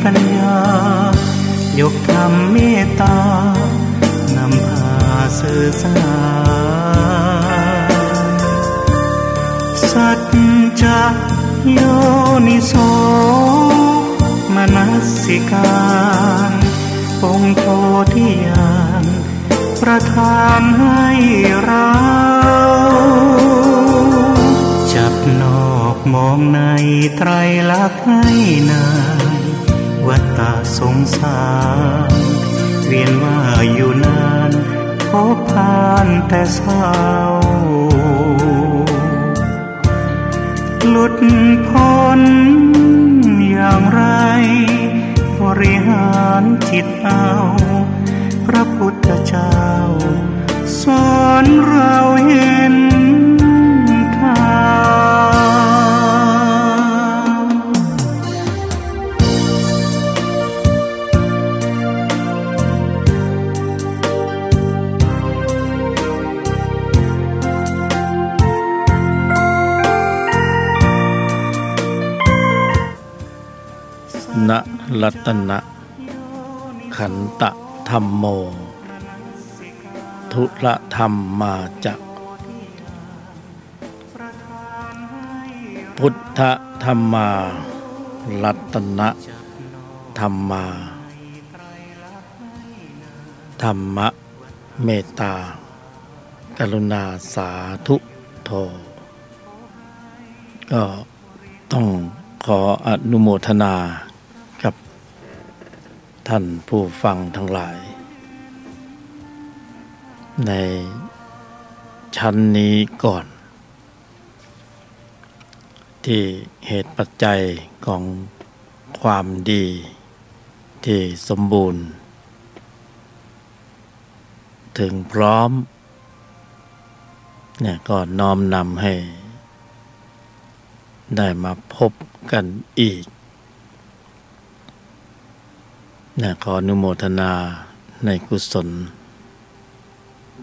ปัญญายกธรรมเมตตานำพาสื่อสารสัจจะโยนิโสมนสิการองค์โพธิญาณประทานให้เราจับนอกมองในไตรลักษณ์ให้นานวัฏฏะสงสารเวียนว่าอยู่นานพบผ่านแต่เศร้าหลุดพ้นอย่างไรบริหารจิตเอาพระพุทธเจ้าสอนเราเห็นทางณรัตนะขันตธัมโมทุละธรรมมาจะพุทธธัมมารัตนะธัมมาธรรมะเมตตากรุณาสาธุโธก็ต้องขออนุโมทนากับท่านผู้ฟังทั้งหลายในชั้นนี้ก่อนที่เหตุปัจจัยของความดีที่สมบูรณ์ถึงพร้อมเนี่ยก็น้อมนำให้ได้มาพบกันอีกเนี่ยขออนุโมทนาในกุศล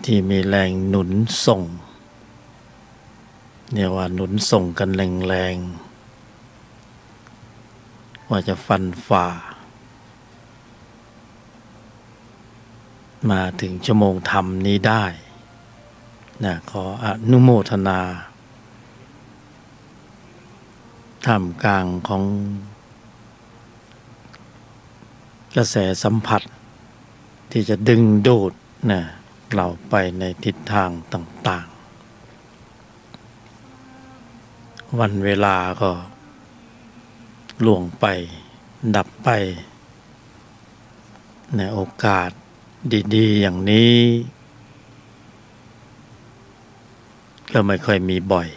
ที่มีแรงหนุนส่งเนี่ยว่าหนุนส่งกันแรงๆว่าจะฟันฝ่ามาถึงชั่วโมงธรรมนี้ได้นะขออนุโมทนาท่ามกลางของกระแสสัมผัสที่จะดึงดูดนะเราไปในทิศทางต่างๆวันเวลาก็ล่วงไปดับไปในโอกาสดีๆอย่างนี้ก็ไม่ค่อยมีบ่อย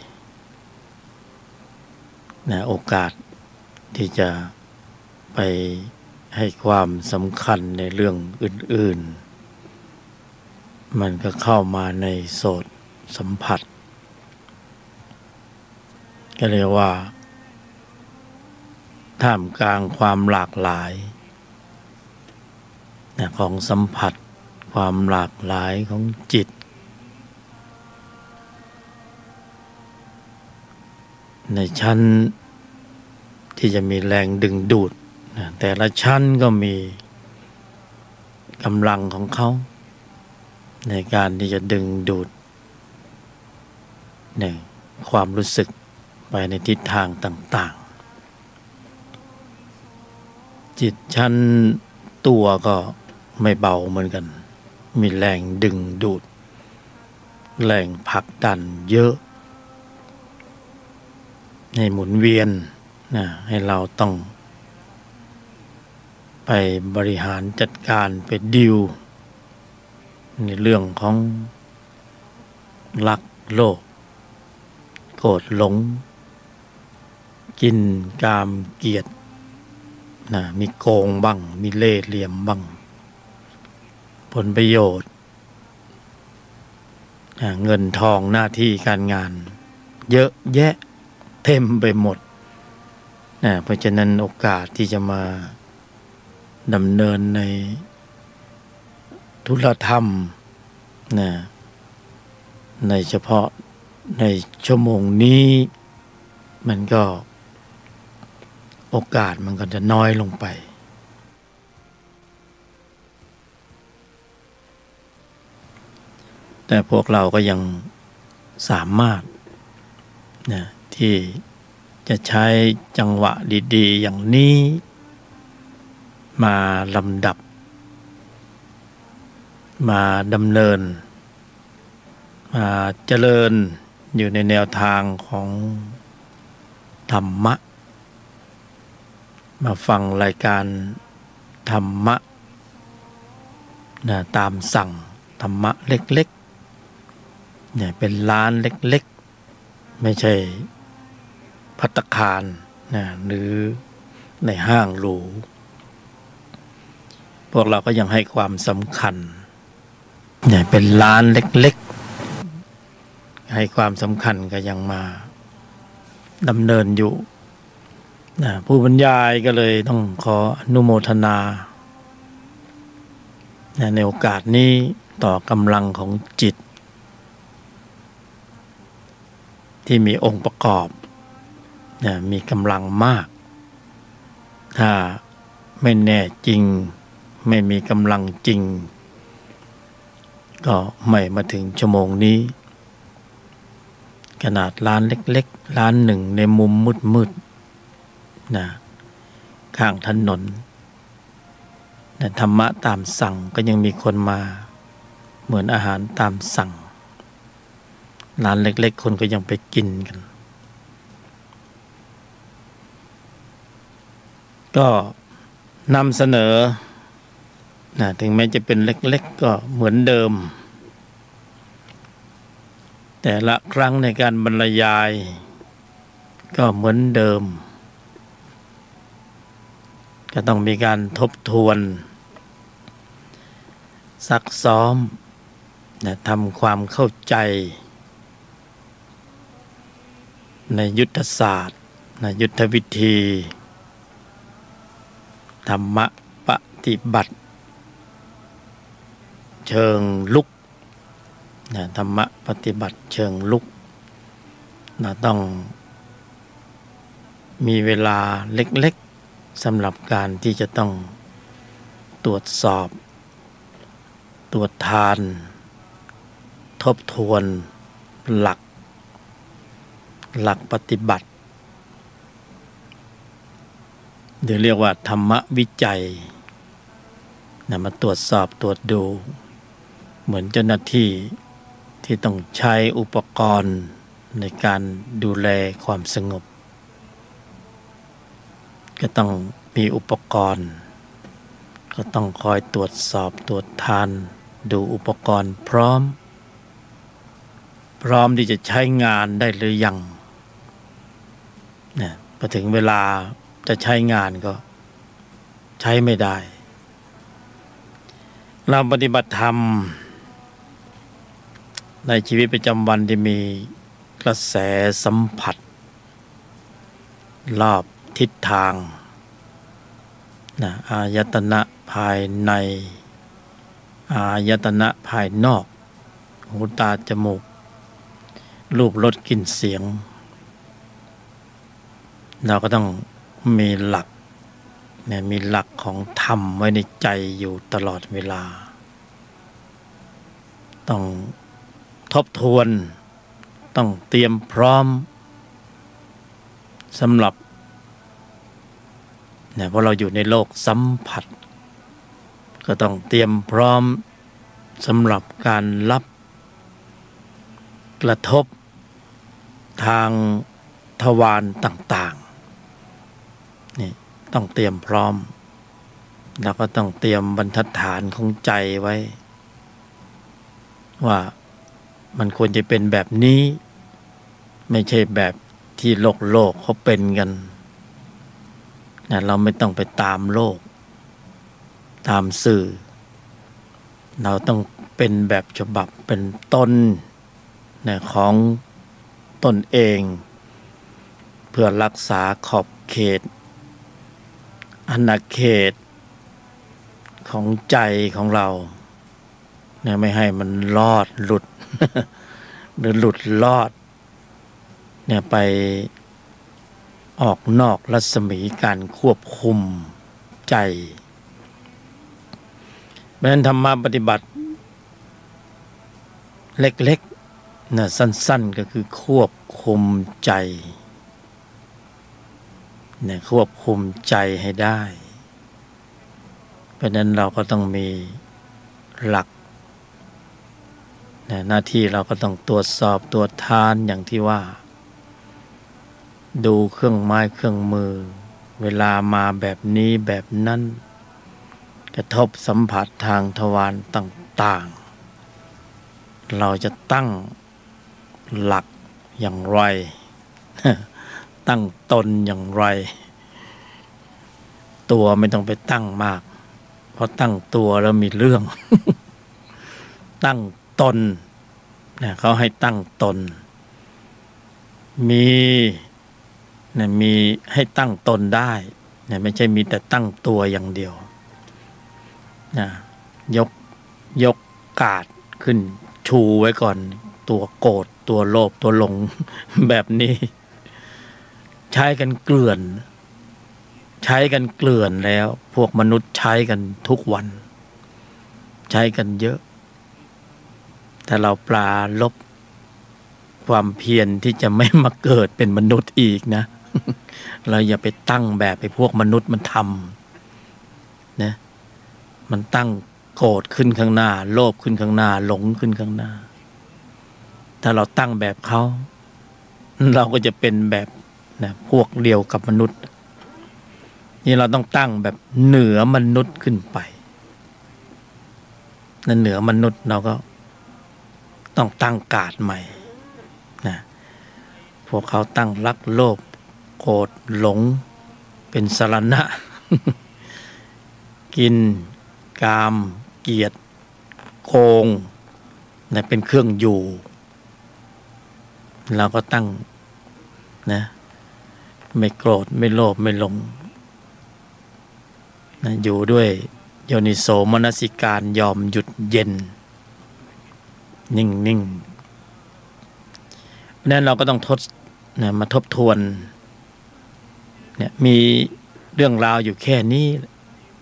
นะโอกาสที่จะไปให้ความสำคัญในเรื่องอื่นๆมันก็เข้ามาในโสตสัมผัสก็เรียกว่าท่ามกลางความหลากหลายของสัมผัสความหลากหลายของจิตในชั้นที่จะมีแรงดึงดูดแต่ละชั้นก็มีกำลังของเขาในการที่จะดึงดูดความรู้สึกไปในทิศทางต่างๆจิตชั้นตัวก็ไม่เบาเหมือนกันมีแรงดึงดูดแรงผลักดันเยอะให้หมุนเวียนให้เราต้องไปบริหารจัดการไปดิวในเรื่องของรักโลภโกรธหลงกินกามเกลียดมีโกงบ้างมีเล่ห์เหลี่ยมบ้างผลประโยชน์เงินทองหน้าที่การงานเยอะแยะเต็มไปหมดเพราะฉะนั้นโอกาสที่จะมาดำเนินในธุรธรรมในเฉพาะในชั่วโมงนี้มันก็โอกาสมันก็จะน้อยลงไป แต่พวกเราก็ยังสามารถนะที่จะใช้จังหวะดีๆอย่างนี้มาลำดับมาดำเนินมาเจริญอยู่ในแนวทางของธรรมะมาฟังรายการธรรมะนะตามสั่งธรรมะเล็กๆเนี่ยเป็นร้านเล็กๆไม่ใช่ภัตตาคารนะหรือในห้างหรูพวกเราก็ยังให้ความสำคัญเนี่ยเป็นร้านเล็กๆให้ความสำคัญก็ยังมาดำเนินอยู่นะผู้บรรยายก็เลยต้องขออนุโมทนาในโอกาสนี้ต่อกำลังของจิตที่มีองค์ประกอบมีกำลังมากถ้าไม่แน่จริงไม่มีกำลังจริงก็ไม่มาถึงชั่วโมงนี้ขนาดร้านเล็กๆร้านหนึ่งในมุมมืดๆนะข้างถนนแต่ธรรมะตามสั่งก็ยังมีคนมาเหมือนอาหารตามสั่งร้านเล็กๆคนก็ยังไปกินกันก็นำเสนอนะถึงแม้จะเป็นเล็กๆก็เหมือนเดิมแต่ละครั้งในการบรรยายก็เหมือนเดิมก็ต้องมีการทบทวนซักซ้อมนะทำความเข้าใจในยุทธศาสตร์นะยุทธวิธีธรรมะปฏิบัติเชิงลุกนะธรรมะปฏิบัติเชิงลุกนะต้องมีเวลาเล็กๆสำหรับการที่จะต้องตรวจสอบตรวจทานทบทวนหลักปฏิบัติหรือเรียกว่าธรรมวิจัยนะมาตรวจสอบตรวจดูเหมือนเจ้าหน้าที่ที่ต้องใช้อุปกรณ์ในการดูแลความสงบก็ต้องมีอุปกรณ์ก็ต้องคอยตรวจสอบตรวจทานดูอุปกรณ์พร้อมที่จะใช้งานได้หรือยังเนี่ยพอถึงเวลาจะใช้งานก็ใช้ไม่ได้เราปฏิบัติธรรมในชีวิตประจำวันที่มีกระแสสัมผัสรอบทิศทางนะอายตนะภายในอายตนะภายนอกหูตาจมูกรูปรสกลิ่นเสียงเราก็ต้องมีหลักเนี่ยมีหลักของธรรมไว้ในใจอยู่ตลอดเวลาต้องทบทวนต้องเตรียมพร้อมสำหรับเนี่ยเพราะเราอยู่ในโลกสัมผัสก็ต้องเตรียมพร้อมสำหรับการรับกระทบทางทวารต่างๆนี่ต้องเตรียมพร้อมแล้วก็ต้องเตรียมบรรทัดฐานของใจไว้ว่ามันควรจะเป็นแบบนี้ไม่ใช่แบบที่โลกเขาเป็นกันนะเราไม่ต้องไปตามโลกตามสื่อเราต้องเป็นแบบฉบับเป็นต้นนะของตนเองเพื่อรักษาขอบเขตอาณาเขตของใจของเราเนี่ยไม่ให้มันลอดหลุด หรือหลุดลอดเนี่ยไปออกนอกรัศมีการควบคุมใจเพราะฉะนั้นธรรมะปฏิบัติ เล็กๆนะสั้นๆก็คือควบคุมใจนะควบคุมใจให้ได้เพราะนั้นเราก็ต้องมีหลักนะหน้าที่เราก็ต้องตรวจสอบตรวจทานอย่างที่ว่าดูเครื่องไม้เครื่องมือเวลามาแบบนี้แบบนั้นกระทบสัมผัสทางทวารต่างๆเราจะตั้งหลักอย่างไร ตั้งตนอย่างไรตัวไม่ต้องไปตั้งมากเพราะตั้งตัวแล้วมีเรื่อง ตั้งตนนะเขาให้ตั้งตนมีให้ตั้งตนได้นะไม่ใช่มีแต่ตั้งตัวอย่างเดียวนะยกกาดขึ้นชูไว้ก่อนตัวโกรธตัวโลภตัวหลง แบบนี้ใช้กันเกลื่อนแล้วพวกมนุษย์ใช้กันทุกวันใช้กันเยอะแต่เราปราลบความเพียรที่จะไม่มาเกิดเป็นมนุษย์อีกนะ เราอย่าไปตั้งแบบไอ้พวกมนุษย์มันทำนะมันตั้งโกรธขึ้นข้างหน้าโลภขึ้นข้างหน้าหลงขึ้นข้างหน้าถ้าเราตั้งแบบเขาเราก็จะเป็นแบบนะพวกเดียวกับมนุษย์นี่เราต้องตั้งแบบเหนือมนุษย์ขึ้นไปนั่นเหนือมนุษย์เราก็ต้องตั้งกาดใหม่นะพวกเขาตั้งรักโลภโกรธหลงเป็นสรณะ กินกามเกียรติโกงนะเป็นเครื่องอยู่เราก็ตั้งนะไม่โกรธไม่โลภไม่หลงนะอยู่ด้วยโยนิโสมนสิการยอมหยุดเย็นนิ่งๆนั้นเราก็ต้องมาทบทวนเนี่ยมีเรื่องราวอยู่แค่นี้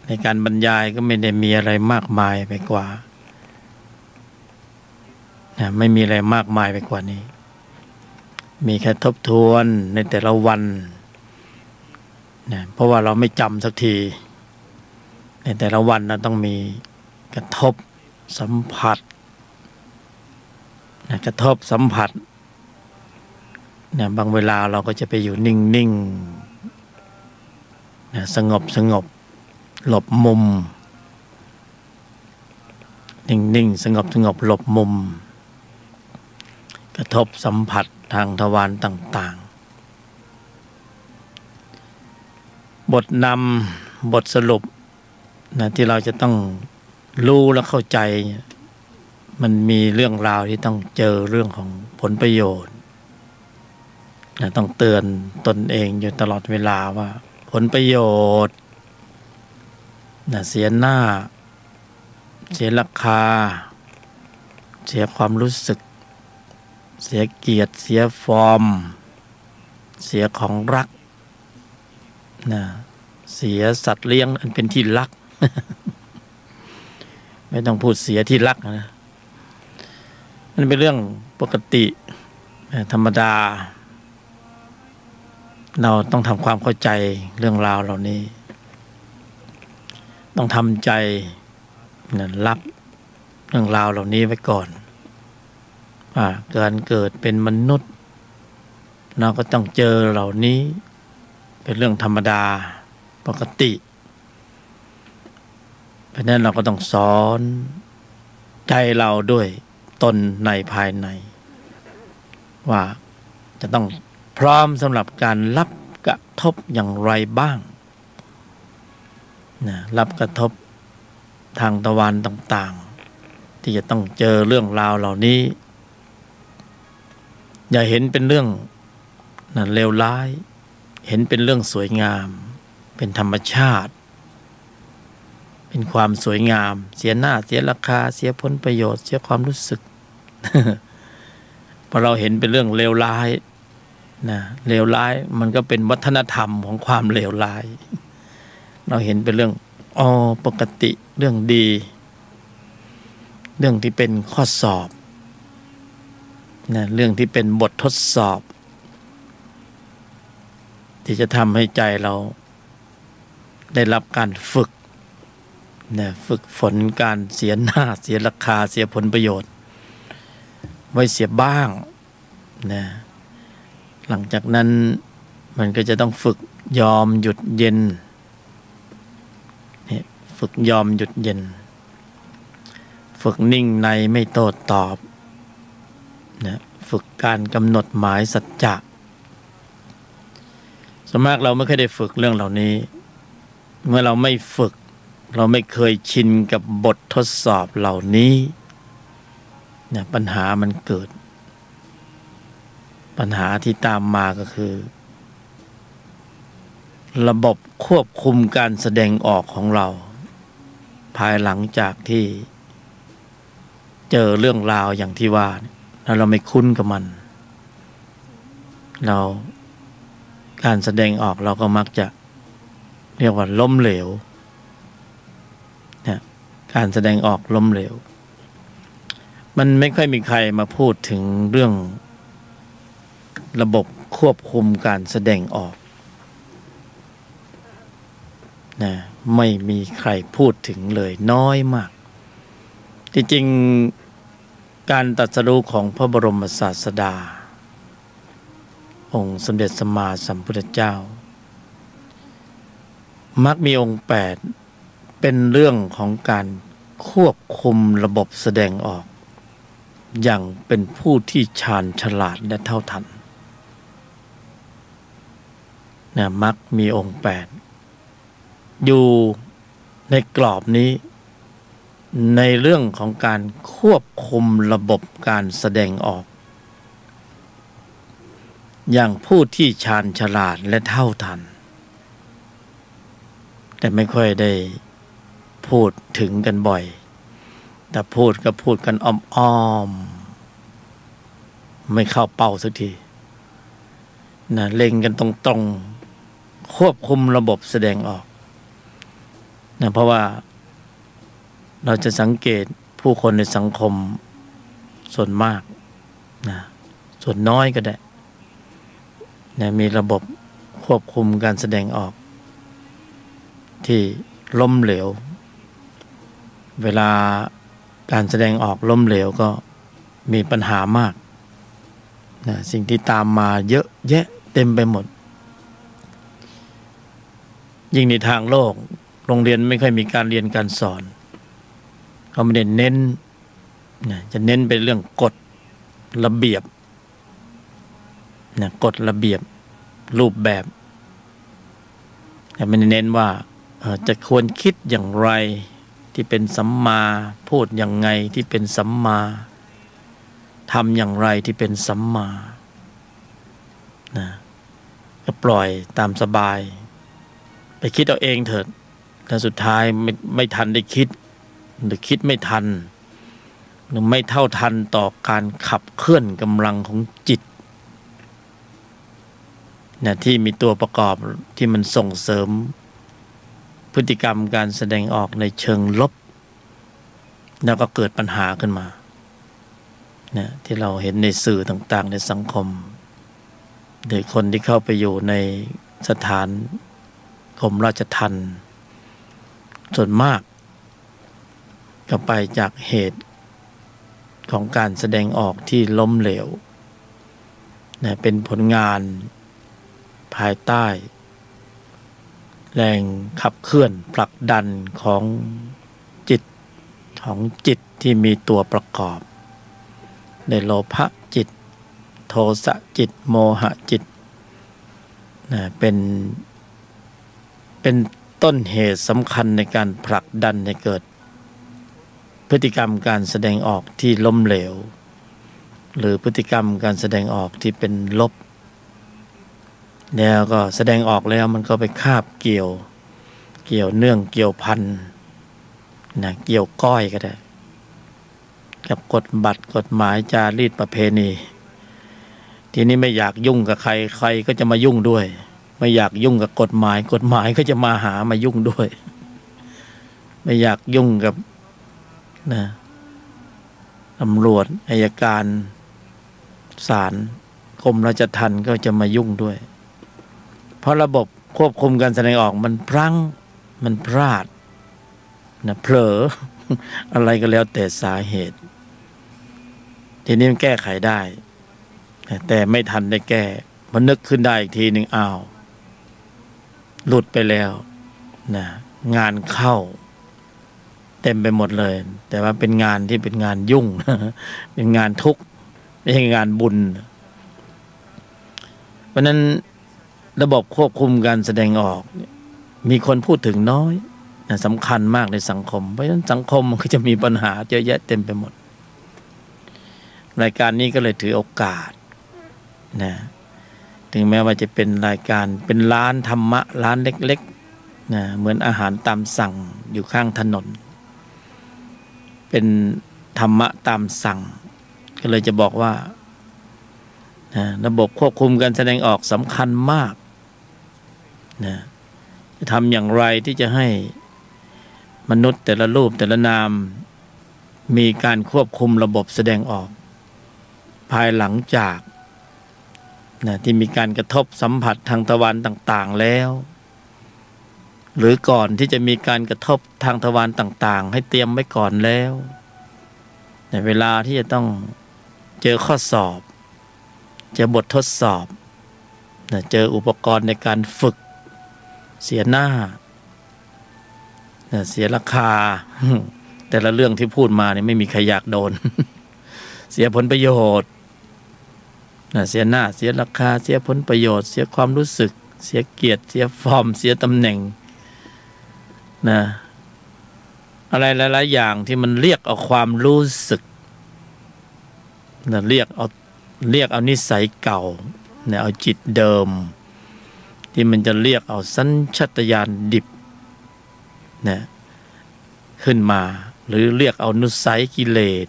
ในการบรรยายก็ไม่ได้มีอะไรมากมายไปกว่านะไม่มีอะไรมากมายไปกว่านี้มีแค่ทบทวนในแต่ละวันนะเพราะว่าเราไม่จำสักทีในแต่ละวันเราต้องมีกระทบสัมผัสนะกระทบสัมผัสนะบางเวลาเราก็จะไปอยู่นิ่งๆนะสงบหลบมุมนิ่งๆสงบหลบมุมกระทบสัมผัสทางทวารต่างๆบทนำบทสรุปนะที่เราจะต้องรู้และเข้าใจมันมีเรื่องราวที่ต้องเจอเรื่องของผลประโยชน์นะต้องเตือนตนเองอยู่ตลอดเวลาว่าผลประโยชน์นะเสียหน้าเสียราคาเสียความรู้สึกเสียเกียรติเสียฟอร์มเสียของรักนะเสียสัตว์เลี้ยงอันเป็นที่รัก ไม่ต้องพูดเสียที่รักนะมันเป็นเรื่องปกติธรรมดาเราต้องทำความเข้าใจเรื่องราวเหล่านี้ต้องทำใจรับเรื่องราวเหล่านี้ไว้ก่อนว่าการเกิดเป็นมนุษย์เราก็ต้องเจอเหล่านี้เป็นเรื่องธรรมดาปกติเพราะนั้นเราก็ต้องสอนใจเราด้วยตนในภายในว่าจะต้องพร้อมสำหรับการรับกระทบอย่างไรบ้างนะรับกระทบทางทวารต่างๆที่จะต้องเจอเรื่องราวเหล่านี้อย่าเห็นเป็นเรื่องเลวร้ายเห็นเป็นเรื่องสวยงามเป็นธรรมชาติเป็นความสวยงามเสียหน้าเสียราคาเสียผลประโยชน์เสียความรู้สึก พอเราเห็นเป็นเรื่องเลวร้ายนะเลวร้ายมันก็เป็นวัฒนธรรมของความเลวร้ายเราเห็นเป็นเรื่องปกติเรื่องดีเรื่องที่เป็นข้อสอบ นะเรื่องที่เป็นบททดสอบที่จะทำให้ใจเราได้รับการฝึกนะฝึกฝนการเสียหน้าเสียราคาเสียผลประโยชน์ไว้เสียบ้างนะหลังจากนั้นมันก็จะต้องฝึกยอมหยุดเย็นเนี่ยฝึกยอมหยุดเย็นฝึกนิ่งในไม่โต้ตอบนะฝึกการกำหนดหมายสัจจะส่วนมากเราไม่เคยได้ฝึกเรื่องเหล่านี้เมื่อเราไม่ฝึกเราไม่เคยชินกับบททดสอบเหล่านี้เนี่ยปัญหามันเกิดปัญหาที่ตามมาก็คือระบบควบคุมการแสดงออกของเราภายหลังจากที่เจอเรื่องราวอย่างที่ว่าแล้วเราไม่คุ้นกับมันเราการแสดงออกเราก็มักจะเรียกว่าล้มเหลวเนี่ยการแสดงออกล้มเหลวมันไม่ค่อยมีใครมาพูดถึงเรื่องระบบควบคุมการแสดงออกนะไม่มีใครพูดถึงเลยน้อยมากที่จริงการตรัสรู้ของพระบรมศาสดาองค์สมเด็จสัมมาสัมพุทธเจ้ามักมีองค์8เป็นเรื่องของการควบคุมระบบแสดงออกอย่างเป็นผู้ที่ชาญฉลาดและเท่าทันนะมักมีองค์8อยู่ในกรอบนี้ในเรื่องของการควบคุมระบบการแสดงออกอย่างผู้ที่ชาญฉลาดและเท่าทันแต่ไม่ค่อยได้พูดถึงกันบ่อยแต่พูดก็พูดกันอ้อมๆไม่เข้าเป้าสักทีนะเล็งกันตรงๆควบคุมระบบแสดงออกนะเพราะว่าเราจะสังเกตผู้คนในสังคมส่วนมากนะส่วนน้อยก็ได้นะมีระบบควบคุมการแสดงออกที่ล้มเหลวเวลาการแสดงออกล้มเหลวก็มีปัญหามากนะสิ่งที่ตามมาเยอะแยะเต็มไปหมดยิ่งในทางโลกโรงเรียนไม่ค่อยมีการเรียนการสอนเขาไม่ได้เน้นนะจะเน้นเป็นเรื่องกฎระเบียบนะกฎระเบียบรูปแบบแต่ไม่ได้เน้นว่าจะควรคิดอย่างไรที่เป็นสัมมาพูดอย่างไงที่เป็นสัมมาทำอย่างไรที่เป็นสัมมานะก็ปล่อยตามสบายไปคิดเอาเองเถิดแล้วสุดท้ายไม่ทันได้คิดหรือคิดไม่ทันหรือไม่เท่าทันต่อการขับเคลื่อนกำลังของจิตนะที่มีตัวประกอบที่มันส่งเสริมพฤติกรรมการแสดงออกในเชิงลบแล้วก็เกิดปัญหาขึ้นมานะที่เราเห็นในสื่อต่างๆในสังคมโดยคนที่เข้าไปอยู่ในสถานกรมราชทัณฑ์ส่วนมากก็ไปจากเหตุของการแสดงออกที่ล้มเหลวนะเป็นผลงานภายใต้แรงขับเคลื่อนผลักดันของจิตที่มีตัวประกอบในโลภะจิตโทสะจิตโมหะจิตนะเป็นต้นเหตุสำคัญในการผลักดันให้เกิดพฤติกรรมการแสดงออกที่ล้มเหลวหรือพฤติกรรมการแสดงออกที่เป็นลบแล้วก็แสดงออกแล้วมันก็ไปคาบเกี่ยวเนื่องเกี่ยวพันนะเกี่ยวก้อยก็ได้กับกฎบัตรกฎหมายจารีตประเพณีทีนี้ไม่อยากยุ่งกับใครก็จะมายุ่งด้วยไม่อยากยุ่งกับกฎหมายก็จะมายุ่งด้วยไม่อยากยุ่งกับนะตำรวจอัยการ ศาลกรมราชทัณฑ์ก็จะมายุ่งด้วยเพราะระบบควบคุมการแสดงออกมันพลั้งมันพลาดนะเผลอ อะไรก็แล้วแต่สาเหตุทีนี้มันแก้ไขได้แต่ไม่ทันได้แก้พอนึกขึ้นได้อีกทีหนึ่งอ้าวหลุดไปแล้วนะงานเข้าเต็มไปหมดเลยแต่ว่าเป็นงานที่เป็นงานยุ่ง เป็นงานทุกข์ไม่ใช่งานบุญเพราะนั้นระบบควบคุมการแสดงออกมีคนพูดถึงน้อยนะสำคัญมากในสังคมเพราะฉะนั้นสังคมมันก็จะมีปัญหาเยอะแยะเต็มไปหมดรายการนี้ก็เลยถือโอกาสนะถึงแม้ว่าจะเป็นรายการเป็นร้านธรรมะร้านเล็กๆนะเหมือนอาหารตามสั่งอยู่ข้างถนนเป็นธรรมะตามสั่งก็เลยจะบอกว่านะระบบควบคุมการแสดงออกสำคัญมากนะจะทำอย่างไรที่จะให้มนุษย์แต่ละรูปแต่ละนามมีการควบคุมระบบแสดงออกภายหลังจากนะที่มีการกระทบสัมผัสทางทวารต่างๆแล้วหรือก่อนที่จะมีการกระทบทางทวารต่างๆให้เตรียมไว้ก่อนแล้วในเวลาที่จะต้องเจอข้อสอบเจอบททดสอบนะเจออุปกรณ์ในการฝึกเสียหน้านะเสียราคา แต่ละเรื่องที่พูดมาเนี่ยไม่มีใครอยากโดน เสียผลประโยชน์เสียหน้าเสียราคาเสียผลประโยชน์เสียความรู้สึกเสียเกียรติเสียฟอร์มเสียตำแหน่งนะอะไรหลายๆอย่างที่มันเรียกเอาความรู้สึกนะเรียกเอานิสัยเก่านะเอาจิตเดิมที่มันจะเรียกเอาสัญชาตญาณดิบนะขึ้นมาหรือเรียกเอานุสัยกิเลส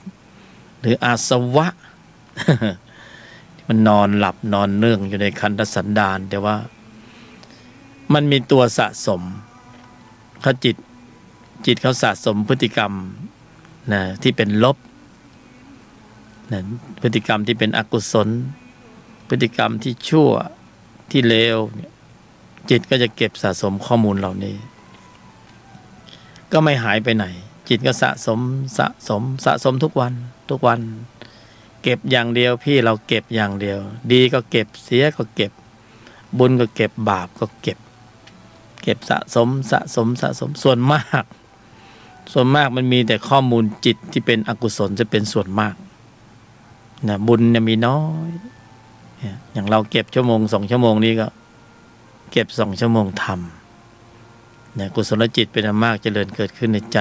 หรืออาสวะ มันนอนหลับนอนเนื่องอยู่ในขันธสันดานแต่ว่ามันมีตัวสะสมเขาจิตเขาสะสมพฤติกรรมนะที่เป็นลบนะพฤติกรรมที่เป็นอกุศลพฤติกรรมที่ชั่วที่เลวจิตก็จะเก็บสะสมข้อมูลเหล่านี้ก็ไม่หายไปไหนจิตก็สะสมทุกวันเก็บอย่างเดียวพี่เราเก็บอย่างเดียวดีก็เก็บเสียก็เก็บบุญก็เก็บบาปก็เก็บสะสมส่วนมากมันมีแต่ข้อมูลจิตที่เป็นอกุศลจะเป็นส่วนมากนะบุญเนี่ยมีน้อยอย่างเราเก็บชั่วโมง2 ชั่วโมงนี้ก็เก็บ2 ชั่วโมงทำนะกุศลจิตเป็นอันมากเจริญเกิดขึ้นในใจ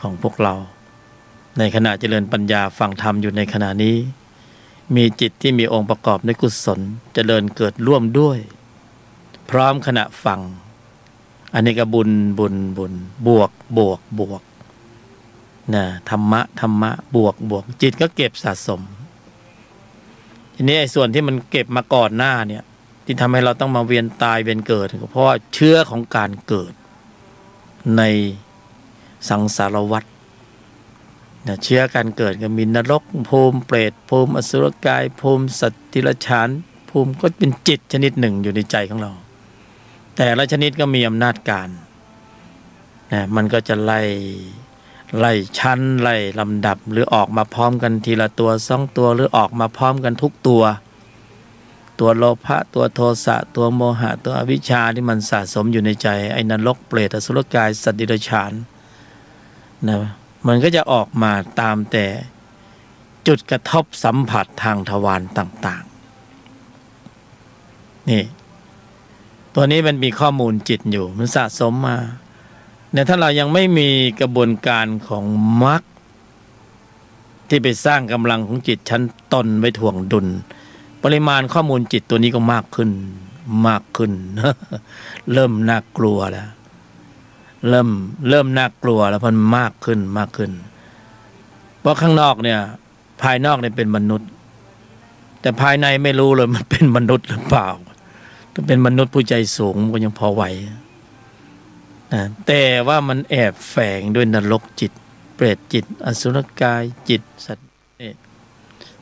ของพวกเราในขณะเจริญปัญญาฟังธรรมอยู่ในขณะนี้มีจิตที่มีองค์ประกอบในกุศลเจริญเกิดร่วมด้วยพร้อมขณะฟังอันนี้ก็บุญบวกนะธรรมะบวกจิตก็เก็บสะสมทีนี้ไอ้ส่วนที่มันเก็บมาก่อนหน้าเนี่ยที่ทำให้เราต้องมาเวียนตายเวียนเกิดก็เพราะว่าเชื้อของการเกิดในสังสารวัฏเชื้อการเกิดก็มีนรกภูมิเปรตภูมิอสุรกายภูมิสัตว์ดิรัจฉานภูมิก็เป็นจิตชนิดหนึ่งอยู่ในใจของเราแต่ละชนิดก็มีอำนาจการนะมันก็จะไล่ชั้นไล่ลำดับหรือออกมาพร้อมกันทีละตัว2 ตัวหรือออกมาพร้อมกันทุกตัวโลภะตัวโทสะตัวโมหะตัวอวิชชาที่มันสะสมอยู่ในใจไอ้นรกเปรตอสุรกายสัตว์ดิรัจฉานนะมันก็จะออกมาตามแต่จุดกระทบสัมผัสทางทวารต่างๆนี่ตัวนี้มันมีข้อมูลจิตอยู่มันสะสมมาเนี่ยถ้าเรายังไม่มีกระบวนการของมรรคที่ไปสร้างกำลังของจิตชั้นตนไว้ถ่วงดุลปริมาณข้อมูลจิตตัวนี้ก็มากขึ้น เริ่มน่ากลัวแล้วเริ่มน่ากลัวแล้วมันมากขึ้นเพราะข้างนอกเนี่ยภายนอกเนี่ยเป็นมนุษย์แต่ภายในไม่รู้เลยมันเป็นมนุษย์หรือเปล่าถ้าเป็นมนุษย์ผู้ใจสูงก็ยังพอไหวนะแต่ว่ามันแอบแฝงด้วยนรกจิตเปรตจิตอสุรกายจิตสัตว์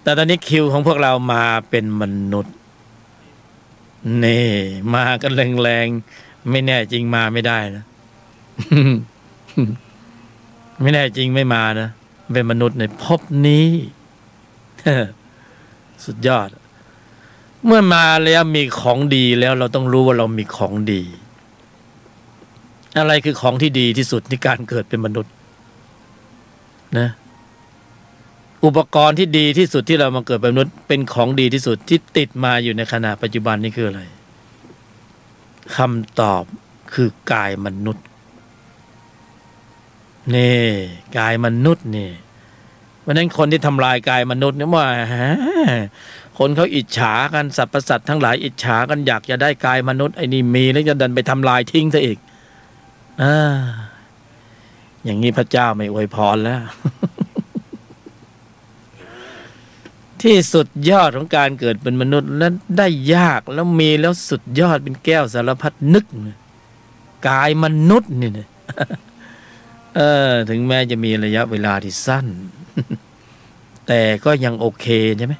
แต่ตอนนี้คิวของพวกเรามาเป็นมนุษย์นี่มากันแรงๆไม่แน่จริงมาไม่ได้นะ ไม่แน่จริงไม่มานะเป็นมนุษย์ในภพนี้ สุดยอดเมื่อมาแล้วมีของดีแล้วเราต้องรู้ว่าเรามีของดีอะไรคือของที่ดีที่สุดในการเกิดเป็นมนุษย์นะอุปกรณ์ที่ดีที่สุดที่เรามาเกิดเป็นมนุษย์เป็นของดีที่สุดที่ติดมาอยู่ในขณะปัจจุบันนี้คืออะไรคำตอบคือกายมนุษย์นี่กายมนุษย์นี่เพราะนั้นคนที่ทำลายกายมนุษย์เนี่ยว่าคนเขาอิจฉากันสรรพสัตว์ทั้งหลายอิจฉากันอยากจะได้กายมนุษย์ไอ้นี่มีแล้วจะดันไปทำลายทิ้งซะอีกอย่างนี้พระเจ้าไม่อวยพรแล้ว ที่สุดยอดของการเกิดเป็นมนุษย์แล้วได้ยากแล้วมีแล้วสุดยอดเป็นแก้วสารพัดนึกกายมนุษย์นี่นะ ถึงแม้จะมีระยะเวลาที่สั้น แต่ก็ยังโอเคใช่ไหม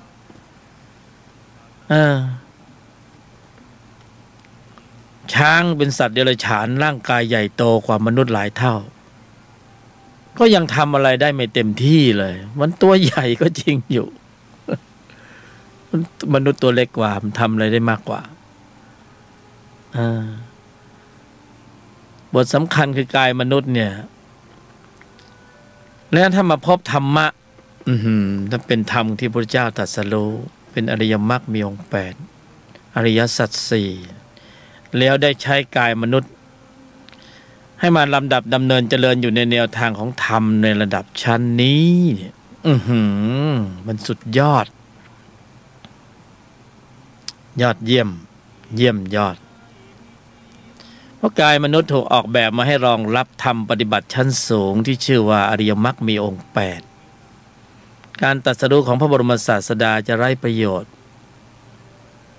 ช้างเป็นสัตว์เดรัจฉานร่างกายใหญ่โตกว่ามนุษย์หลายเท่าก็ยังทำอะไรได้ไม่เต็มที่เลยมันตัวใหญ่ก็จริงอยู่ มนุษย์ตัวเล็กกว่ามันทำอะไรได้มากกว่าบทสำคัญคือกายมนุษย์เนี่ยแล้วถ้ามาพบธรรมะถ้าเป็นธรรมที่พระเจ้าตรัสรู้เป็นอริยมรรคมีองค์8อริยสัจ4แล้วได้ใช้กายมนุษย์ให้มาลำดับดำเนินเจริญอยู่ในแนวทางของธรรมในระดับชั้นนี้เนี่ยมันสุดยอดเยี่ยมยอดเพราะกายมนุษย์ถูกออกแบบมาให้รองรับธรรมปฏิบัติชั้นสูงที่ชื่อว่าอริยมรรคมีองค์8การตรัสรู้ของพระบรมศาสดาจะไร้ประโยชน์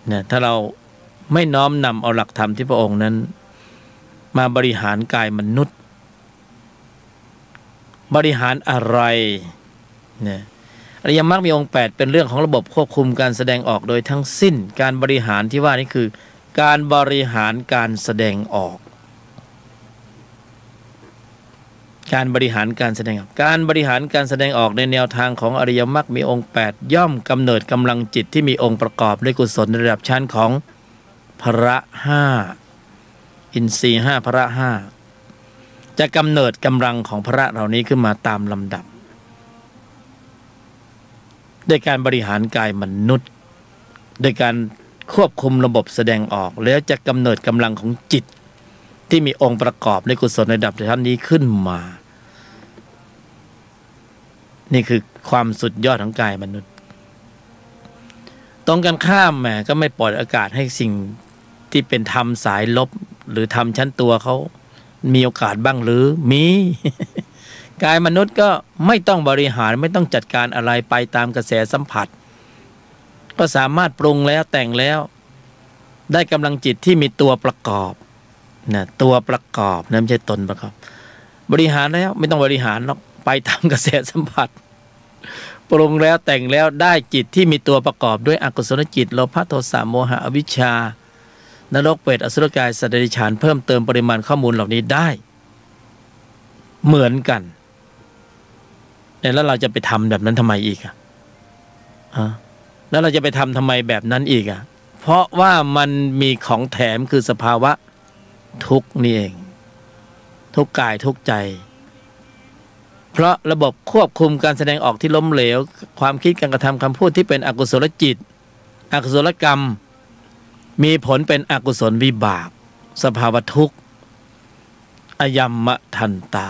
เนี่ยถ้าเราไม่น้อมนำเอาหลักธรรมที่พระองค์นั้นมาบริหารกายมนุษย์บริหารอะไรเนี่ยอริยมรรคมีองค์8เป็นเรื่องของระบบควบคุมการแสดงออกโดยทั้งสิ้นการบริหารที่ว่านี่คือการบริหารการแสดงออกการบริหารการแสดงออกการบริหารการแสดงออกในแนวทางของอริยมรรคมีองค์8ย่อมกำเนิดกำลังจิตที่มีองค์ประกอบด้วยกุศลในระดับชั้นของพระ5อินทรีย์5พระ5จะกำเนิดกำลังของพระเหล่านี้ขึ้นมาตามลำดับด้วยการบริหารกายมนุษย์ด้วยการควบคุมระบบแสดงออกแล้วจะกำเนิดกำลังของจิตที่มีองค์ประกอบในกุศลในระดับชั้นนี้ขึ้นมานี่คือความสุดยอดของกายมนุษย์ตรงกันข้ามแหมก็ไม่ปล่อยอากาศให้สิ่งที่เป็นธรรมสายลบหรือธรรมชั้นตัวเขามีโอกาสบ้างหรือมี กายมนุษย์ก็ไม่ต้องบริหารไม่ต้องจัดการอะไรไปตามกระแสสัมผัสก็สามารถปรุงแล้วแต่งแล้วได้กำลังจิตที่มีตัวประกอบนะตัวประกอบนะไม่ใช่ตนประกอบบริหารแล้วไม่ต้องบริหารหรอกไปตามกระแสสัมผัสปรุงแล้วแต่งแล้วได้จิตที่มีตัวประกอบด้วยอกุศลจิตโลภะโทสะโมหะอวิชชานรกเปรตอสุรกายสัตว์เดรัจฉานเพิ่มเติมปริมาณข้อมูลเหล่านี้ได้เหมือนกันแล้วเราจะไปทำแบบนั้นทำไมอีกแล้วเราจะไปทำทำไมแบบนั้นอีกเพราะว่ามันมีของแถมคือสภาวะทุกข์นี่เองทุกข์กายทุกข์ใจเพราะระบบควบคุมการแสดงออกที่ล้มเหลวความคิดการกระทำคำพูดที่เป็นอกุศลจิตอกุศลกรรมมีผลเป็นอกุศลวิบากสภาวะทุกข์อยัมมะทันตา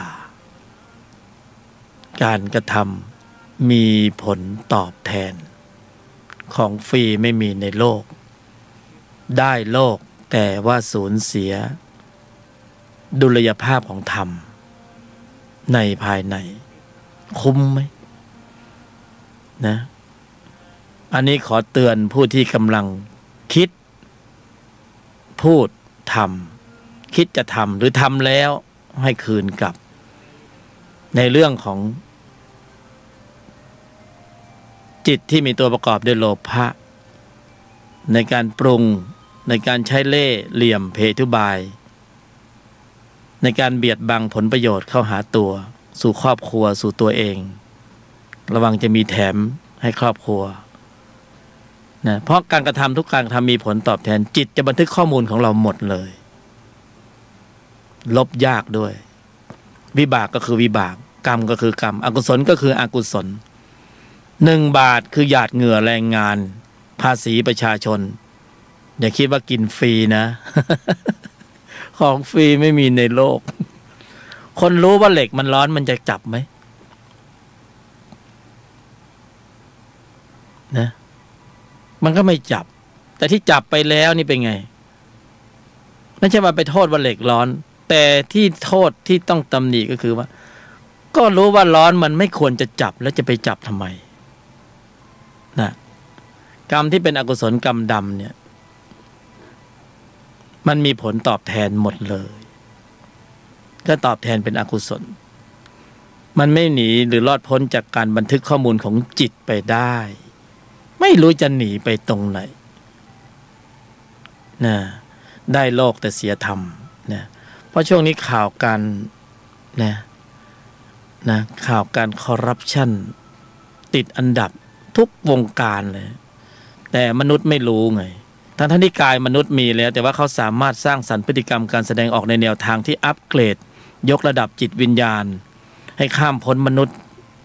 การกระทำมีผลตอบแทนของฟรีไม่มีในโลกได้โลกแต่ว่าสูญเสียดุลยภาพของธรรมในภายในคุ้มไหมนะอันนี้ขอเตือนผู้ที่กำลังคิดพูดทำคิดจะทำหรือทำแล้วให้คืนกลับในเรื่องของ จิตที่มีตัวประกอบด้วยโลภะในการปรุงในการใช้เล่ห์เหลี่ยมเพทุบายในการเบียดบังผลประโยชน์เข้าหาตัวสู่ครอบครัวสู่ตัวเองระวังจะมีแถมให้ครอบครัวนะเพราะการกระทำทุกการกระทำมีผลตอบแทนจิตจะบันทึกข้อมูลของเราหมดเลยลบยากด้วยวิบากก็คือวิบากกรรมก็คือกรรมอกุศลก็คืออกุศล1 บาทคือหยาดเหงื่อแรงงานภาษีประชาชนอย่าคิดว่ากินฟรีนะ ของฟรีไม่มีในโลกคนรู้ว่าเหล็กมันร้อนมันจะจับไหมนะมันก็ไม่จับแต่ที่จับไปแล้วนี่เป็นไงไม่ใช่ว่าไปโทษว่าเหล็กร้อนแต่ที่โทษที่ต้องตำหนิก็คือว่าก็รู้ว่าร้อนมันไม่ควรจะจับแล้วจะไปจับทำไมนะกรรมที่เป็นอกุศลกรรมดำเนี่ยมันมีผลตอบแทนหมดเลยก็ตอบแทนเป็นอกุศลมันไม่หนีหรือรอดพ้นจากการบันทึกข้อมูลของจิตไปได้ไม่รู้จะหนีไปตรงไหนนะได้โลกแต่เสียธรรมนะเพราะช่วงนี้ข่าวการนะข่าวการคอร์รัปชันติดอันดับทุกวงการเลยแต่มนุษย์ไม่รู้ไงทั้งที่กายมนุษย์มีแล้วแต่ว่าเขาสามารถสร้างสรรค์พฤติกรรมการแสดงออกในแนวทางที่อัปเกรดยกระดับจิตวิญญาณให้ข้ามพ้นมนุษย์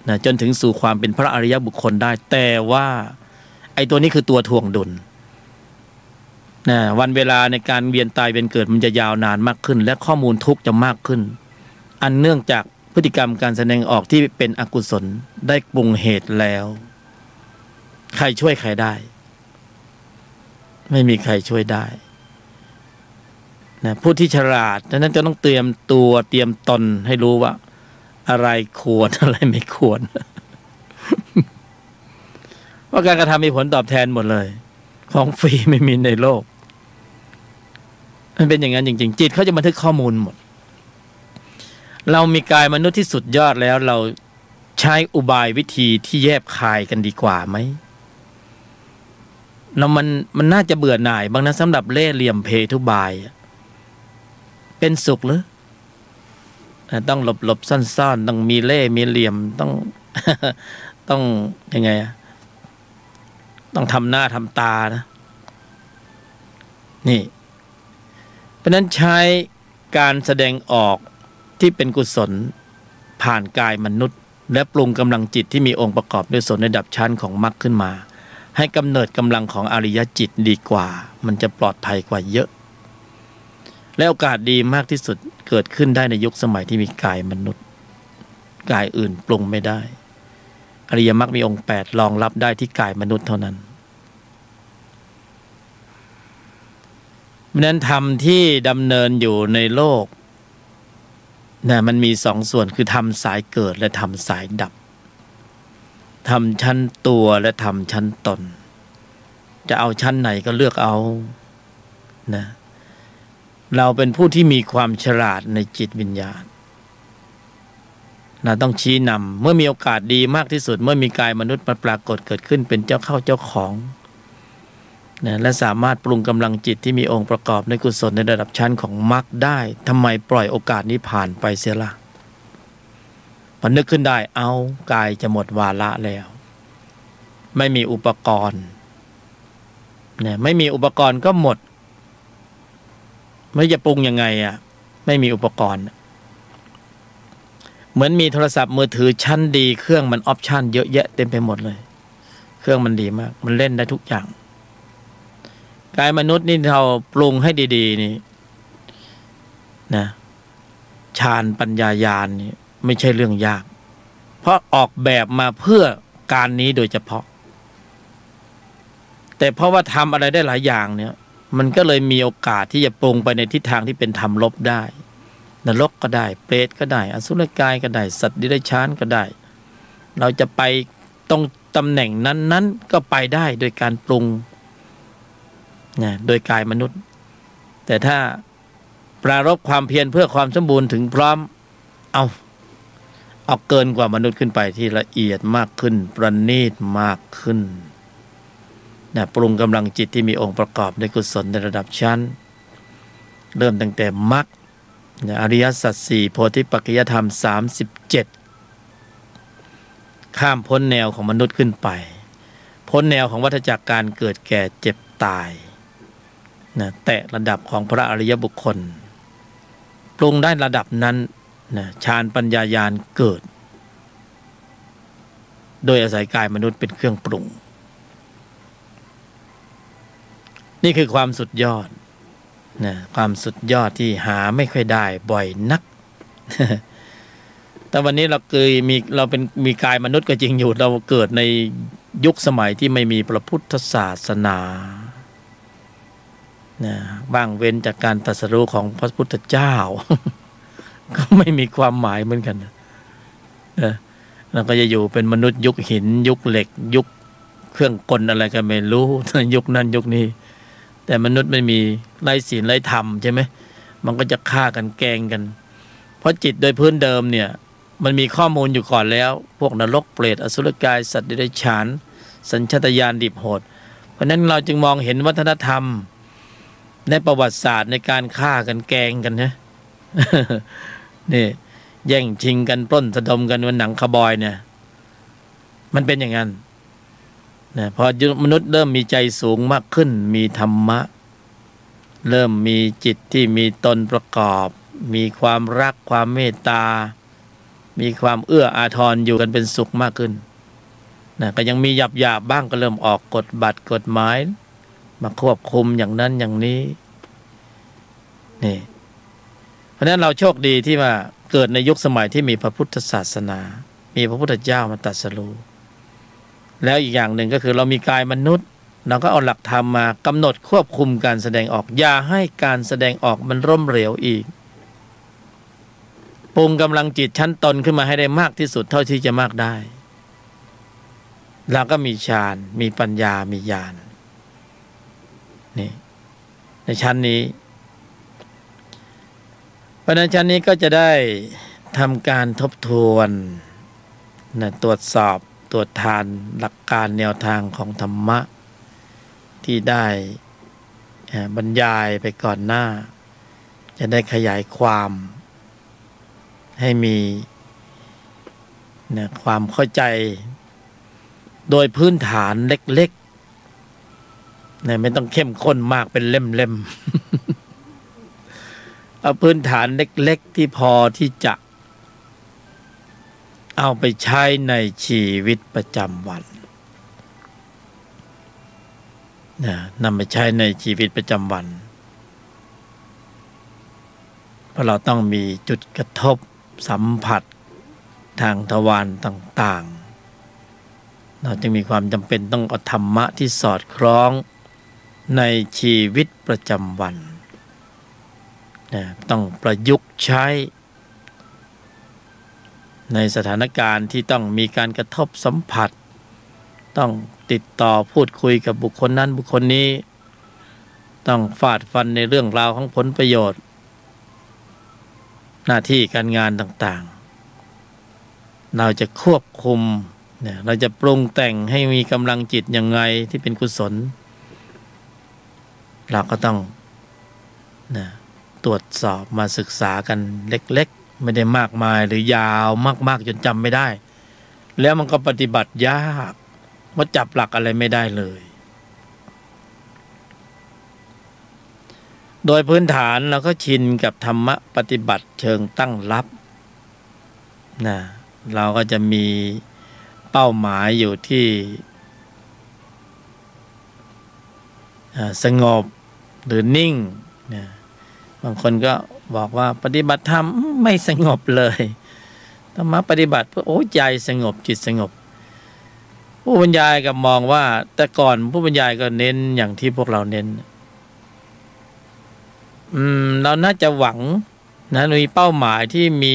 นะจนถึงสู่ความเป็นพระอริยบุคคลได้แต่ว่าไอ้ตัวนี้คือตัวถ่วงดุลนะวันเวลาในการเวียนตายเวียนเกิดมันจะยาวนานมากขึ้นและข้อมูลทุกข์จะมากขึ้นอันเนื่องจากพฤติกรรมการแสดงออกที่เป็นอกุศลได้ปรุงเหตุแล้วใครช่วยใครได้ไม่มีใครช่วยได้นะผู้ที่ฉลาดดังนั้นจะต้องเตรียมตัวเตรียมตนให้รู้ว่าอะไรควรอะไรไม่ควร ว่าการกระทำมีผลตอบแทนหมดเลยของฟรีไม่มีในโลกมันเป็นอย่างนั้นจริงๆจิตเขาจะบันทึกข้อมูลหมดเรามีกายมนุษย์ที่สุดยอดแล้วเราใช้อุบายวิธีที่แยบคายกันดีกว่าไหมแล้วมันน่าจะเบื่อหน่ายบ้างนะสำหรับเล่ห์เหลี่ยมเพทุบายเป็นสุขหรือต้องหลบซ่อนต้องมีเล่ห์มีเหลี่ยมต้องยังไงต้องทำหน้าทำตานะนี่เพราะนั้นใช้การแสดงออกที่เป็นกุศลผ่านกายมนุษย์และปรุงกำลังจิตที่มีองค์ประกอบด้วยส่วนระดับชั้นของมรรคขึ้นมาให้กำเนิดกำลังของอริยจิตดีกว่ามันจะปลอดภัยกว่าเยอะและโอกาสดีมากที่สุดเกิดขึ้นได้ในยุคสมัยที่มีกายมนุษย์กายอื่นปรุงไม่ได้อริยมรรคมีองค์8รองรับได้ที่กายมนุษย์เท่านั้นเพราะนั้นธรรมที่ดำเนินอยู่ในโลกนะมันมี2 ส่วนคือธรรมสายเกิดและธรรมสายดับธรรมชั้นตัวและธรรมชั้นตนจะเอาชั้นไหนก็เลือกเอานะเราเป็นผู้ที่มีความฉลาดในจิตวิญญาณเราต้องชี้นำเมื่อมีโอกาสดีมากที่สุดเมื่อมีกายมนุษย์มาปรากฏเกิดขึ้นเป็นเจ้าของนะและสามารถปรุงกำลังจิตที่มีองค์ประกอบในกุศลในระดับชั้นของมรรคได้ทำไมปล่อยโอกาสนี้ผ่านไปเสียล่ะพอนึกขึ้นได้เอากายจะหมดวาระแล้วไม่มีอุปกรณ์เนี่ยไม่มีอุปกรณ์ก็หมดไม่จะปรุงยังไงไม่มีอุปกรณ์เหมือนมีโทรศัพท์มือถือชั้นดีเครื่องมันออปชันเยอะแยะเต็มไปหมดเลยเครื่องมันดีมากมันเล่นได้ทุกอย่างกายมนุษย์นี่เราปรุงให้ดีๆนี่นะฌานปัญญาญาณนี่ไม่ใช่เรื่องยากเพราะออกแบบมาเพื่อการนี้โดยเฉพาะแต่เพราะว่าทำอะไรได้หลายอย่างเนี่ยมันก็เลยมีโอกาสที่จะปรุงไปในทิศทางที่เป็นธรรมลบได้นรกก็ได้เปรตก็ได้อสุรกายก็ได้สัตว์ดิเรกชันก็ได้เราจะไปตรงตำแหน่งนั้นๆก็ไปได้โดยการปรุงนะโดยกายมนุษย์แต่ถ้าปรารภความเพียรเพื่อความสมบูรณ์ถึงพร้อม เอาเกินกว่ามนุษย์ขึ้นไปที่ละเอียดมากขึ้นประณีตมากขึ้นนะปรุงกำลังจิตที่มีองค์ประกอบในกุศลในระดับชั้นเริ่มตั้งแต่มรรคอริยสัจสี่โพธิปัจจยธรรม37ข้ามพ้นแนวของมนุษย์ขึ้นไปพ้นแนวของวัฏจักรการเกิดแก่เจ็บตายนะแตะระดับของพระอริยบุคคลปรุงได้ระดับนั้นนะฌานปัญญาญาณเกิดโดยอาศัยกายมนุษย์เป็นเครื่องปรุงนี่คือความสุดยอดนะความสุดยอดที่หาไม่ค่อยได้บ่อยนัก แต่วันนี้เรามีกายมนุษย์ก็จริงอยู่เราเกิดในยุคสมัยที่ไม่มีพระพุทธศาสนานะบ้างเว้นจากการตรัสรู้ของพระพุทธเจ้า ก็ไม่มีความหมายเหมือนกันนะเราก็จะอยู่เป็นมนุษย์ยุคหินยุคเหล็กยุคเครื่องกลอะไรก็ไม่รู้ยุคนั้นยุคนี้แต่มนุษย์ไม่มีไร้ศีลไร้ธรรมใช่ไหมมันก็จะฆ่ากันแกล้งกันเพราะจิตโดยพื้นเดิมเนี่ยมันมีข้อมูลอยู่ก่อนแล้วพวกนรกเปรตอสุรกายสัตว์เดรัจฉานสัญชาตญาณดิบโหดเพราะนั้นเราจึงมองเห็นวัฒนธรรมในประวัติศาสตร์ในการฆ่ากันแกล้งกันนะ นี่แย่งชิงกันปล้นสะดมกันวันหนังคาวบอยเนี่ยมันเป็นอย่างนั้นนะพอมนุษย์เริ่มมีใจสูงมากขึ้นมีธรรมะเริ่มมีจิตที่มีตนประกอบมีความรักความเมตตามีความเอื้ออาทรอยู่กันเป็นสุขมากขึ้นนะก็ยังมีหยาบบ้างก็เริ่มออกกฎบัตรกฎหมายมาควบคุมอย่างนั้นอย่างนี้นี่เพราะฉะนั้นเราโชคดีที่ว่าเกิดในยุคสมัยที่มีพระพุทธศาสนามีพระพุทธเจ้ามาตรัสรู้แล้วอีกอย่างหนึ่งก็คือเรามีกายมนุษย์เราก็เอาหลักธรรมมากำหนดควบคุมการแสดงออกอย่าให้การแสดงออกมันร่มเหลวอีกปรุงกำลังจิตชั้นตนขึ้นมาให้ได้มากที่สุดเท่าที่จะมากได้เราก็มีฌานมีปัญญามีญาณนี่ในชั้นนี้เพราะฉะนั้นชั้นนี้ก็จะได้ทำการทบทวนตรวจสอบตรวจทานหลักการแนวทางของธรรมะที่ได้บรรยายไปก่อนหน้าจะได้ขยายความให้มีความเข้าใจโดยพื้นฐานเล็กๆไม่ต้องเข้มข้นมากเป็นเล่มๆ เอาพื้นฐานเล็กๆที่พอที่จะเอาไปใช้ในชีวิตประจำวันนำไปใช้ในชีวิตประจำวันเพราะเราต้องมีจุดกระทบสัมผัสทางทวารต่างๆเราจึงมีความจำเป็นต้องเอาธรรมะที่สอดคล้องในชีวิตประจำวันต้องประยุกต์ใช้ในสถานการณ์ที่ต้องมีการกระทบสัมผัสต้องติดต่อพูดคุยกับบุคคลนั้นบุคคลนี้ต้องฟาดฟันในเรื่องราวของผลประโยชน์หน้าที่การงานต่างๆเราจะควบคุมเราจะปรุงแต่งให้มีกำลังจิตยังไงที่เป็นกุศลเราก็ต้องตรวจสอบมาศึกษากันเล็กๆไม่ได้มากมายหรือยาวมากๆจนจำไม่ได้แล้วมันก็ปฏิบัติยากว่าจับหลักอะไรไม่ได้เลยโดยพื้นฐานเราก็ชินกับธรรมะปฏิบัติเชิงตั้งรับเราก็จะมีเป้าหมายอยู่ที่สงบหรือนิ่งบางคนก็บอกว่าปฏิบัติธรรมไม่สงบเลยธรรมะปฏิบัติเพื่อใจสงบจิตสงบผู้บรรยายก็มองว่าแต่ก่อนผู้บรรยายก็เน้นอย่างที่พวกเราเน้นเราน่าจะหวังมีเป้าหมายที่มี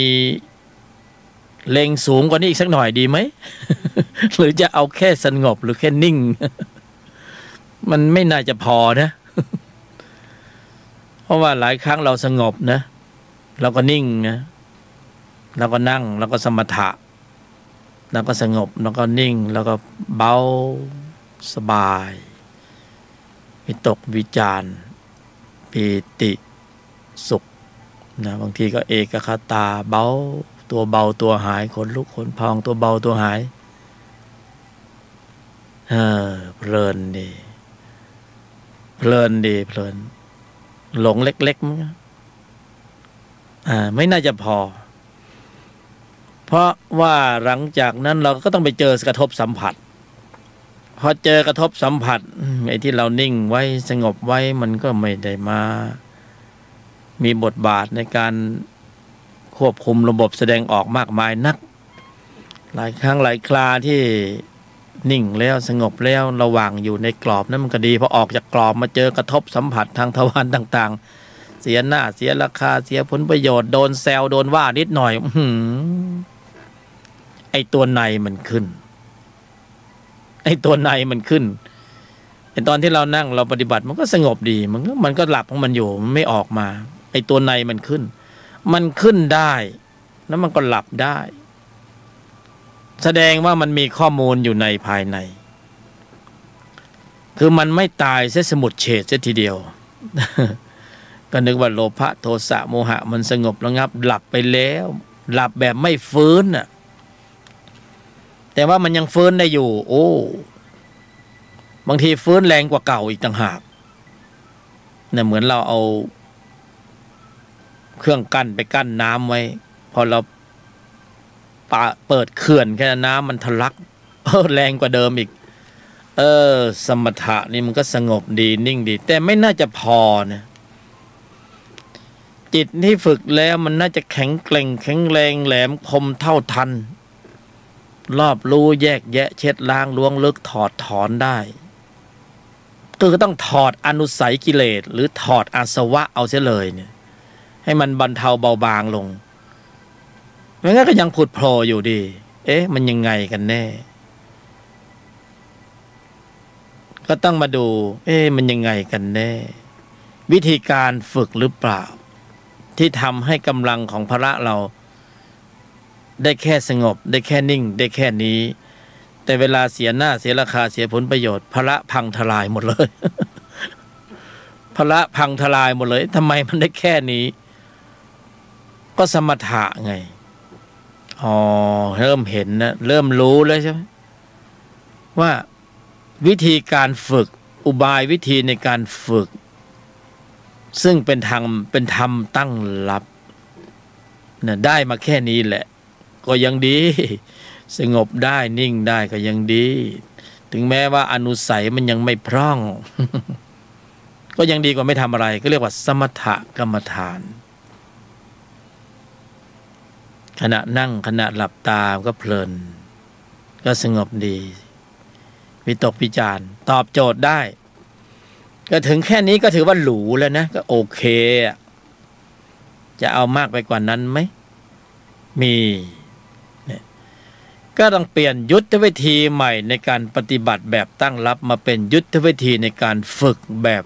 เล็งสูงกว่านี้อีกสักหน่อยดีไหม หรือจะเอาแค่สงบหรือแค่นิ่ง มันไม่น่าจะพอนะ เพราะว่าหลายครั้งเราสงบนะเราก็นิ่งนะ แล้วก็นั่งแล้วก็สมถะแล้วก็สงบแล้วก็นิ่งแล้วก็เบาสบายวิตกวิจารปีติสุขนะบางทีก็เอกคตาเบาตัวหายขนลุกขนพองตัวเบาตัวหายเพลินดีเพลินหลงเล็กๆมั้งไม่น่าจะพอเพราะว่าหลังจากนั้นเราก็ต้องไปเจอกระทบสัมผัสพอเจอกระทบสัมผัสไอ้ที่เรานิ่งไว้สงบไว้มันก็ไม่ได้มามีบทบาทในการควบคุมระบบแสดงออกมากมายนักหลายครั้งหลายคราที่นิ่งแล้วสงบแล้วระหว่างอยู่ในกรอบนั้นมันก็ดีพอออกจากกรอบมาเจอกระทบสัมผัสทางทวารต่างๆเสียหน้าเสียราคาเสียผลประโยชน์โดนแซวโดนว่านิดหน่อยไอ้ตัวในมันขึ้นไอ้ตอนที่เรานั่งเราปฏิบัติมันก็สงบดีมันก็หลับของมันอยู่มันไม่ออกมาไอ้ตัวในมันขึ้นได้แล้วมันก็หลับได้แสดงว่ามันมีข้อมูลอยู่ในภายในคือมันไม่ตายเสียสมุดเฉดเสียทีเดียว ก็นึกว่าโลภะโทสะโมหะมันสงบระงับหลับไปแล้วหลับแบบไม่ฟื้นน่ะแต่ว่ามันยังฟื้นได้อยู่โอ้บางทีฟื้นแรงกว่าเก่าอีกต่างหากเนี่ยเหมือนเราเอาเครื่องกั้นไปกั้นน้ำไว้พอเราเปิดเขื่อนแค่น้ำมันทะลักแรงกว่าเดิมอีกสมถะนี่มันก็สงบดีนิ่งดีแต่ไม่น่าจะพอนะจิตที่ฝึกแล้วมันน่าจะแข็งแกร่งแข็งแรงแหลมคมเท่าทันรอบรู้แยกแยะเช็ดล้างล้วงลึกถอดถอนได้คือก็ต้องถอดอนุสัยกิเลสหรือถอดอาสวะเอาเสียเลยเนี่ยให้มันบรรเทาเบาบางลงไม่งั้นก็ยังผุดโผล่อยู่ดีมันยังไงกันแน่ก็ต้องมาดูมันยังไงกันแน่วิธีการฝึกหรือเปล่าที่ทำให้กำลังของพระเราได้แค่สงบได้แค่นิ่งได้แค่นี้แต่เวลาเสียหน้าเสียราคาเสียผลประโยชน์พระพังทลายหมดเลย พระพังทลายหมดเลยทำไมมันได้แค่นี้ก็สมถะไงเริ่มเห็นนะเริ่มรู้แล้วใช่ไหมว่าวิธีการฝึกอุบายวิธีในการฝึกซึ่งเป็นธรรมตั้งรับนะได้มาแค่นี้แหละก็ยังดีสงบได้นิ่งได้ก็ยังดีถึงแม้ว่าอนุสัยมันยังไม่พร่อง ก็ยังดีกว่าไม่ทำอะไรก็เรียกว่าสมถกรรมฐานขณะนั่งขณะหลับตาก็เพลินก็สงบดีวิตกวิจารตอบโจทย์ได้ก็ถึงแค่นี้ก็ถือว่าหรูแล้วนะก็โอเคจะเอามากไปกว่านั้นไหมมีเนี่ยก็ต้องเปลี่ยนยุทธวิธีใหม่ในการปฏิบัติแบบตั้งรับมาเป็นยุทธวิธีในการฝึกแบบ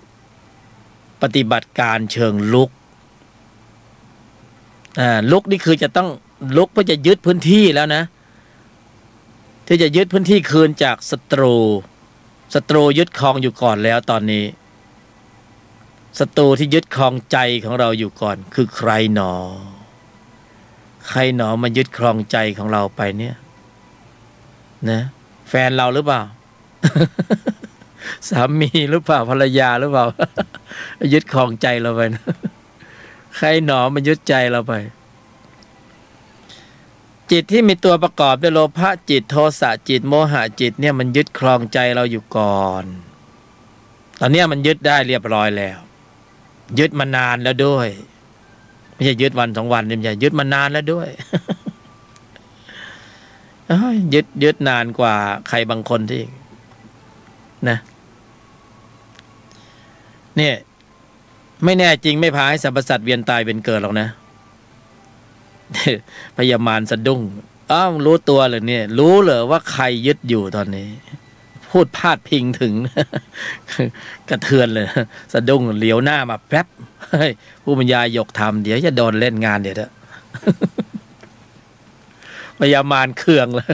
ปฏิบัติการเชิงลุกลุกนี่คือจะต้องลุกเพื่อจะยึดพื้นที่แล้วนะที่จะยึดพื้นที่คืนจากศัตรูยึดครองอยู่ก่อนแล้วตอนนี้ศัตรูที่ยึดครองใจของเราอยู่ก่อนคือใครหนอมายึดครองใจของเราไปเนี่ยนะแฟนเราหรือเปล่า สามีหรือเปล่าภรรยาหรือเปล่า ยึดครองใจเราไปนะใครหนอมายึดใจเราไปจิตที่มีตัวประกอบด้วยโลภะจิตโทสะจิตโมหะจิตเนี่ยมันยึดครองใจเราอยู่ก่อนตอนนี้มันยึดได้เรียบร้อยแล้วยึดมานานแล้วด้วยไม่ใช่ยึดวันสองวันนี่ไม่ใช่ยึดมานานแล้วด้วย ยึดนานกว่าใครบางคนที่นะเนี่ยไม่แน่จริงไม่พาให้สรรพสัตว์เวียนตายเป็นเกิดหรอกนะ พยามารสะดุ้งรู้ตัวเลยเนี่ยรู้เหรอว่าใครยึดอยู่ตอนนี้พูดพาดพิงถึง กระเทือนเลยสะดุ้งเหลียวหน้ามาแป๊บผู้บรรยายยกธรรมเดี๋ยวจะโดนเล่นงานเดี๋ยวเถอะ พญามารเคืองเลย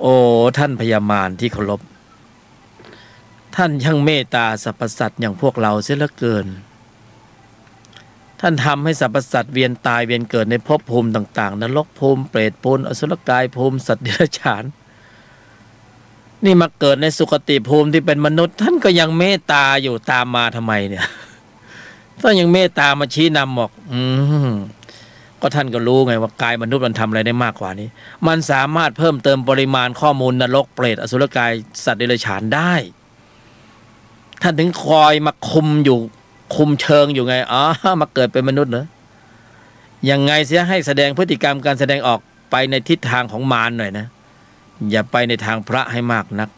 โอ้ท่านพญามารที่เคารพท่านช่างเมตตาสรรพสัตว์อย่างพวกเราเสียเหลือเกินท่านทำให้สรรพสัตว์เวียนตายเวียนเกิดในภพภูมิต่างๆนรกภูมิเปรตภูมิอสุรกายภูมิสัตว์เดรัจฉานนี่มาเกิดในสุคติภูมิที่เป็นมนุษย์ท่านก็ยังเมตตาอยู่ตามมาทำไมเนี่ยท่านยังเมตตามาชี้นำบอกก็ท่านก็รู้ไงว่ากายมนุษย์มันทำอะไรได้มากกว่านี้มันสามารถเพิ่มเติมปริมาณข้อมูลนรกเปรตอสุรกายสัตว์เดรัจฉานได้ท่านถึงคอยมาคุมอยู่คุมเชิงอยู่ไงมาเกิดเป็นมนุษย์เหรอยังไงเสียให้แสดงพฤติกรรมการแสดงออกไปในทิศทางของมารหน่อยนะอย่าไปในทางพระให้มากนัก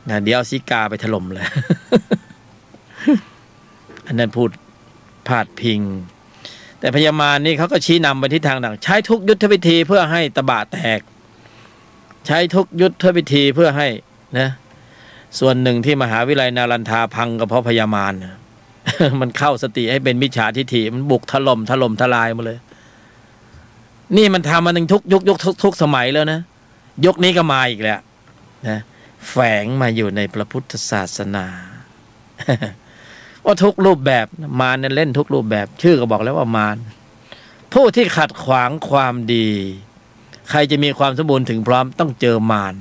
นะเดี๋ยวเอาศีกาไปถล่มเลย อันนั้นพูดพาดพิงแต่พญามารนี่เขาก็ชี้นำไปทิศทางต่างใช้ทุกยุทธวิธีเพื่อให้ตบะแตกใช้ทุกยุทธวิธีเพื่อให้นะส่วนหนึ่งที่มหาวิทยาลัยนารันทาพังก็เพราะพญามาร มันเข้าสติให้เป็นมิจฉาทิฏฐิมันบุกถล่มทลายมาเลยนี่มันทำมาถึงทุกยุคทุกสมัยแล้วนะยุคนี้ก็มาอีกแล้วนะแฝงมาอยู่ในพระพุทธศาสนา ว่าทุกรูปแบบมารเนี่ยเล่นทุกรูปแบบชื่อก็บอกแล้วว่ามารผู้ที่ขัดขวางความดีใครจะมีความสมบูรณ์ถึงพร้อมต้องเจอมาร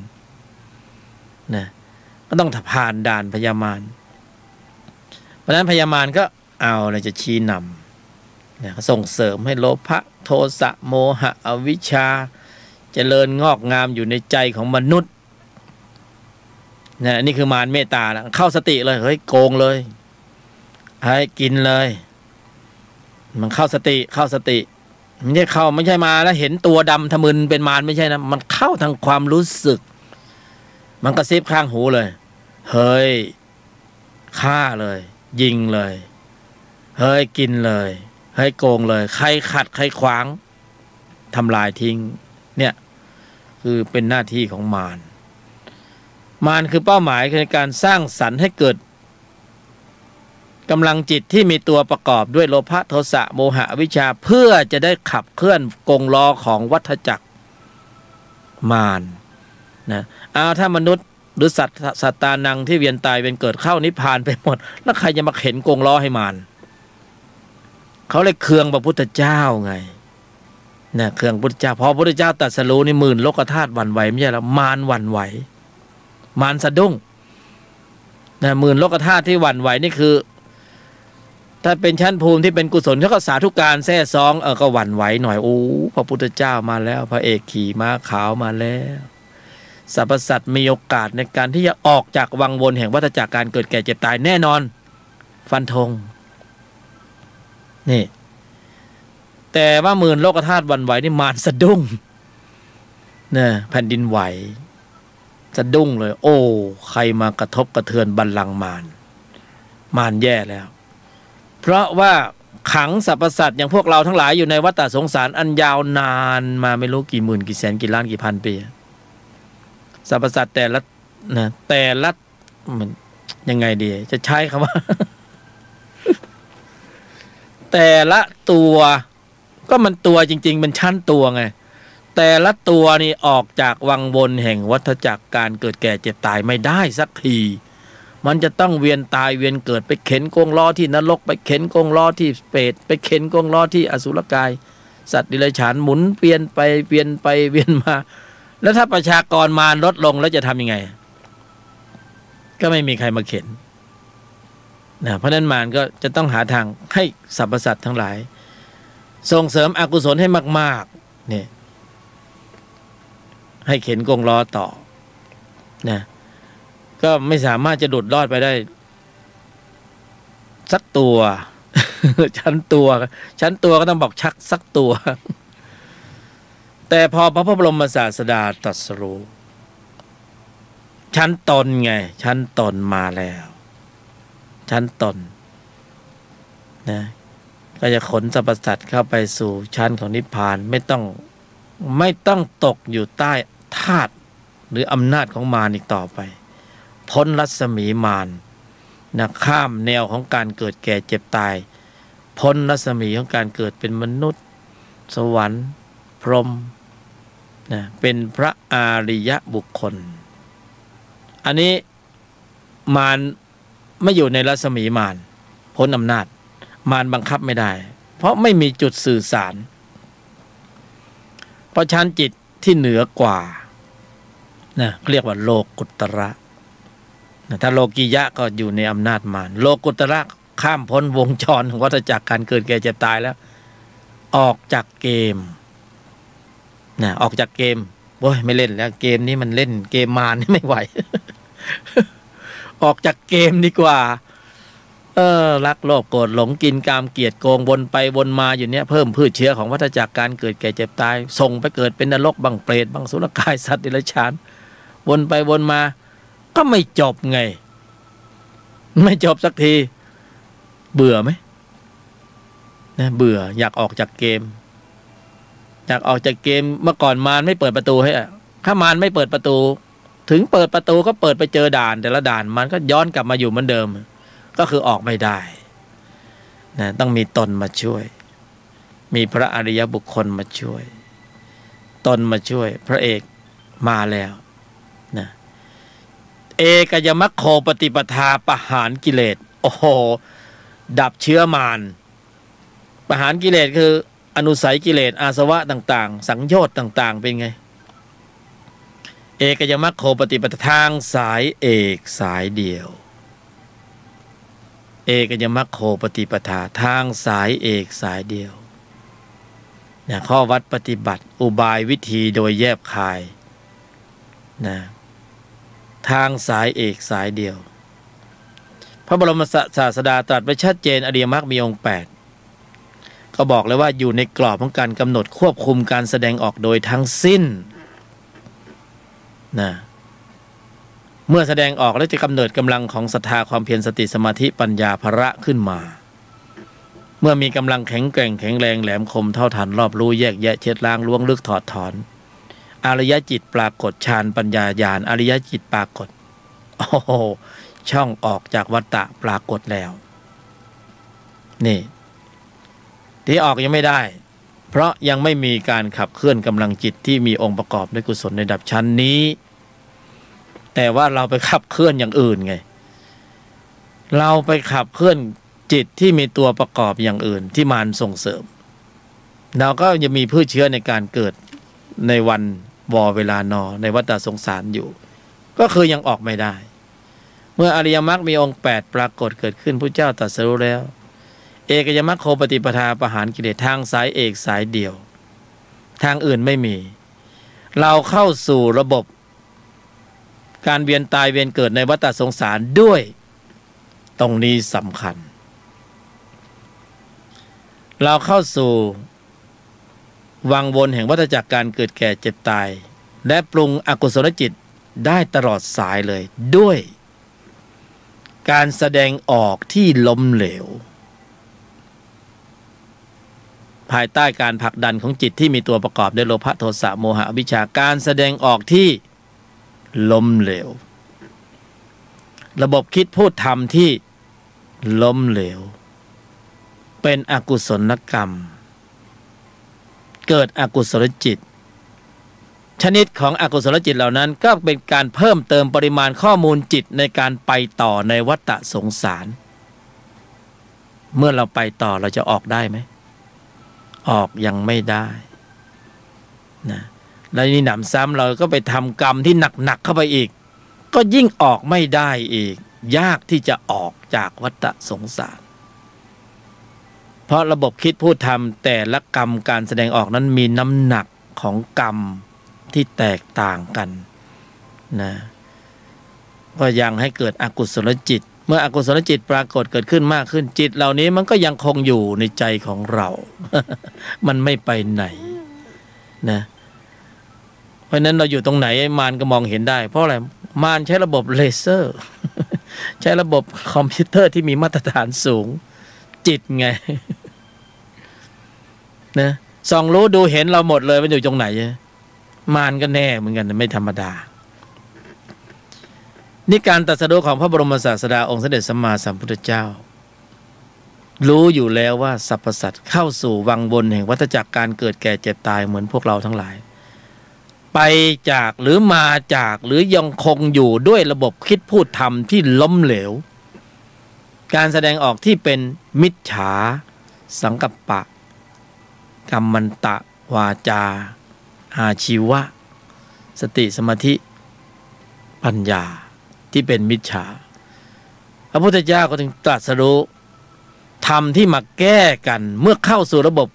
นะก็ต้องผ่านด่านพญามารเพราะฉะนั้นพญามารก็เอาอะไรจะชี้นำเนี่ยส่งเสริมให้โลภะโทสะโมหะอวิชชาเจริญงอกงามอยู่ในใจของมนุษย์เนี่ยนี่คือมารเมตตาแล้วเข้าสติเลยเฮ้ยโกงเลยให้กินเลยมันเข้าสติไม่ใช่เข้าไม่ใช่มาแล้วเห็นตัวดำทะมึนเป็นมารไม่ใช่นะมันเข้าทางความรู้สึกมันกระซิบข้างหูเลยเฮ้ยฆ่าเลยยิงเลยเฮ้ยกินเลยเฮ้ยโกงเลยใครขัดใครขวางทำลายทิ้งเนี่ยคือเป็นหน้าที่ของมารคือเป้าหมายในการสร้างสรรค์ให้เกิดกำลังจิตที่มีตัวประกอบด้วยโลภะโทสะโมหะอวิชชาเพื่อจะได้ขับเคลื่อนกงล้อของวัฏจักรมารนะถ้ามนุษย์หรือสัตตานังที่เวียนตายเป็นเกิดเข้านิพพานไปหมดแล้วใครจะมาเข็นกงล้อให้มารเขาเลยเคืองพระพุทธเจ้าไงนะเคืองพระพุทธเจ้าพอพระพุทธเจ้าตรัสรู้นี่หมื่นโลกธาตุหวั่นไหวไม่ใช่แล้วมารหวั่นไหวมารสะดุ้งนะหมื่นโลกธาตุที่หวั่นไหวนี่คือถ้าเป็นชั้นภูมิที่เป็นกุศลเขาก็สาธุการแท้ซองก็หวั่นไหวหน่อยโอ้พระพุทธเจ้ามาแล้วพระเอกขี่ม้าขาวมาแล้วสรรพสัตว์มีโอกาสในการที่จะออกจากวังวนแห่งวัฏจักรการเกิดแก่เจ็บตายแน่นอนฟันธงนี่แต่ว่าหมื่นโลกธาตุหวั่นไหวนี่มารสะดุ้งเนี่ยแผ่นดินไหวสะดุ้งเลยโอ้ใครมากระทบกระเทือนบัลลังก์มารแย่แล้วเพราะว่าขังสรรพสัตว์อย่างพวกเราทั้งหลายอยู่ในวัฏสงสารอันยาวนานมาไม่รู้กี่หมื่นกี่แสนกี่ล้านกี่พันปีสรรพสัตว์แต่ละมันยังไงดีจะใช้คำว่า แต่ละตัวก็มันตัวจริงๆเป็นชั้นตัวไงแต่ละตัวนี่ออกจากวังวนแห่งวัฏจักรการเกิดแก่เจ็บตายไม่ได้สักทีมันจะต้องเวียนตายเวียนเกิดไปเข็นกงล้อที่นรกไปเข็นกงล้อที่เปรตไปเข็นกงล้อที่อสุรกายสัตว์ดิเรกชันหมุนเวียนไปเวียนมาแล้วถ้าประชากรมารลดลงแล้วจะทำยังไงก็ไม่มีใครมาเข็นนะเพราะนั้นมารก็จะต้องหาทางให้สรรพสัตว์ทั้งหลายส่งเสริมอกุศลให้มากๆเนี่ยให้เข็นกงล้อต่อนะก็ไม่สามารถจะดุดรอดไปได้สักตัว ชั้นตัวก็ต้องบอกชักสักตัว แต่พอพระบรมศาสดาตรัสรู้ชั้นตนไงชั้นตนมาแล้วชั้นตนนะก็จะขนสรรพสัตว์เข้าไปสู่ชั้นของนิพพานไม่ต้องตกอยู่ใต้ธาตุหรืออำนาจของมารอีกต่อไปพ้นรัศมีมารนะข้ามแนวของการเกิดแก่เจ็บตายพ้นรัศมีของการเกิดเป็นมนุษย์สวรรค์พรหม นะเป็นพระอริยบุคคลอันนี้มารไม่อยู่ในรัศมีมารพ้นอำนาจมารบังคับไม่ได้เพราะไม่มีจุดสื่อสารเพราะชั้นจิตที่เหนือกว่านะเรียกว่าโลกุตระนะถ้าโลกียะก็อยู่ในอำนาจมารโลกุตระข้ามพ้นวงจรของวัฏจักรการเกิดแก่เจ็บตายแล้วออกจากเกมนะออกจากเกมโอ้ยไม่เล่นแล้วเกมนี้มันเล่นเกมมารนี่ไม่ไหว ออกจากเกมดีกว่ารักโลภโกรธหลงกินกามเกลียดโกงวนไปวนมาอยู่เนี้ยเพิ่มพืชเชื้อของวัฏจักรการเกิดแก่เจ็บตายส่งไปเกิดเป็นนรกบังเปรตบังสุรกายสัตว์เดรัจฉานวนไปวนมาก็ไม่จบไงไม่จบสักทีเบื่อไหมนะเบื่ออยากออกจากเกมอยากออกจากเกมเมื่อก่อนมารไม่เปิดประตูให้ถ้ามารไม่เปิดประตูถึงเปิดประตูก็เปิดไปเจอด่านแต่ละด่านมันก็ย้อนกลับมาอยู่เหมือนเดิมก็คือออกไม่ได้นะต้องมีตนมาช่วยมีพระอริยบุคคลมาช่วยตนมาช่วยพระเอกมาแล้วนะเอกยมัคโคปฏิปทาประหารกิเลสโอ้โหดับเชื้อมารประหารกิเลสคืออนุสัยกิเลสอาสวะต่างๆสังโยชน์ต่างๆเป็นไงเอกยมัคโคปฏิปทาทางสายเอกสายเดียวเอกยมัคโคปฏิปทาทางสายเอกสายเดียวนะข้อวัดปฏิบัติอุบายวิธีโดยแยบคายนะทางสายเอกสายเดียวพระบรมศาสดาตรัสไว้ชัดเจนอริยมรรคมีองค์8ก็บอกเลยว่าอยู่ในกรอบของการกำหนดควบคุมการแสดงออกโดยทั้งสิ้นนะเมื่อแสดงออกแล้วจะกำเนิดกำลังของศรัทธาความเพียรสติสมาธิปัญญาภระขึ้นมาเมื่อมีกำลังแข็งแกร่งแข็งแรงแหลมคมเท่าทันรอบรู้แยกแยะเช็ดล้างล้วงลึกถอดถอนอริยจิตปรากฏฌานปัญญาญาณอริยจิตปรากฏโอ้โหช่องออกจากวัฏฏะปรากฏแล้วนี่ที่ออกยังไม่ได้เพราะยังไม่มีการขับเคลื่อนกำลังจิตที่มีองค์ประกอบด้วยกุศลในระดับชั้นนี้แต่ว่าเราไปขับเคลื่อนอย่างอื่นไงเราไปขับเคลื่อนจิตที่มีตัวประกอบอย่างอื่นที่มารส่งเสริมเราก็จะมีพืชเชื้อในการเกิดในวันเวลานอในวัฏสงสารอยู่ก็คือยังออกไม่ได้เมื่ออริยมรรคมีองค์8ปรากฏเกิดขึ้นพระเจ้าตรัสรู้แล้วเอกยมัคโคปฏิปทาประหารกิเลสทางสายเอกสายเดียวทางอื่นไม่มีเราเข้าสู่ระบบการเวียนตายเวียนเกิดในวัฏสงสารด้วยตรงนี้สำคัญเราเข้าสู่วังวนแห่งวัฏจักรการเกิดแก่เจ็บตายและปรุงอกุศลจิตได้ตลอดสายเลยด้วยการแสดงออกที่ล้มเหลวภายใต้การผลักดันของจิตที่มีตัวประกอบด้วยโลภะโทสะโมหะอวิชชาการแสดงออกที่ล้มเหลวระบบคิดพูดทำที่ล้มเหลวเป็นอกุศลกรรมเกิดอกุศลจิตชนิดของอกุศลจิตเหล่านั้นก็เป็นการเพิ่มเติมปริมาณข้อมูลจิตในการไปต่อในวัฏสงสารเมื่อเราไปต่อเราจะออกได้ไหมออกยังไม่ได้นะแล้วนี่หนำซ้ำเราก็ไปทำกรรมที่หนักๆเข้าไปอีกก็ยิ่งออกไม่ได้อีกยากที่จะออกจากวัฏสงสารเพราะระบบคิดพูดทำแต่ละกรรมการแสดงออกนั้นมีน้ำหนักของกรรมที่แตกต่างกันนะก็ยังให้เกิดอกุศลจิตเมื่ออกุศลจิตปรากฏเกิดขึ้นมากขึ้นจิตเหล่านี้มันก็ยังคงอยู่ในใจของเรา มันไม่ไปไหนนะเพราะนั้นเราอยู่ตรงไหนมารก็มองเห็นได้เพราะอะไรมารใช้ระบบเลเซอร์ ใช้ระบบคอมพิวเตอร์ที่มีมาตรฐานสูงจิตไง นะส่องรู้ดูเห็นเราหมดเลยมันอยู่ตรงไหนมารก็แน่เหมือนกันไม่ธรรมดานี่การตรัสรู้ของพระบรมศาสดาองค์สมเด็จสัมมาสัมพุทธเจ้ารู้อยู่แล้วว่าสรรพสัตว์เข้าสู่วังวนแห่งวัฏจักรการเกิดแก่เจ็บตายเหมือนพวกเราทั้งหลาย ไปจากหรือมาจากหรือยังคงอยู่ด้วยระบบคิดพูดทำที่ล้มเหลวการแสดงออกที่เป็นมิจฉาสังกัปปะกัมมันตะวาจาอาชีวะสติสมาธิปัญญาที่เป็นมิจฉาพระพุทธเจ้าก็จึงตรัสรู้ธรรมที่มาแก้กันเมื่อเข้าสู่ระบบ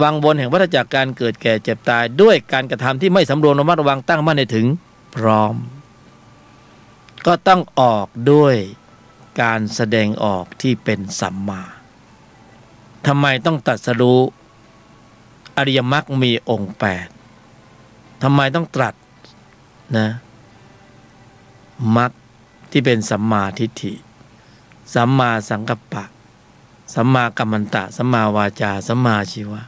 วังวนแห่งวัฏจักรการเกิดแก่เจ็บตายด้วยการกระทำที่ไม่สำรวมระมัดระวังตั้งมั่นในถึงพร้อมก็ต้องออกด้วยการแสดงออกที่เป็นสัมมาทำไมต้องตรัสรู้อริยมรรคมีองค์8ทำไมต้องตรัสนะมรรคที่เป็นสัมมาทิฏฐิสัมมาสังกัปปะสัมมากัมมันตะสัมมาวาจาสัมมาชีวะ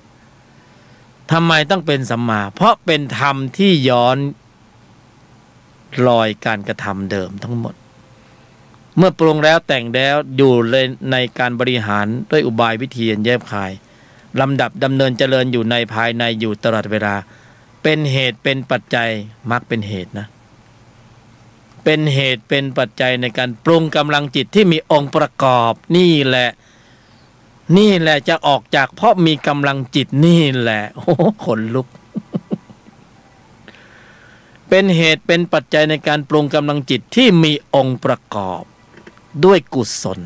ทำไมต้องเป็นสัมมาเพราะเป็นธรรมที่ย้อนรอยการกระทำเดิมทั้งหมดเมื่อปรุงแล้วแต่งแล้วอยู่ในการบริหารด้วยอุบายวิธีแยบคายลำดับดำเนินเจริญอยู่ในภายในอยู่ตลอดเวลาเป็นเหตุเป็นปัจจัยมรรคเป็นเหตุนะเป็นเหตุเป็นปัจจัยในการปรุงกำลังจิตที่มีองค์ประกอบนี่แหละจะออกจากเพราะมีกำลังจิตนี่แหละโอ้ขนลุก เป็นเหตุเป็นปัจจัยในการปรุงกำลังจิตที่มีองค์ประกอบด้วยกุศล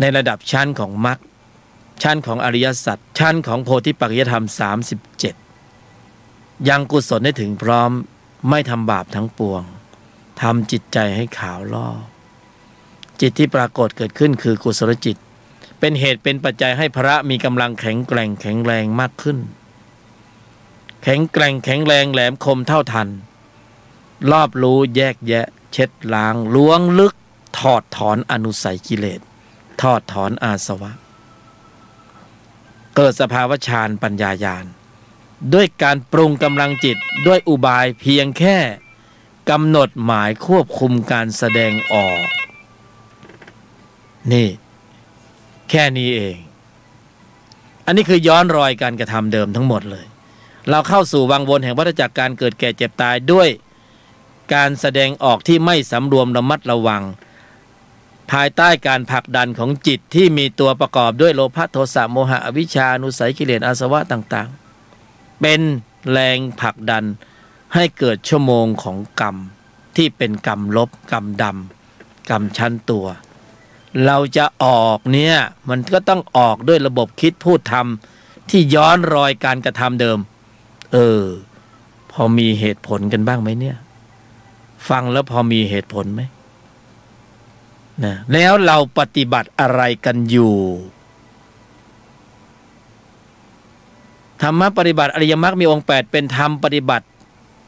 ในระดับชั้นของมรรคชั้นของอริยสัจชั้นของโพธิปัจจยธรรม37ยังกุศลได้ถึงพร้อมไม่ทำบาปทั้งปวงทำจิตใจให้ขาวลอกจิตที่ปรากฏเกิดขึ้นคือกุศลจิตเป็นเหตุเป็นปัจจัยให้พระมีกำลังแข็งแกร่งแข็งแรงมากขึ้นแข็งแกร่งแข็งแรงแหลมคมเท่าทันรอบรู้แยกแยะเช็ดล้างล้วงลึกถอดถอนอนุสัยกิเลสถอดถอนอาสวะเกิดสภาวะฌานปัญญาญาณด้วยการปรุงกำลังจิตด้วยอุบายเพียงแค่กำหนดหมายควบคุมการแสดงออกนี่แค่นี้เองอันนี้คือย้อนรอยการกระทำเดิมทั้งหมดเลยเราเข้าสู่วังวนแห่งวัฏจักรการเกิดแก่เจ็บตายด้วยการแสดงออกที่ไม่สำรวมระมัดระวังภายใต้การผลักดันของจิตที่มีตัวประกอบด้วยโลภะโทสะโมหะอวิชชาอนุสัยกิเลสอาสวะต่างๆเป็นแรงผลักดันให้เกิดชั่วโมงของกรรมที่เป็นกรรมลบกรรมดำกรรมชั้นตัวเราจะออกเนี่ยมันก็ต้องออกด้วยระบบคิดพูดทำที่ย้อนรอยการกระทำเดิมพอมีเหตุผลกันบ้างไหมเนี่ยฟังแล้วพอมีเหตุผลไหมนะแล้วเราปฏิบัติอะไรกันอยู่ธรรมะปฏิบัติอริยมรรคมีองค์8เป็นธรรมปฏิบัติ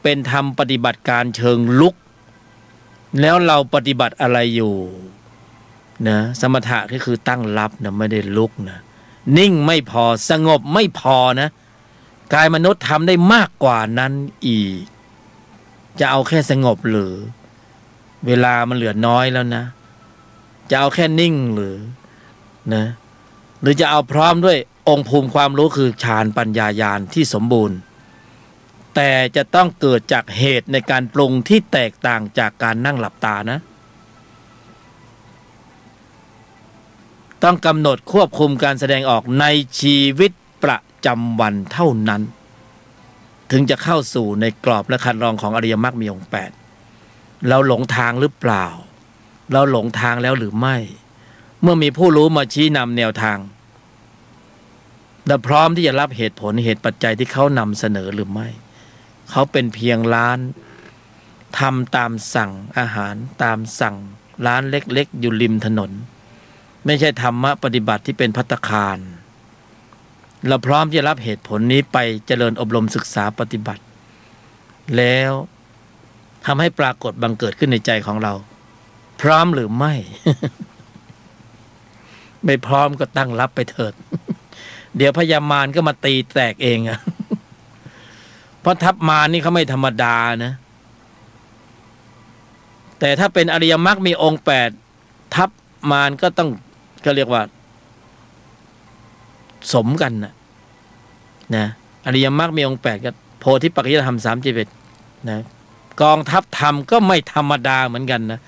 เป็นธรรมปฏิบัติการเชิงลุกแล้วเราปฏิบัติอะไรอยู่นะสมถะก็คือตั้งรับนะไม่ได้ลุกนะนิ่งไม่พอสงบไม่พอนะกายมนุษย์ทำได้มากกว่านั้นอีกจะเอาแค่สงบหรือเวลามันเหลือน้อยแล้วนะจะเอาแค่นิ่งหรือนะหรือจะเอาพร้อมด้วยองค์ภูมิความรู้คือฌานปัญญาญาณที่สมบูรณ์แต่จะต้องเกิดจากเหตุในการปรุงที่แตกต่างจากการนั่งหลับตานะต้องกำหนดควบคุมการแสดงออกในชีวิตประจำวันเท่านั้นถึงจะเข้าสู่ในกรอบและคันลองของอริยมรรคมีองค์8เราหลงทางหรือเปล่าเราหลงทางแล้วหรือไม่เมื่อมีผู้รู้มาชี้นำแนวทางเราพร้อมที่จะรับเหตุผลเหตุปัจจัยที่เขานำเสนอหรือไม่เขาเป็นเพียงร้านทำตามสั่งอาหารตามสั่งร้านเล็กๆอยู่ริมถนนไม่ใช่ธรรมะปฏิบัติที่เป็นภัตตาคารเราพร้อมจะรับเหตุผลนี้ไปเจริญอบรมศึกษาปฏิบัติแล้วทำให้ปรากฏบังเกิดขึ้นในใจของเราพร้อมหรือไม่ ไม่พร้อมก็ตั้งรับไปเถิด เดี๋ยวพญามารก็มาตีแตกเองอะ เพราะทัพมารนี่เขาไม่ธรรมดานะแต่ถ้าเป็นอริยมรรคมีองค์8ทัพมารก็ต้องก็เรียกว่าสมกันนะอริยมรรคมีองค์8ก็ โพธิปัจจยธรรม31นะกองทัพธรรมก็ไม่ธรรมดาเหมือนกันนะ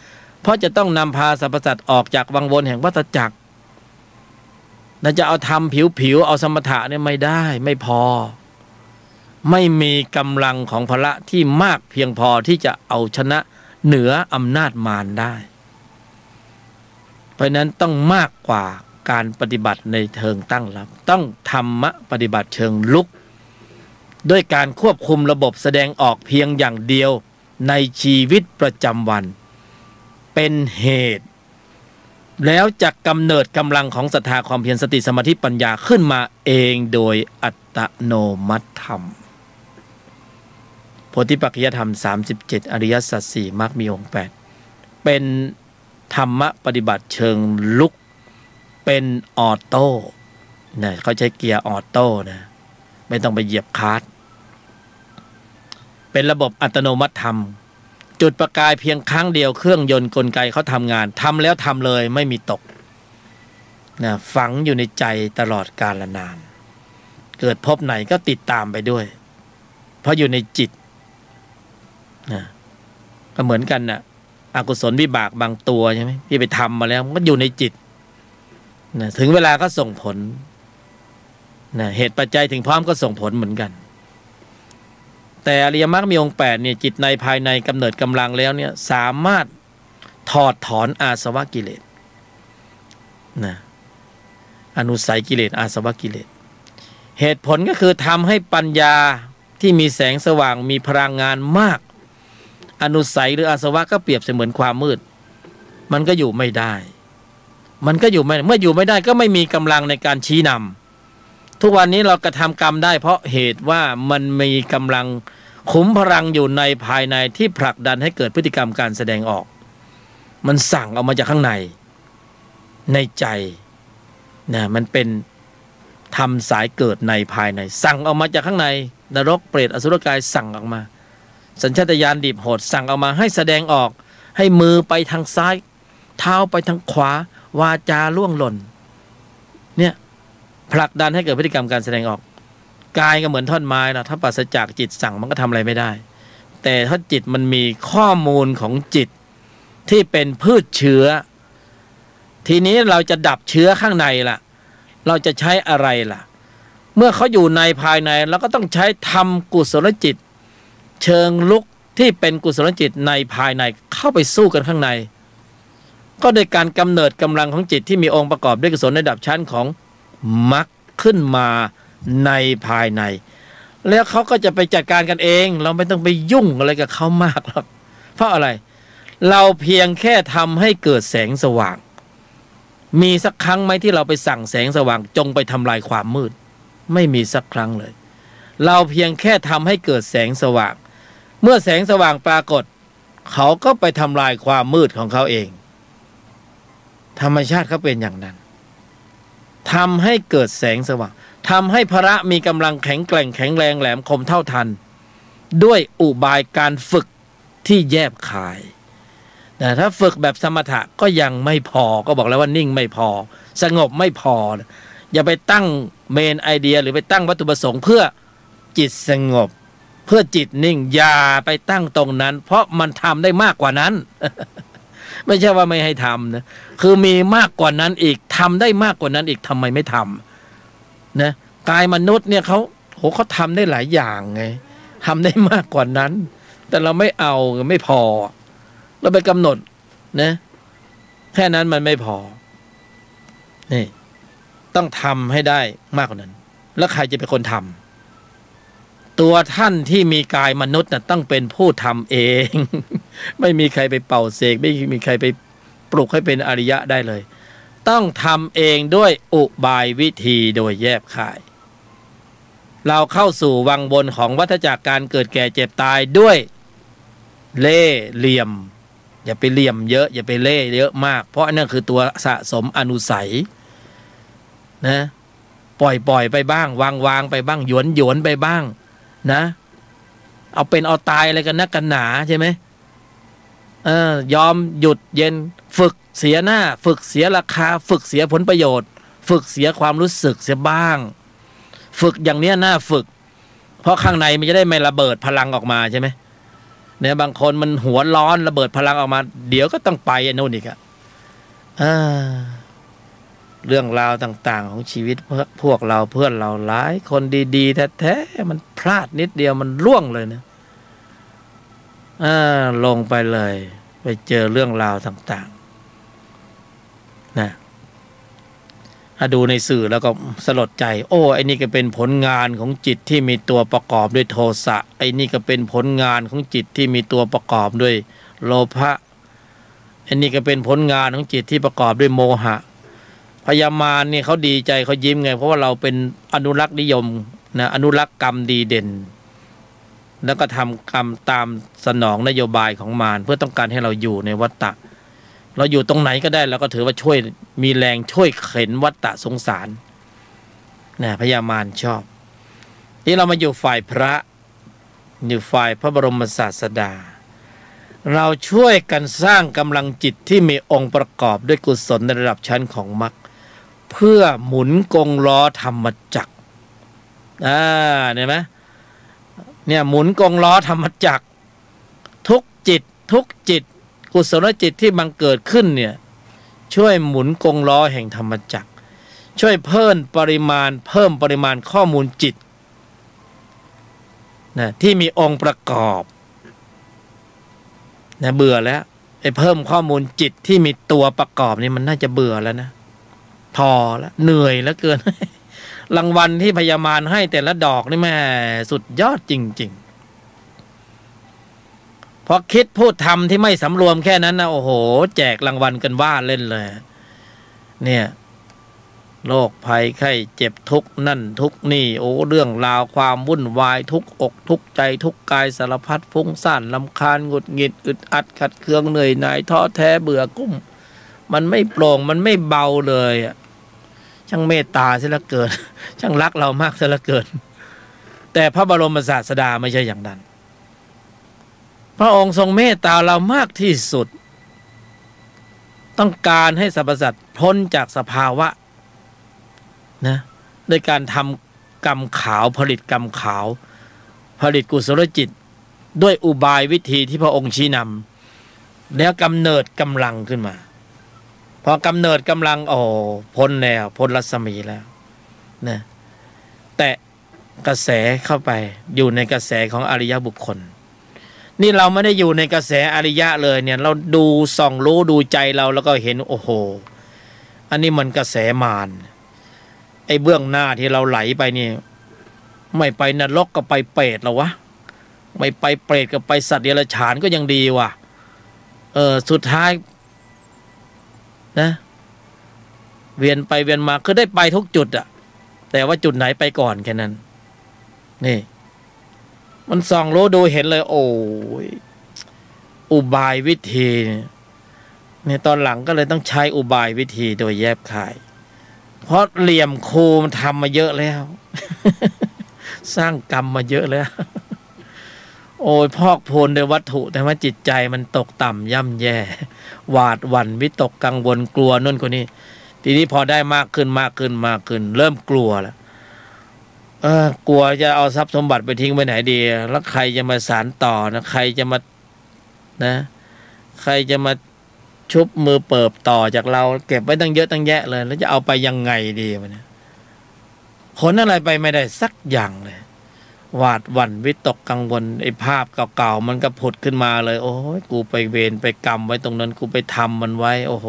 เพราะจะต้องนำพาสรรพสัตว์ออกจากวังวนแห่งวัฏจักรน่าจะเอาทำผิวเอาสมถะเนี่ยไม่ได้ไม่พอไม่มีกำลังของพละที่มากเพียงพอที่จะเอาชนะเหนืออำนาจมารได้เพราะนั้นต้องมากกว่าการปฏิบัติในเชิงตั้งรับต้องธรรมะปฏิบัติเชิงลุกด้วยการควบคุมระบบแสดงออกเพียงอย่างเดียวในชีวิตประจำวันเป็นเหตุแล้วจะกำเนิดกำลังของศรัทธาความเพียรสติสมาธิปัญญาขึ้นมาเองโดยอัตโนมัติธรรมโพธิปัจจยธรรม37อริยสัจ4มรรคมีองค์8เป็นธรรมะปฏิบัติเชิงลุกเป็นออโต้นะเขาใช้เกียร์ออโต้นะไม่ต้องไปเหยียบคลัตช์เป็นระบบอัตโนมัติธรรมจุดประกายเพียงครั้งเดียวเครื่องยนต์กลไกเขาทำงานทำแล้วทำเลยไม่มีตกนะฝังอยู่ในใจตลอดกาลนานเกิดพบไหนก็ติดตามไปด้วยเพราะอยู่ในจิตนะก็เหมือนกันนะอกุศลวิบากบางตัวใช่ไหมที่ไปทำมาแล้วมันก็อยู่ในจิตนะถึงเวลาก็ส่งผลนะเหตุปัจจัยถึงพร้อมก็ส่งผลเหมือนกันแต่อริยมรรคมีองค์8เนี่ยจิตในภายในกำเนิดกำลังแล้วเนี่ยสามารถถอดถอนอาสวะกิเลสนะอนุสัยกิเลสอาสวะกิเลสเหตุผลก็คือทำให้ปัญญาที่มีแสงสว่างมีพลังงานมากอนุสัยหรืออาสวะก็เปรียบเสมือนความมืดมันก็อยู่ไม่ได้เมื่ออยู่ไม่ได้ก็ไม่มีกำลังในการชี้นำทุกวันนี้เรากระทำกรรมได้เพราะเหตุว่ามันมีกำลังขุมพลังอยู่ในภายในที่ผลักดันให้เกิดพฤติกรรมการแสดงออกมันสั่งออกมาจากข้างในใจนะมันเป็นธรรมสายเกิดในภายในสั่งออกมาจากข้างในนรกเปรตอสุรกายสั่งออกมาสัญชาตญาณดิบโหดสั่งออกมาให้แสดงออกให้มือไปทางซ้ายเท้าไปทางขวาวาจาล่วงหล่นเนี่ยผลักดันให้เกิดพฤติกรรมการแสดงออกกายก็เหมือนท่อนไม้นะถ้าปราศจากจิตสั่งมันก็ทำอะไรไม่ได้แต่ถ้าจิตมันมีข้อมูลของจิตที่เป็นพืชเชื้อทีนี้เราจะดับเชื้อข้างในล่ะเราจะใช้อะไรล่ะเมื่อเขาอยู่ในภายในเราก็ต้องใช้ธรรมกุศลจิตเชิงลุกที่เป็นกุศลจิตในภายในเข้าไปสู้กันข้างในก็โดยการกำเนิดกำลังของจิตที่มีองค์ประกอบด้วยกุศลในระดับชั้นของมรรคขึ้นมาในภายในแล้วเขาก็จะไปจัดการกันเองเราไม่ต้องไปยุ่งอะไรกับเขามากหรอกเพราะอะไรเราเพียงแค่ทำให้เกิดแสงสว่างมีสักครั้งไหมที่เราไปสั่งแสงสว่างจงไปทำลายความมืดไม่มีสักครั้งเลยเราเพียงแค่ทำให้เกิดแสงสว่างเมื่อแสงสว่างปรากฏเขาก็ไปทำลายความมืดของเขาเองธรรมชาติเขาเป็นอย่างนั้นทำให้เกิดแสงสว่างทำให้พระมีกำลังแข็งแกร่งแข็งแรงแหลมคมเท่าทันด้วยอุบายการฝึกที่แยบคายแต่ถ้าฝึกแบบสมถะก็ยังไม่พอก็บอกแล้วว่านิ่งไม่พอสงบไม่พออย่าไปตั้งเมนไอเดียหรือไปตั้งวัตถุประสงค์เพื่อจิตสงบเพื่อจิตนิ่งอย่าไปตั้งตรงนั้นเพราะมันทำได้มากกว่านั้น ไม่ใช่ว่าไม่ให้ทำนะคือมีมากกว่านั้นอีกทำได้มากกว่านั้นอีกทำไมไม่ทำนะกายมนุษย์เนี่ยเขาทำได้หลายอย่างไงทำได้มากกว่านั้นแต่เราไม่เอาไม่พอเราไปกำหนดนะแค่นั้นมันไม่พอนี่ต้องทำให้ได้มากกว่านั้นแล้วใครจะเป็นคนทำตัวท่านที่มีกายมนุษย์น่ะต้องเป็นผู้ทำเอง ไม่มีใครไปเป่าเสกไม่มีใครไปปลุกให้เป็นอริยะได้เลยต้องทำเองด้วยอุบายวิธีโดยแยบคายเราเข้าสู่วังวนของวัฏจักรการเกิดแก่เจ็บตายด้วยเล่ห์เหลี่ยมอย่าไปเหลี่ยมเยอะอย่าไปเล่ห์เยอะมากเพราะนั่นคือตัวสะสมอนุสัยนะปล่อยไปบ้างวางไปบ้างหยวนไปบ้างนะเอาเป็นเอาตายอะไรกันนักกันหนาใช่ไหมยอมหยุดเย็นฝึกเสียหน้าฝึกเสียราคาฝึกเสียผลประโยชน์ฝึกเสียความรู้สึกเสียบ้างฝึกอย่างเนี้ยน่าฝึก เพราะข้างในมันจะได้ไม่ระเบิดพลังออกมาใช่ไหมเนี่ยบางคนมันหัวร้อนระเบิดพลังออกมาเดี๋ยวก็ต้องไปโน่นอีกอะเรื่องราวต่างๆของชีวิตพวกเราเพื่อนเราหลายคนดีๆแท้ๆมันพลาดนิดเดียวมันล่วงเลยนะลงไปเลยไปเจอเรื่องราวต่างๆนะดูในสื่อแล้วก็สลดใจโอ้ไอ้นี่ก็เป็นผลงานของจิตที่มีตัวประกอบด้วยโทสะไอ้นี่ก็เป็นผลงานของจิตที่มีตัวประกอบด้วยโลภะไอ้นี่ก็เป็นผลงานของจิตที่ประกอบด้วยโมหะพยามารนี่เขาดีใจเขายิ้มไงเพราะว่าเราเป็นอนุรักษ์นิยมนะอนุรักษ์กรรมดีเด่นแล้วก็ทำกรรมตามสนองนโยบายของมารเพื่อต้องการให้เราอยู่ในวัฏฏะเราอยู่ตรงไหนก็ได้เราก็ถือว่าช่วยมีแรงช่วยเข็นวัฏฏะสงสารนะพยามารชอบที่เรามาอยู่ฝ่ายพระอยู่ฝ่ายพระบรมศาสดาเราช่วยกันสร้างกำลังจิตที่มีองค์ประกอบด้วยกุศลในระดับชั้นของมรรคเพื่อหมุนกงล้อธรรมจักรเห็นไหมเนี่ยหมุนกงล้อธรรมจักรทุกจิตกุศลจิตที่บังเกิดขึ้นเนี่ยช่วยหมุนกงล้อแห่งธรรมจักรช่วยเพิ่มปริมาณข้อมูลจิตนะที่มีองค์ประกอบนะเบื่อแล้วไอ้เพิ่มข้อมูลจิตที่มีตัวประกอบนี่มันน่าจะเบื่อแล้วนะพอแล้วเหนื่อยแล้วเกิน รางวัลที่พยามารให้แต่ละดอกนี่แม่สุดยอดจริงๆพอคิดพูดทำที่ไม่สำรวมแค่นั้นนะโอ้โหแจกรางวัลกันว่าเล่นเลยเนี่ยโรคภัยไข้เจ็บทุกนั่นทุกนี่โอ้เรื่องราวความวุ่นวายทุกอกทุกใจทุกกายสารพัดฟุ้งซ่านรำคาญหงุดหงิดอึดอัดขัดเคืองเหนื่อยหน่ายท้อแท้เบื่อกุ้มมันไม่โปร่งมันไม่เบาเลยช่างเมตตาเสียเหลือเกินช่างรักเรามากเสียเหลือเกินแต่พระบรมศาสดาไม่ใช่อย่างนั้นพระองค์ทรงเมตตาเรามากที่สุดต้องการให้สรรพสัตว์พ้นจากสภาวะนะโดยการทำกรรมขาวผลิตกรรมขาวผลิตกุศลจิตด้วยอุบายวิธีที่พระองค์ชี้นำแล้วกำเนิดกำลังขึ้นมาพอกำเนิดกำลังพ้นแล้วพ้นรัศมีแล้วนะแต่กระแสเข้าไปอยู่ในกระแสของอริยบุคคลนี่เราไม่ได้อยู่ในกระแสอริยะเลยเนี่ยเราดูส่องรู้ดูใจเราแล้วก็เห็นโอ้โหอันนี้มันกระแสมารไอ้เบื้องหน้าที่เราไหลไปนี่ไม่ไปนรกก็ไปเปรตหรอวะไม่ไปเปรตก็ไปสัตว์เดรัจฉานก็ยังดีว่ะสุดท้ายนะเวียนไปเวียนมาคือได้ไปทุกจุดอะแต่ว่าจุดไหนไปก่อนแค่นั้นนี่มันส่องรู้ดูเห็นเลยโอ้ยอุบายวิธีเนี่ยตอนหลังก็เลยต้องใช้อุบายวิธีโดยแยบคายเพราะเหลี่ยมครูมันทำมาเยอะแล้ว สร้างกรรมมาเยอะแล้ว โอ้ยพอกพูนโดยวัตถุแต่ว่าจิตใจมันตกต่ำย่ำแย่หวาดหวั่นวิตกกังวลกลัวนู่นคนนี้ทีนี้พอได้มากขึ้นเริ่มกลัวแล้วกลัวจะเอาทรัพย์สมบัติไปทิ้งไปไหนดีแล้วใครจะมาสานต่อนะใครจะมาชุบมือเปิบต่อจากเราเก็บไว้ตั้งเยอะตั้งแยะเลยแล้วจะเอาไปยังไงดีวะเนี่ยขนอะไรไปไม่ได้สักอย่างเลยหวาดหวั่นวิตกกังวลไอ้ภาพเก่าๆมันก็ผุดขึ้นมาเลยโอ้ยกูไปเวรไปกรรมไว้ตรงนั้นกูไปทำมันไว้โอ้โห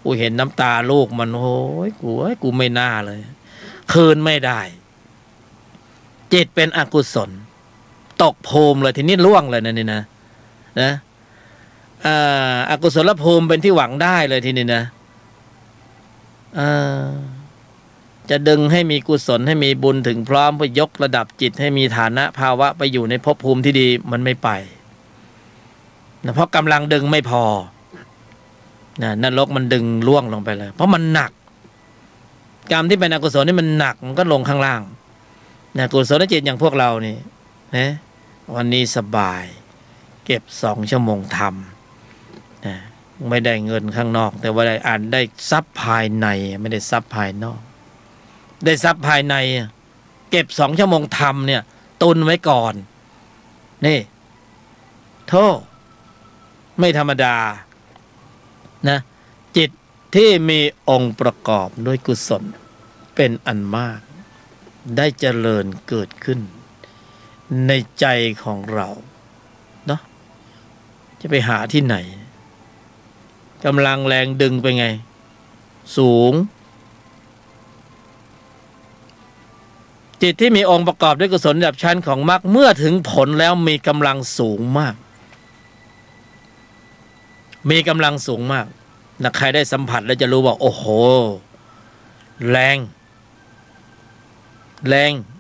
กูเห็นน้ำตาลูกมันโอ้ยกูไม่น่าเลยคืนไม่ได้จิตเป็นอกุศลตกภูมิเลยทีนี้ล่วงเลยนี่นะอกุศลภูมิเป็นที่หวังได้เลยทีนี้นะจะดึงให้มีกุศลให้มีบุญถึงพร้อมเพื่อยกระดับจิตให้มีฐานะภาวะไปอยู่ในภพภูมิที่ดีมันไม่ไปนะเพราะกำลังดึงไม่พอนรกมันดึงล่วงลงไปเลยเพราะมันหนักกรรมที่เป็นอกุศลนี่มันหนักมันก็ลงข้างล่างนะกุศลจิตอย่างพวกเรานี่นะวันนี้สบายเก็บ2 ชั่วโมงทำนะไม่ได้เงินข้างนอกแต่ว่าได้ทรัพย์ภายในไม่ได้ทรัพย์ภายนอกได้ทรัพย์ภายในเก็บ2 ชั่วโมงทำเนี่ย ตุนไว้ก่อนนี่โทษไม่ธรรมดานะจิตที่มีองค์ประกอบด้วยกุศลเป็นอันมากได้เจริญเกิดขึ้นในใจของเราเนาะจะไปหาที่ไหนกำลังแรงดึงไปไงสูงจิตที่มีองค์ประกอบด้วยกุศลระดับชั้นของมรรคเมื่อถึงผลแล้วมีกำลังสูงมากมีกำลังสูงมากนะใครได้สัมผัสแล้วจะรู้ว่าโอ้โหแรง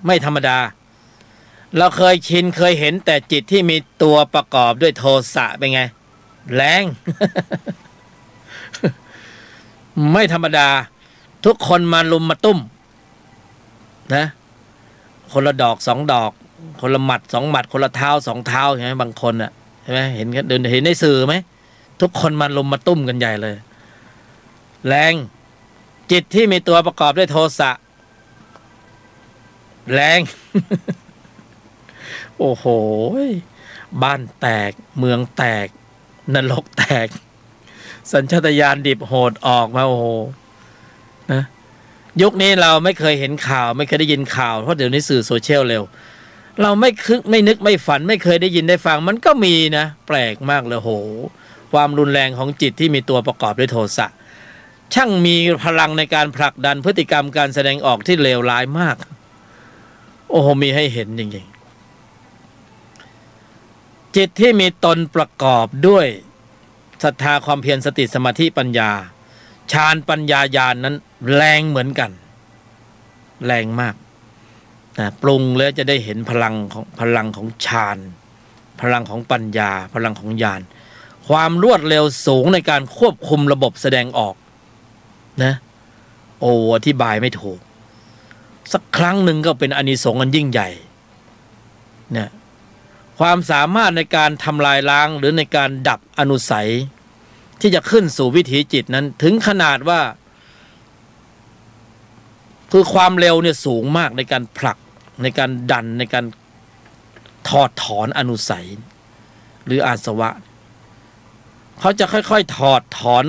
ไม่ธรรมดาเราเคยชินเคยเห็นแต่จิตที่มีตัวประกอบด้วยโทสะเป็นไงแรง ไม่ธรรมดาทุกคนมาลุมมาตุ้มนะคนละดอกสองดอกคนละหมัดสองหมัดคนละเท้าสองเท้าใช่ไหมบางคนอ่ะใช่ไหมเห็นกันเดินเห็นในสื่อไหมทุกคนมาลุมมาตุ้มกันใหญ่เลยแรงจิตที่มีตัวประกอบด้วยโทสะแรง โอ้โหบ้านแตกเมืองแตกนรกแตกสัญชาตญาณดิบโหดออกมาโอ้โหนะยุคนี้เราไม่เคยเห็นข่าวไม่เคยได้ยินข่าวเพราะเดี๋ยวนี้สื่อโซเชียลเร็วเราไม่นึกไม่ฝันไม่เคยได้ยินได้ฟังมันก็มีนะแปลกมากเลยโหความรุนแรงของจิตที่มีตัวประกอบด้วยโทสะช่างมีพลังในการผลักดันพฤติกรรมการแสดงออกที่เลวร้ายมากโอ้โหมีให้เห็นจริงๆจิตที่มีตนประกอบด้วยศรัทธาความเพียรสติสมาธิปัญญาฌานปัญญาญาณ นั้นแรงเหมือนกันแรงมากนะปรุงแล้วจะได้เห็นพลังของฌานพลังของปัญญาพลังของญาณความรวดเร็วสูงในการควบคุมระบบแสดงออกนะโอ้อธิบายไม่ถูกสักครั้งหนึ่งก็เป็นอานิสงส์อันยิ่งใหญ่เนี่ยความสามารถในการทำลายล้างหรือในการดับอนุสัยที่จะขึ้นสู่วิถีจิตนั้นถึงขนาดว่าคือความเร็วเนี่ยสูงมากในการผลักในการดันในการถอดถอนอนุสัยหรืออาสวะเขาจะค่อยๆถอดถอน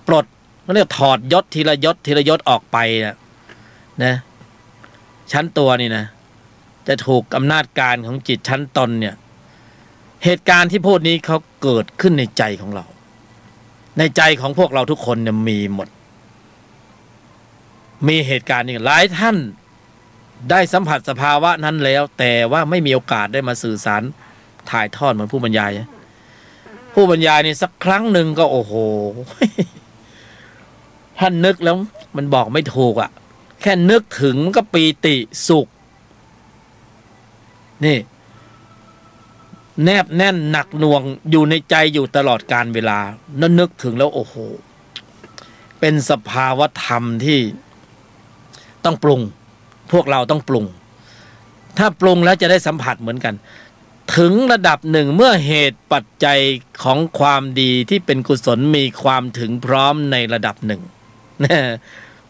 ปลดเขาเรียกถอดยศทีละยศทีละยศออกไปนะชั้นตัวนี่นะจะถูกอำนาจการของจิตชั้นตนเนี่ยเหตุการณ์ที่พูดนี้เขาเกิดขึ้นในใจของเราในใจของพวกเราทุกคนเนี่ยมีหมดมีเหตุการณ์นี้หลายท่านได้สัมผัสสภาวะนั้นแล้วแต่ว่าไม่มีโอกาสได้มาสื่อสารถ่ายทอดเหมือนผู้บรรยายผู้บรรยายนี่สักครั้งหนึ่งก็โอ้โหท่านนึกแล้วมันบอกไม่ถูกอ่ะแค่นึกถึงก็ปีติสุขนี่แนบแน่นหนักหน่วงอยู่ในใจอยู่ตลอดการเวลานั่นนึกถึงแล้วโอ้โหเป็นสภาวะธรรมที่ต้องปรุงพวกเราต้องปรุงถ้าปรุงแล้วจะได้สัมผัสเหมือนกันถึงระดับหนึ่งเมื่อเหตุปัจจัยของความดีที่เป็นกุศลมีความถึงพร้อมในระดับหนึ่ง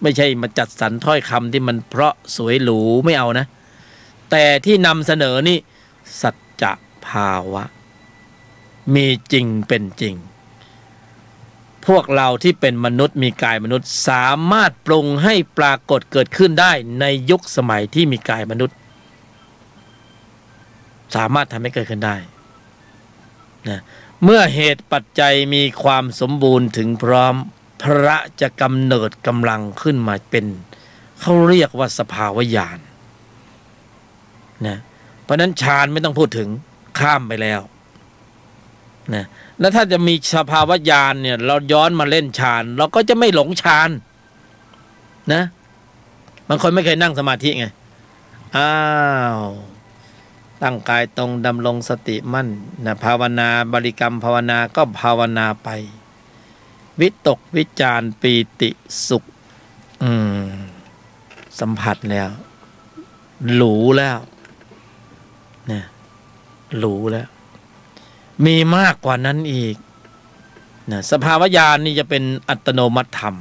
ไม่ใช่มาจัดสรรถ้อยคำที่มันเพราะสวยหรูไม่เอานะแต่ที่นำเสนอนี่สัจจะภาวะมีจริงเป็นจริงพวกเราที่เป็นมนุษย์มีกายมนุษย์สามารถปรุงให้ปรากฏเกิดขึ้นได้ในยุคสมัยที่มีกายมนุษย์สามารถทำให้เกิดขึ้นได้นะเมื่อเหตุปัจจัยมีความสมบูรณ์ถึงพร้อมพระจะกำเนิดกำลังขึ้นมาเป็นเขาเรียกว่าสภาวะญาณนะเพราะนั้นฌานไม่ต้องพูดถึงข้ามไปแล้วนะแล้วถ้าจะมีสภาวะญาณเนี่ยเราย้อนมาเล่นฌานเราก็จะไม่หลงฌานนะบางคนไม่เคยนั่งสมาธิไงอ้าวตั้งกายตรงดำรงสติมั่นนะภาวนาบริกรรมภาวนาก็ภาวนาไปวิตกวิจารปีติสุขสัมผัสแล้วหรูแล้วเนี่ยหรูแล้วมีมากกว่านั้นอีกนะสภาวะญาณนี่จะเป็นอัตโนมัติธรรม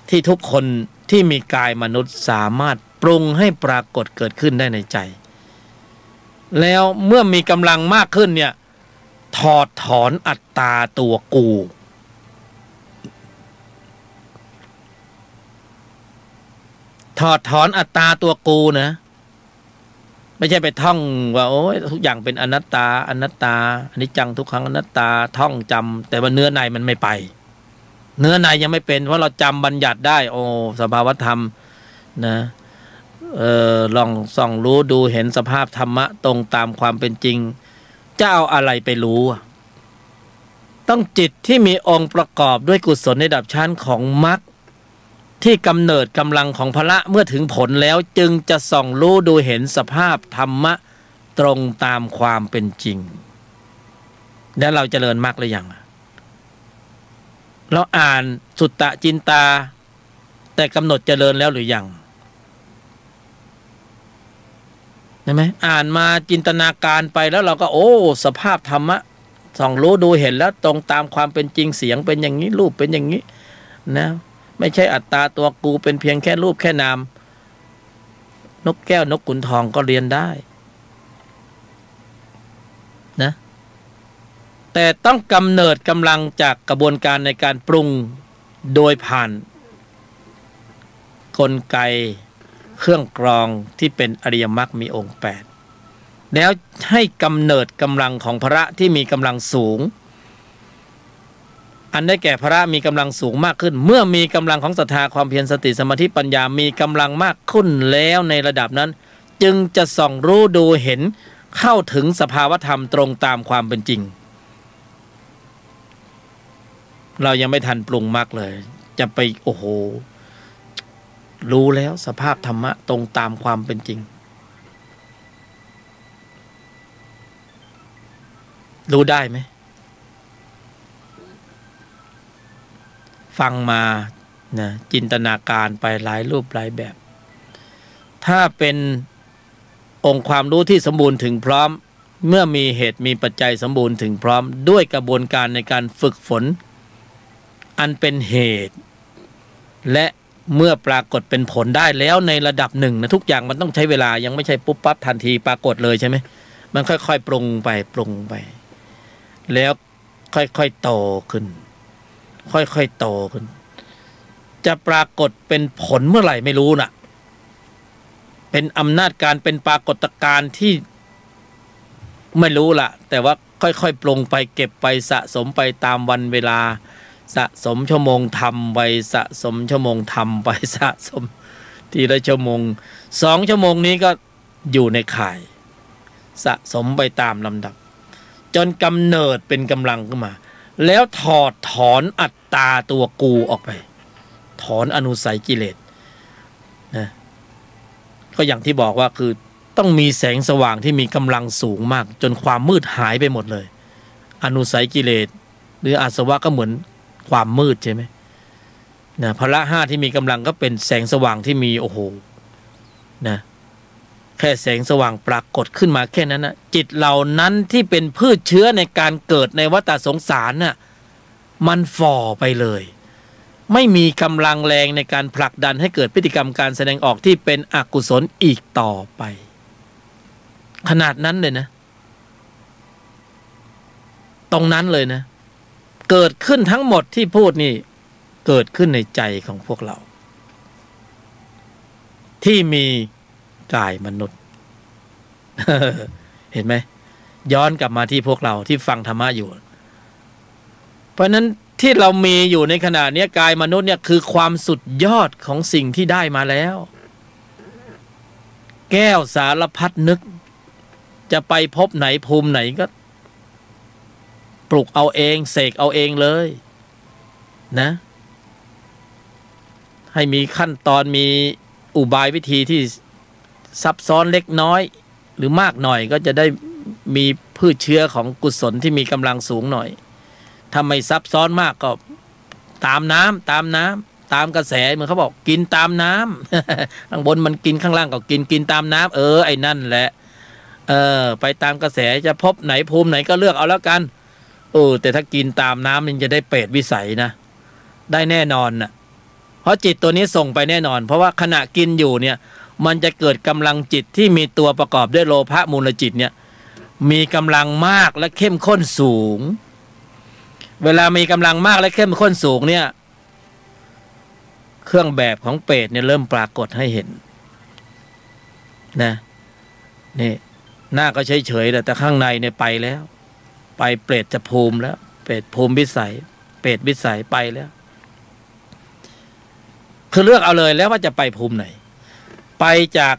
ที่ทุกคนที่มีกายมนุษย์สามารถปรุงให้ปรากฏเกิดขึ้นได้ในใจ แล้วเมื่อมีกำลังมากขึ้นเนี่ยถอดถอนอัตตาตัวกูถอดถอนอัตตาตัวกูนะไม่ใช่ไปท่องว่าโอ้ยทุกอย่างเป็นอนัตตาอนัตตาอนิจจังทุกขังอนัตตาท่องจำแต่ว่าเนื้อในมันไม่ไปเนื้อในยังไม่เป็นเพราะเราจำบัญญัติได้โอ้สภาวธรรมนะลองส่องรู้ดูเห็นสภาพธรรมะตรงตามความเป็นจริงจะเอาอะไรไปรู้ต้องจิตที่มีองค์ประกอบด้วยกุศลในระดับชั้นของมรรคที่กำเนิดกำลังของพละเมื่อถึงผลแล้วจึงจะส่องรู้ดูเห็นสภาพธรรมะตรงตามความเป็นจริงแล้วเราเจริญมรรคหรือยังเราอ่านสุตตะจินตาแต่กำหนดเจริญแล้วหรือยังใช่ไหมอ่านมาจินตนาการไปแล้วเราก็โอ้สภาพธรรมะส่องรู้ดูเห็นแล้วตรงตามความเป็นจริงเสียงเป็นอย่างนี้รูปเป็นอย่างนี้นะไม่ใช่อัตตาตัวกูเป็นเพียงแค่รูปแค่นามนกแก้วนกขุนทองก็เรียนได้นะแต่ต้องกำเนิดกำลังจากกระบวนการในการปรุงโดยผ่านกลไกเครื่องกรองที่เป็นอริยมรรคมีองค์8แล้วให้กำเนิดกำลังของพระที่มีกำลังสูงอันได้แก่พระมีกำลังสูงมากขึ้นเมื่อมีกำลังของศรัทธาความเพียรสติสมาธิปัญญามีกำลังมากขึ้นแล้วในระดับนั้นจึงจะส่องรู้ดูเห็นเข้าถึงสภาวธรรมตรงตามความเป็นจริงเรายังไม่ทันปรุงมรรคเลยจะไปโอ้โหรู้แล้วสภาพธรรมะตรงตามความเป็นจริงรู้ได้ไหมฟังมานะจินตนาการไปหลายรูปหลายแบบถ้าเป็นองค์ความรู้ที่สมบูรณ์ถึงพร้อมเมื่อมีเหตุมีปัจจัยสมบูรณ์ถึงพร้อมด้วยกระบวนการในการฝึกฝนอันเป็นเหตุและเมื่อปรากฏเป็นผลได้แล้วในระดับหนึ่งนะทุกอย่างมันต้องใช้เวลายังไม่ใช่ปุ๊บปั๊บทันทีปรากฏเลยใช่ไหมมันค่อยๆปรุงไปแล้วค่อยๆโตขึ้นค่อยๆโตขึ้นจะปรากฏเป็นผลเมื่อไหร่ไม่รู้น่ะเป็นอำนาจการเป็นปรากฏการณ์ที่ไม่รู้ล่ะแต่ว่าค่อยๆปรุงไปเก็บไปสะสมไปตามวันเวลาสะสมชั่วโมงทำไปสะสมชั่วโมงทำไปสะสมทีละชั่วโมง2 ชั่วโมงนี้ก็อยู่ในข่ายสะสมไปตามลำดับจนกำเนิดเป็นกำลังขึ้นมาแล้วถอดถอนอัตตาตัวกูออกไปถอนอนุสัยกิเลสนะก็อย่างที่บอกว่าคือต้องมีแสงสว่างที่มีกำลังสูงมากจนความมืดหายไปหมดเลยอนุสัยกิเลสหรืออาสวะก็เหมือนความมืดใช่ไหมนะพละ5ที่มีกำลังก็เป็นแสงสว่างที่มีโอ้โหนะแค่แสงสว่างปรากฏขึ้นมาแค่นั้นนะจิตเหล่านั้นที่เป็นพืชเชื้อในการเกิดในวัฏสงสารน่ะมันฝ่อไปเลยไม่มีกำลังแรงในการผลักดันให้เกิดพฤติกรรมการแสดงออกที่เป็นอกุศลอีกต่อไปขนาดนั้นเลยนะตรงนั้นเลยนะเกิดขึ้นทั้งหมดที่พูดนี่เกิดขึ้นในใจของพวกเราที่มีกายมนุษย์ เห็นไหมย้อนกลับมาที่พวกเราที่ฟังธรรมะอยู่เพราะนั้นที่เรามีอยู่ในขณะนี้กายมนุษย์เนี่ยคือความสุดยอดของสิ่งที่ได้มาแล้วแก้วสารพัดนึกจะไปพบไหนภูมิไหนก็ปลุกเอาเองเสกเอาเองเลยนะให้มีขั้นตอนมีอุบายวิธีที่ซับซ้อนเล็กน้อยหรือมากหน่อยก็จะได้มีพืชเชื้อของกุศลที่มีกำลังสูงหน่อยถ้าไม่ซับซ้อนมากก็ตามน้ำตามกระแสเหมือนเขาบอกกินตามน้ำ ข้างบนมันกินข้างล่างก็กินตามน้ำไอ้นั่นแหละไปตามกระแสจะพบไหนภูมิไหนก็เลือกเอาแล้วกันแต่ถ้ากินตามน้ำมันจะได้เปรตวิสัยนะได้แน่นอนน่ะเพราะจิตตัวนี้ส่งไปแน่นอนเพราะว่าขณะกินอยู่เนี่ยมันจะเกิดกำลังจิตที่มีตัวประกอบด้วยโลภะมูลจิตเนี่ย มีกำลังมากและเข้มข้นสูงเวลามีกำลังมากและเข้มข้นสูงเนี่ยเครื่องแบบของเปรตเนี่ยเริ่มปรากฏให้เห็นนะนี่หน้าก็เฉยๆแต่ข้างในเนี่ยไปแล้วไปเปรตจะภูมิแล้วเปรตภูมิวิสัยเปรตวิสัยไปแล้วคือเลือกเอาเลยแล้วว่าจะไปภูมิไหนไปจาก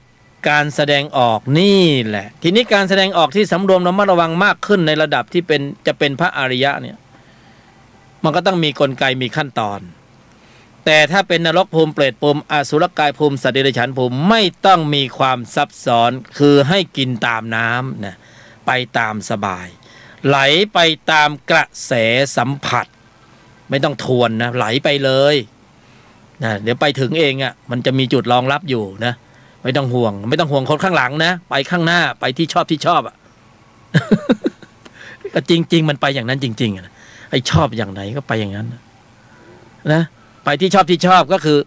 การแสดงออกนี่แหละทีนี้การแสดงออกที่สำรวมระมัดระวังมากขึ้นในระดับที่จะเป็นพระอริยะเนี่ยมันก็ต้องมีกลไกมีขั้นตอนแต่ถ้าเป็นนรกภูมิเปรตภูมิอสุรกายภูมิสัตว์เดรัจฉานภูมิไม่ต้องมีความซับซ้อนคือให้กินตามน้ำนะไปตามสบายไหลไปตามกระแสสัมผัสไม่ต้องทวนนะไหลไปเลยนะเดี๋ยวไปถึงเองอ่ะมันจะมีจุดรองรับอยู่นะไม่ต้องห่วงคนข้างหลังนะไปข้างหน้าไปที่ชอบอ่ะ ก็จริงๆมันไปอย่างนั้นจริงๆไอ้ชอบอย่างไหนก็ไปอย่างนั้นนะไปที่ชอบก็คือ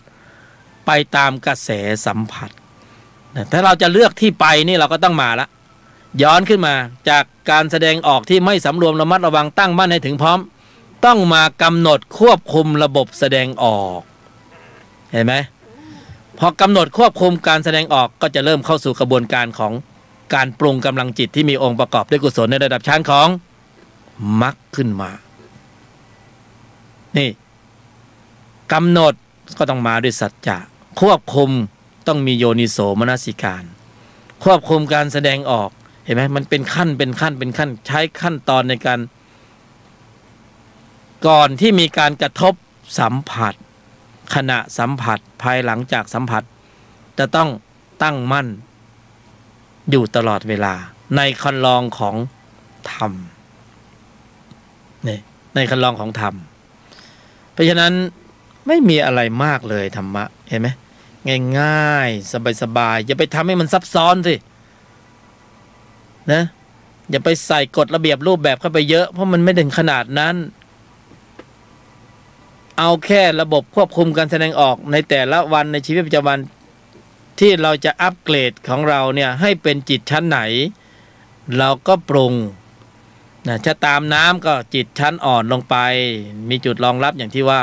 ไปตามกระแสสัมผัสนะถ้าเราจะเลือกที่ไปนี่เราก็ต้องมาละย้อนขึ้นมาจากการแสดงออกที่ไม่สำรวมระมัดระวังตั้งมั่นให้ถึงพร้อมต้องมากำหนดควบคุมระบบแสดงออกเห็นไหมพอกำหนดควบคุมการแสดงออกก็จะเริ่มเข้าสู่กระบวนการของการปรุงกำลังจิตที่มีองค์ประกอบด้วยกุศลในระดับชั้นของมรรคขึ้นมานี่กำหนดก็ต้องมาด้วยสัจจะควบคุมต้องมีโยนิโสมนสิการควบคุมการแสดงออกเห็นไหมมันเป็นขั้นใช้ขั้นตอนในการก่อนที่มีการกระทบสัมผัสขณะสัมผัสภายหลังจากสัมผัสจะต้องตั้งมั่นอยู่ตลอดเวลาในคันลองของธรรมนี่ในคันลองของธรรมเพราะฉะนั้นไม่มีอะไรมากเลยธรรมะเห็นไหมง่ายๆสบายๆอย่าไปทำให้มันซับซ้อนสินะอย่าไปใส่กฎระเบียบรูปแบบเข้าไปเยอะเพราะมันไม่ถึงขนาดนั้นเอาแค่ระบบควบคุมการแสดงออกในแต่ละวันในชีวิตประจำวันที่เราจะอัปเกรดของเราเนี่ยให้เป็นจิตชั้นไหนเราก็ปรุงนะถ้าตามน้ำก็จิตชั้นอ่อนลงไปมีจุดรองรับอย่างที่ว่า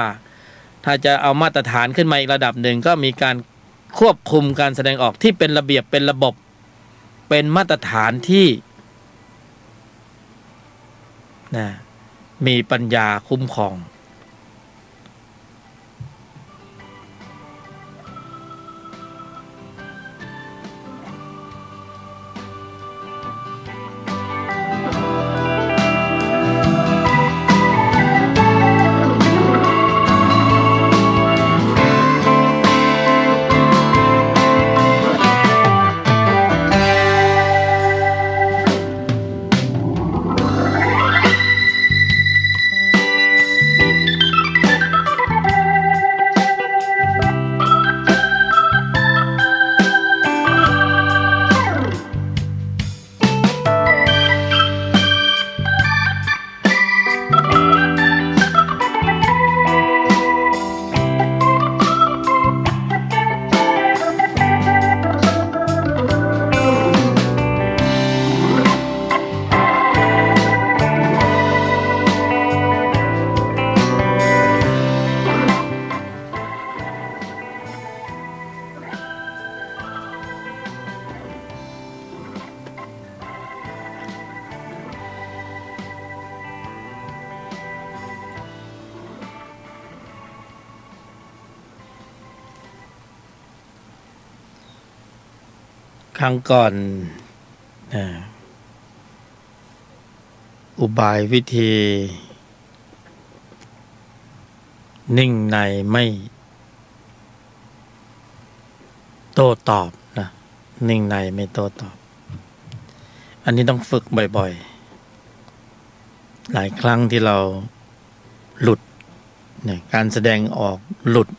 ถ้าจะเอามาตรฐานขึ้นมาอีกระดับหนึ่งก็มีการควบคุมการแสดงออกที่เป็นระเบียบเป็นระบบเป็นมาตรฐานที่นะมีปัญญาคุ้มครองครั้งก่อนอุบายวิธีนิ่งในไม่โต้ตอบนะนิ่งในไม่โต้ตอบอันนี้ต้องฝึกบ่อยๆหลายครั้งที่เราหลุดเนี่ยการแสดงออกหลุด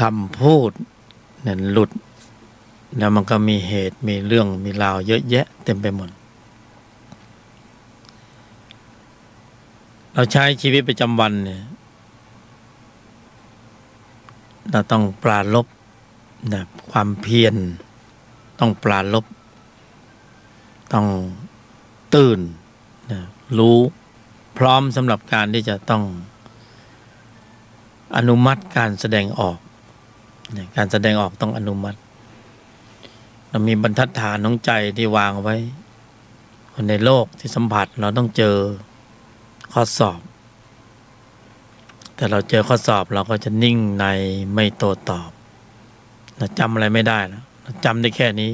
คำพูดเนี่ยหลุดแล้วมันก็มีเหตุมีเรื่องมีราวเยอะแยะเต็มไปหมดเราใช้ชีวิตประจำวันเนี่ยเราต้องปราลบนะความเพียรต้องปราลบ ต้องตื่นรู้พร้อมสำหรับการที่จะต้องอนุมัติการแสดงออกการแสดงออกต้องอนุมัติเรามีบรรทัดฐานของใจที่วางไว้ในโลกที่สัมผัสเราต้องเจอข้อสอบแต่เราเจอข้อสอบเราก็จะนิ่งในไม่โต้ตอบเราจำอะไรไม่ได้แล้วเราจำได้แค่นี้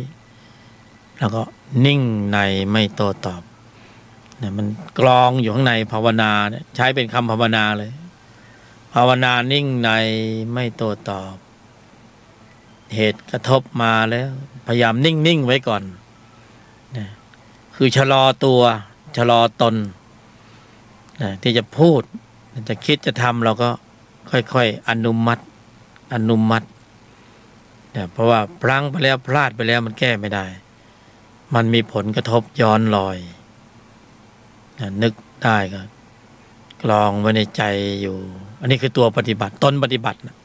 แล้วก็นิ่งในไม่โต้ตอบเนี่ยมันกรองอยู่ข้างในภาวนาเนี่ยใช้เป็นคำภาวนาเลยภาวนานิ่งในไม่โต้ตอบเหตุกระทบมาแล้วพยายามนิ่งไว้ก่อนนะคือชะลอตัวชะลอตนนะที่จะพูดจะคิดจะทำเราก็ค่อยๆอนุมัตินะเพราะว่าพลั้งไปแล้วพลาดไปแล้วมันแก้ไม่ได้มันมีผลกระทบย้อนรอยนะนึกได้ก็กรองไว้ในใจอยู่อันนี้คือตัวปฏิบัติตนปฏิบัตินะ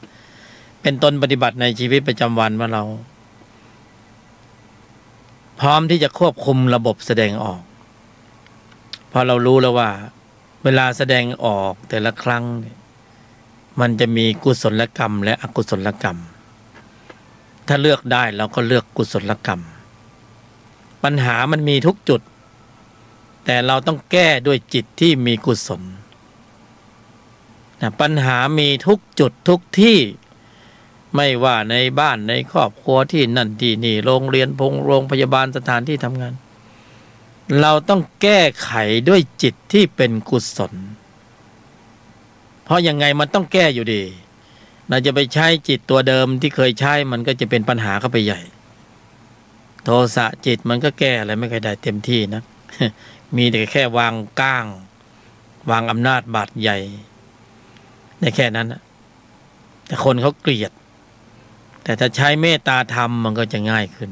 เป็นตนปฏิบัติในชีวิตประจำวันว่าเราพร้อมที่จะควบคุมระบบแสดงออกพอเรารู้แล้วว่าเวลาแสดงออกแต่ละครั้งมันจะมีกุศลกรรมและอกุศลกรรมถ้าเลือกได้เราก็เลือกกุศลกรรมปัญหามันมีทุกจุดแต่เราต้องแก้ด้วยจิตที่มีกุศลปัญหามีทุกจุดทุกที่ไม่ว่าในบ้านในครอบครัวที่นั่นที่นี่โรงเรียนโรงพยาบาลสถานที่ทำงานเราต้องแก้ไขด้วยจิตที่เป็นกุศลเพราะยังไงมันต้องแก้อยู่ดีเราจะไปใช้จิตตัวเดิมที่เคยใช้มันก็จะเป็นปัญหาเข้าไปใหญ่โทสะจิตมันก็แก้อะไรไม่เคยได้เต็มที่นะ มีแต่แค่วางก้างวางอำนาจบาดใหญ่ได้แค่นั้นนะแต่คนเขาเกลียดแต่ถ้าใช้เมตตาธรรมมันก็จะง่ายขึ้น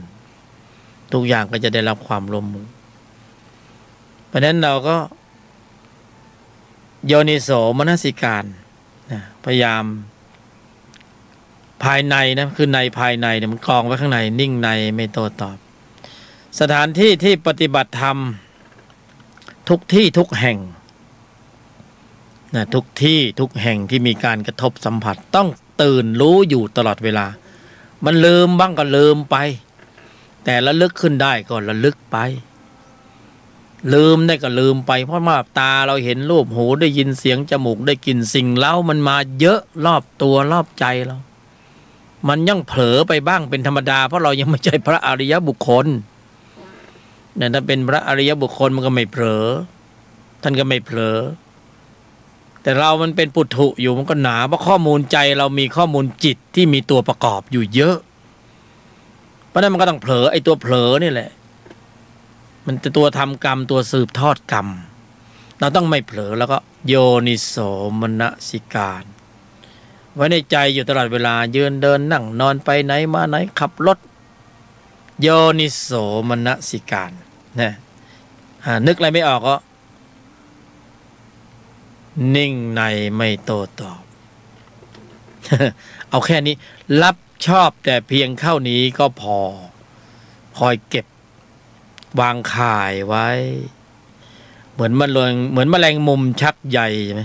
ทุกอย่างก็จะได้รับความร่วมมือเพราะนั้นเราก็โยนิโสมนสิการนะพยายามภายในนะคือในภายในเนี่ยมันกรองไว้ข้างในนิ่งในไม่โต้ตอบสถานที่ที่ปฏิบัติธรรมทุกที่ทุกแห่งนะทุกที่ทุกแห่งที่มีการกระทบสัมผัสต้องตื่นรู้อยู่ตลอดเวลามันลืมบ้างก็ลืมไปแต่ระลึกขึ้นได้ก็ระลึกไปลืมได้ก็ลืมไปเพราะว่าตาเราเห็นรูปหูได้ยินเสียงจมูกได้กลิ่นสิ่งเล่ามันมาเยอะรอบตัวรอบใจเรามันยังเผลอไปบ้างเป็นธรรมดาเพราะเรายังไม่ใช่พระอริยบุคคลเนี่ยถ้าเป็นพระอริยบุคคลมันก็ไม่เผลอท่านก็ไม่เผลอแต่เรามันเป็นปุถุอยู่มันก็หนาเพราะข้อมูลใจเรามีข้อมูลจิตที่มีตัวประกอบอยู่เยอะเพราะนั้นมันก็ต้องเผลอไอ้ตัวเผลอนี่แหละมันจะตัวทำกรรมตัวสืบทอดกรรมเราต้องไม่เผลอแล้วก็โยนิโสมนสิการไว้ในใจอยู่ตลอดเวลายืนเดินนั่งนอนไปไหนมาไหนขับรถโยนิโสมนสิการนะนึกอะไรไม่ออกก็นิ่งในไม่โต้ตอบ เอาแค่นี้รับชอบแต่เพียงเท่านี้ก็พอคอยเก็บวางข่ายไว้เหมือนแมลงมุมชักใยใช่ไหม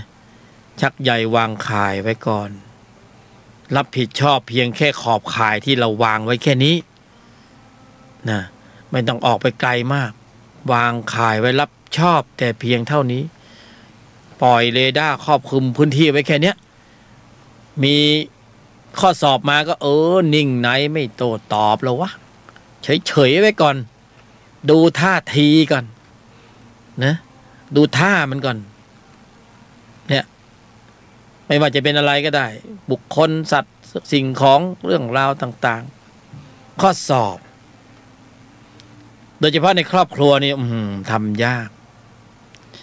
ชักใยวางข่ายไว้ก่อนรับผิดชอบเพียงแค่ขอบข่ายที่เราวางไว้แค่นี้นะไม่ต้องออกไปไกลมากวางข่ายไว้รับชอบแต่เพียงเท่านี้ปล่อยเรดาร์ครอบคลุมพื้นที่ไว้แค่เนี้ยมีข้อสอบมาก็นิ่งไหนไม่โต้ตอบแล้ววะเฉยไว้ก่อนดูท่าทีก่อนนะดูท่ามันก่อนเนี่ยไม่ว่าจะเป็นอะไรก็ได้บุคคลสัตว์สิ่งของเรื่องราวต่างๆข้อสอบโดยเฉพาะในครอบครัวนี่ทำยาก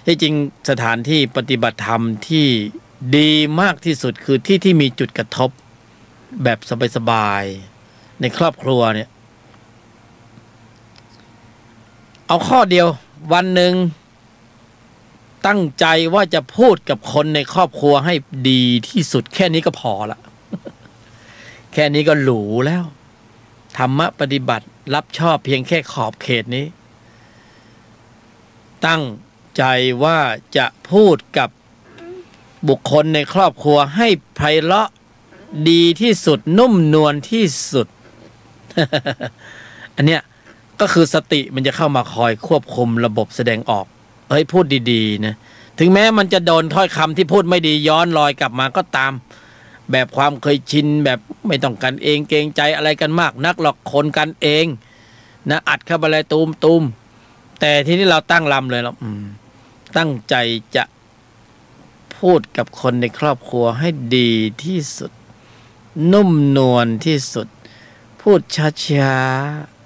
ที่จริงสถานที่ปฏิบัติธรรมที่ดีมากที่สุดคือที่มีจุดกระทบแบบสบายๆในครอบครัวเนี่ยเอาข้อเดียววันหนึ่งตั้งใจว่าจะพูดกับคนในครอบครัวให้ดีที่สุดแค่นี้ก็พอละ แค่นี้ก็หรูแล้วธรรมะปฏิบัติรับชอบเพียงแค่ขอบเขตนี้ ตั้งใจว่าจะพูดกับบุคคลในครอบครัวให้ไพเราะดีที่สุดนุ่มนวลที่สุด อันเนี้ยก็คือสติมันจะเข้ามาคอยควบคุมระบบแสดงออกพูดดีๆนะถึงแม้มันจะโดนถ้อยคำที่พูดไม่ดีย้อนรอยกลับมาก็ตามแบบความเคยชินแบบไม่ต้องกันเองเกรงใจอะไรกันมากนักหรอกคนกันเองนะอัดเข้าไปเลยตูมแต่ทีนี้เราตั้งลำเลยเราตั้งใจจะพูดกับคนในครอบครัวให้ดีที่สุดนุ่มนวลที่สุดพูดช้า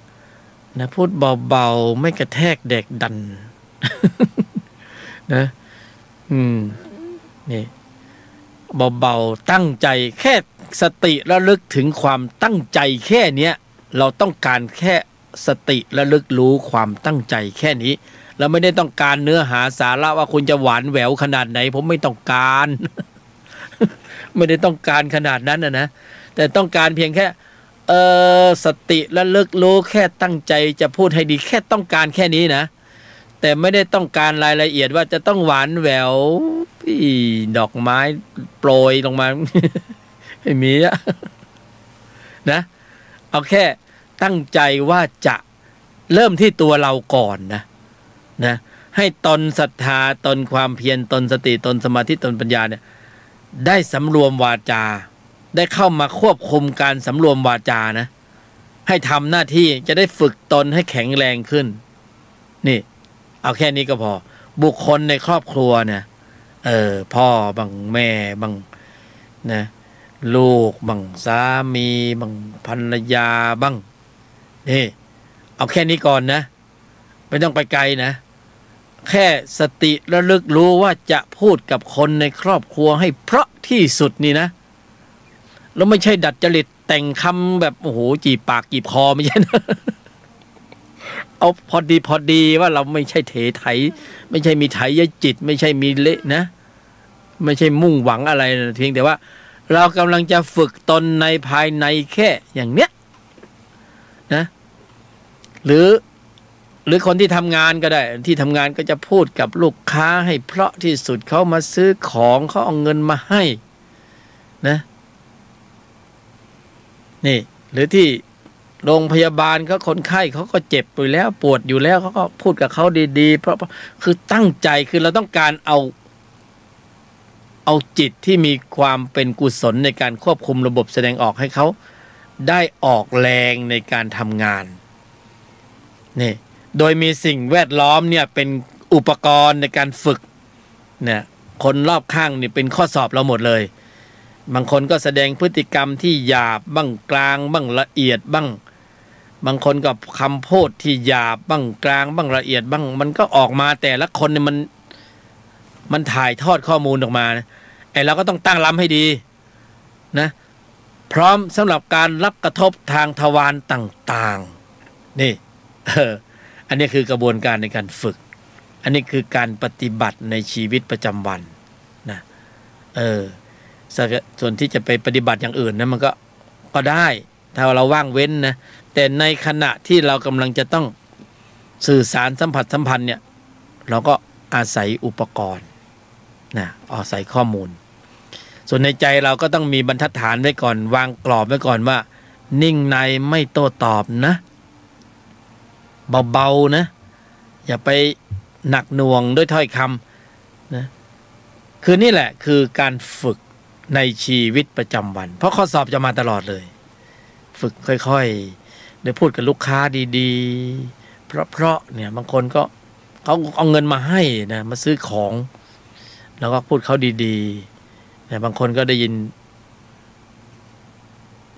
ๆนะพูดเบาๆไม่กระแทกเด็กดัน นะนี่เบาๆตั้งใจแค่สติระลึกถึงความตั้งใจแค่เนี้ยเราต้องการแค่สติระลึกรู้ความตั้งใจแค่นี้เราไม่ได้ต้องการเนื้อหาสาระว่าคุณจะหวานแหววขนาดไหนผมไม่ต้องการ ไม่ได้ต้องการขนาดนั้นนะแต่ต้องการเพียงแค่สติระลึกรู้แค่ตั้งใจจะพูดให้ดีแค่ต้องการแค่นี้นะแต่ไม่ได้ต้องการรายละเอียดว่าจะต้องหวานแหววดอกไม้โปรยลงมา ไม่มีนะเอาแค่ตั้งใจว่าจะเริ่มที่ตัวเราก่อนนะให้ตนศรัทธาตนความเพียรตนสติตนสมาธิตนปัญญาเนี่ยได้สำรวมวาจาได้เข้ามาควบคุมการสำรวมวาจานะให้ทำหน้าที่จะได้ฝึกตนให้แข็งแรงขึ้นนี่เอาแค่นี้ก็พอบุคคลในครอบครัวเนี่ยพ่อบังแม่บังนะลูกบังสามีบังภรรยาบังนี่เอาแค่นี้ก่อนนะไม่ต้องไปไกลนะแค่สติระลึกรู้ว่าจะพูดกับคนในครอบครัวให้เพราะที่สุดนี่นะแล้วไม่ใช่ดัดจริตแต่งคำแบบโอ้โหจีบปากจีบคอไม่ใช่นะ เอาพอดีว่าเราไม่ใช่เถไถไม่ใช่มีไถยจิตไม่ใช่มีเละนะไม่ใช่มุ่งหวังอะไรนะเพียงแต่ว่าเรากำลังจะฝึกตนในภายในแค่อย่างเนี้ยนะหรือคนที่ทำงานก็ได้ที่ทำงานก็จะพูดกับลูกค้าให้เพราะที่สุดเขามาซื้อของเขาเอาเงินมาให้นะนี่หรือที่โรงพยาบาลเขาคนไข้เขาก็เจ็บอยู่แล้วปวดอยู่แล้วเขาก็พูดกับเขาดีๆเพราะคือตั้งใจคือเราต้องการเอาจิตที่มีความเป็นกุศลในการควบคุมระบบแสดงออกให้เขาได้ออกแรงในการทำงานนี่โดยมีสิ่งแวดล้อมเนี่ยเป็นอุปกรณ์ในการฝึกเนี่ยคนรอบข้างนี่เป็นข้อสอบเราหมดเลยบางคนก็แสดงพฤติกรรมที่หยาบบ้างกลางบ้างละเอียดบ้างบางคนก็คำพูดที่หยาบบ้างกลางบ้างละเอียดบ้างมันก็ออกมาแต่ละคนเนี่ยมันถ่ายทอดข้อมูลออกมานะเราก็ต้องตั้งลำให้ดีนะพร้อมสำหรับการรับกระทบทางทวารต่างๆนี่อันนี้คือกระบวนการในการฝึกอันนี้คือการปฏิบัติในชีวิตประจำวันนะส่วนที่จะไปปฏิบัติอย่างอื่นนะมันก็ได้ถ้าเราว่างเว้นนะแต่ในขณะที่เรากำลังจะต้องสื่อสารสัมผัสสัมพันธ์เนี่ยเราก็อาศัยอุปกรณ์นะอาศัยข้อมูลส่วนในใจเราก็ต้องมีบรรทัดฐานไว้ก่อนวางกรอบไว้ก่อนว่านิ่งในไม่โต้ตอบนะเบาๆนะอย่าไปหนักหน่วงด้วยถ้อยคำนะคือนี่แหละคือการฝึกในชีวิตประจำวันเพราะข้อสอบจะมาตลอดเลยฝึกค่อยๆได้พูดกับลูกค้าดีๆเพราะเนี่ยบางคนก็เขาเอาเงินมาให้นะมาซื้อของแล้วก็พูดเขาดีๆแต่บางคนก็ได้ยิน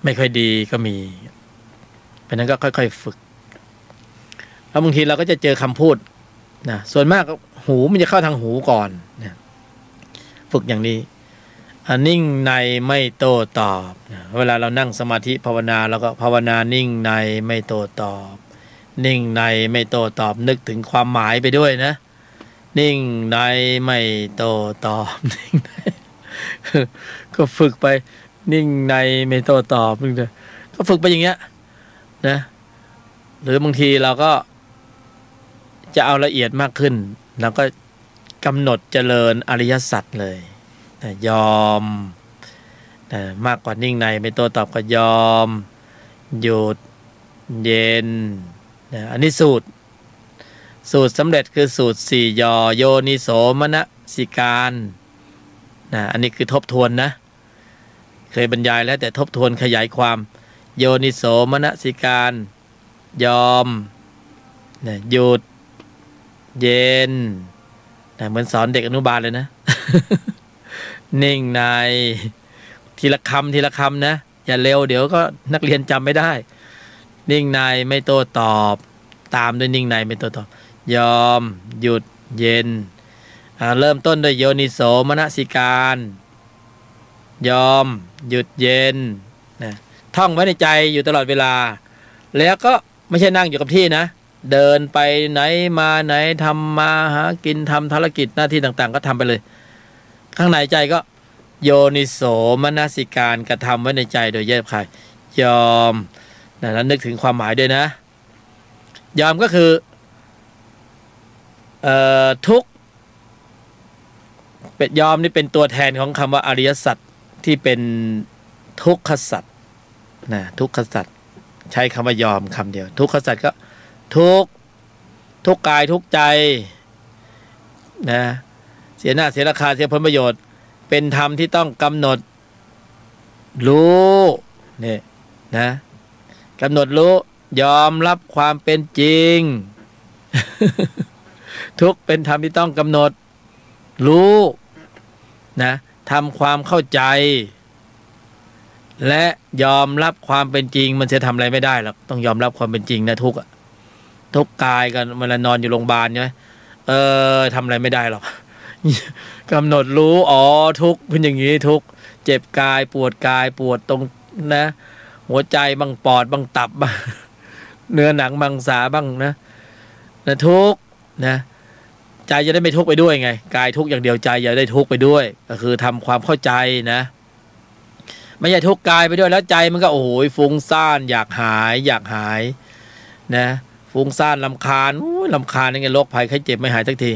ไม่ค่อยดีก็มีเพราะนั้นก็ค่อยๆฝึกแล้วบางทีเราก็จะเจอคำพูดนะส่วนมากหูมันจะเข้าทางหูก่อนนะฝึกอย่างนี้นิ่งในไม่โต้ตอบนะเวลาเรานั่งสมาธิภาวนาเราก็ภาวนานิ่งในไม่โต้ตอบนิ่งในไม่โต้ตอบนึกถึงความหมายไปด้วยนะนิ่งในไม่โต้ตอบนิ่งในก็ฝึกไปนิ่งในไม่โต้ตอบก็ฝึกไปอย่างเงี้ยนะหรือบางทีเราก็จะเอาละเอียดมากขึ้น แล้วก็กำหนดเจริญอริยสัจเลยนะยอมนะมากกว่านิ่งในไม่โต้ตอบก็ยอมหยุดเย็นนะอันนี้สูตรสำเร็จคือสูตร4ยอโยนิโสมนสิการนะอันนี้คือทบทวนนะเคยบรรยายแล้วแต่ทบทวนขยายความโยนิโสมนสิการยอมนะหยุดเย็นนะเหมือนสอนเด็กอนุบาลเลยนะ นิ่งในทีละคำนะอย่าเร็วเดี๋ยวก็นักเรียนจำไม่ได้นิ่งในไม่โต้ตอบตามด้วยนิ่งในไม่โต้ตอบยอมหยุดเย็นเริ่มต้นด้วยโยนิโสมนสิการยอมหยุดเย็นนะท่องไว้ในใจอยู่ตลอดเวลาแล้วก็ไม่ใช่นั่งอยู่กับที่นะเดินไปไหนมาไหนทำมาหากินทำธุรกิจหน้าที่ต่างๆก็ทำไปเลยข้างในใจก็โยนิโสมนสิการกระทำไว้ในใจโดยแยบคายยอมนะแล้วนึกถึงความหมายด้วยนะยอมก็คือทุกข์เป็นยอมนี่เป็นตัวแทนของคำว่าอริยสัจที่เป็นทุกขสัจนะทุกขสัจใช้คำว่ายอมคำเดียวทุกขสัจก็ทุกกายทุกใจนะเสียหน้าเสียราคาเสียผลประโยชน์เป็นธรรมที่ต้องกำหนดรู้นี่นะกำหนดรู้ยอมรับความเป็นจริง ทุกเป็นธรรมที่ต้องกำหนดรู้นะทำความเข้าใจและยอมรับความเป็นจริงมันจะทำอะไรไม่ได้หรอกต้องยอมรับความเป็นจริงนะทุกกายกันเวลานอนอยู่โรงพยาบาลใช่ไหมทำอะไรไม่ได้หรอก กำหนดรู้อ๋อทุกเป็นอย่างนี้ทุกเจ็บกายปวดตรงนะหัวใจบ้างปอดบ้างตับบ้าง เนื้อหนังมังสาบ้างนะทุกนะใจจะได้ไม่ทุกข์ไปด้วยไงกายทุกข์อย่างเดียวใจอย่าได้ทุกข์ไปด้วยก็คือทำความเข้าใจนะไม่ใช่ทุกข์กายไปด้วยแล้วใจมันก็โอ้โหฟุ้งซ่านอยากหายนะฟุ้งซ่านรำคาญรำคาญยังไงโรคภัยไข้เจ็บไม่หายสักที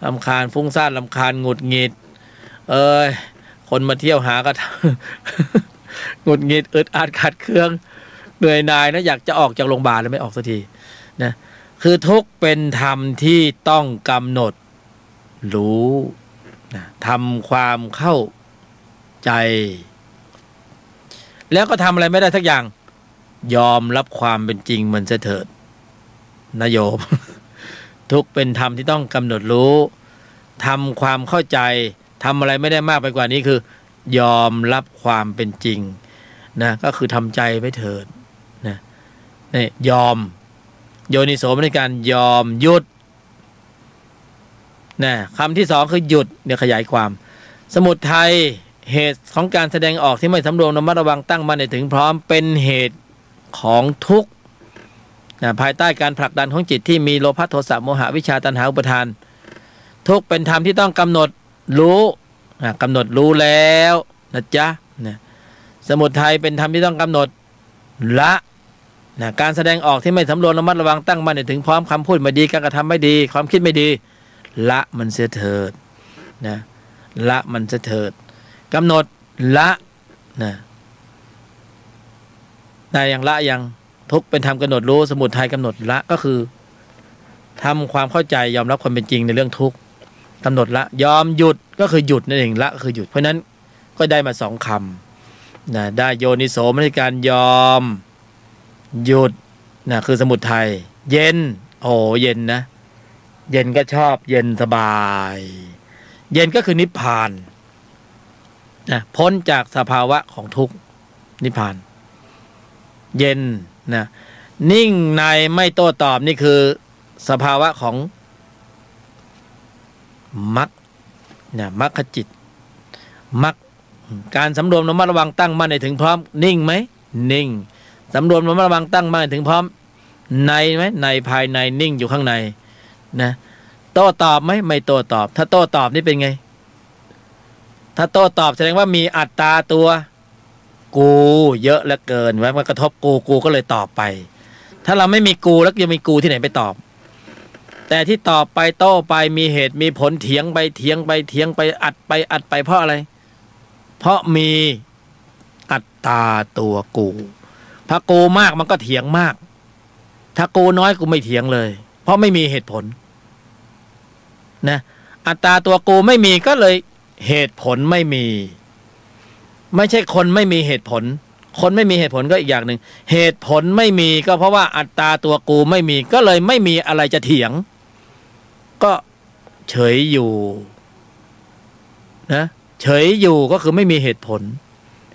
รำคาญฟุ้งซ่านรำคาญหงุดหงิดคนมาเที่ยวหาก็ หงุดหงิดอึดอัดขัดเคืองเหนื่อยหน่ายนะอยากจะออกจากโรงพยาบาลแล้วไม่ออกสักทีนะคือทุกข์เป็นธรรมที่ต้องกำหนดรู้นะทำความเข้าใจแล้วก็ทำอะไรไม่ได้สักอย่างยอมรับความเป็นจริงมันจะเถิดนะโยม ทุกข์เป็นธรรมที่ต้องกำหนดรู้ทำความเข้าใจทำอะไรไม่ได้มากไปกว่านี้คือยอมรับความเป็นจริงนะก็คือทำใจไว้เถิดนะนี่ยอมโยนิโสมนสิการยอมหยุดนะคำที่สองคือหยุดเดี๋ยวขยายความสมุทัยเหตุของการแสดงออกที่ไม่สำรวมระมัดระวังตั้งมั่นถึงพร้อมเป็นเหตุของทุกข์นะภายใต้การผลักดันของจิตที่มีโลภะโทสะโมหะวิชชาตัณหาอุปาทานทุกข์เป็นธรรมที่ต้องกำหนดรู้กำหนดรู้แล้วนะจ๊ะนะสมุทัยเป็นธรรมที่ต้องกำหนดละนะการแสดงออกที่ไม่สำรวมระมัดระวังตั้งมั่นถึงพร้อมคำพูดไม่ดีการกระทำไม่ดีความคิดไม่ดีละมันเสียเถิดนะละมันเสียเถิดกำหนดละนะได้อย่างละอย่างทุกเป็นธรรมกำหนดรู้สมุทัยกำหนดละก็คือทำความเข้าใจยอมรับความเป็นจริงในเรื่องทุกข์กำหนดละยอมหยุดก็คือหยุดนั่นเองละก็คือหยุดเพราะนั้นก็ได้มา2คำนะได้โยนิโสมนสิการยอมหยุดนะคือสมุทัยเย็นโอ้เย็นนะเย็นก็ชอบเย็นสบายเย็นก็คือนิพพานนะพ้นจากสภาวะของทุกข์นิพพานเย็นนะนิ่งในไม่โต้ตอบนี่คือสภาวะของมรรคนะมรรคจิตมรรคการสำรวมระมัดระวังตั้งมั่นให้ถึงพร้อมนิ่งไหมนิ่งสำรวมระมัดระวังตั้งมั่นให้ถึงพร้อมในไหมในภายในนิ่งอยู่ข้างในนะโต้ตอบไหมไม่โต้ตอบถ้าโต้ตอบนี่เป็นไงถ้าโต้ตอบแสดงว่ามีอัตตาตัวกูเยอะเหลือเกินไว้มันกระทบกูก็เลยตอบไปถ้าเราไม่มีกูแล้วจะมีกูที่ไหนไปตอบ แต่ที่ตอบไปโต้ไปมีเหตุมีผลเถียงไปเถียงไปเถียงไปอัดไปเพราะอะไรเพราะมีอัตตาตัวกูถ้ากูมากมันก็เถียงมากถ้ากูน้อยกูไม่เถียงเลยเพราะไม่มีเหตุผลนะอัตตาตัวกูไม่มีก็เลยเหตุผลไม่มีไม่ใช่คนไม่มีเหตุผลคนไม่มีเหตุผลก็อีกอย่างหนึ่งเหตุผลไม่มีก็เพราะว่าอัตตาตัวกูไม่มีก็เลยไม่มีอะไรจะเถียงก็เฉยอยู่นะเฉยอยู่ก็คือไม่มีเหตุผล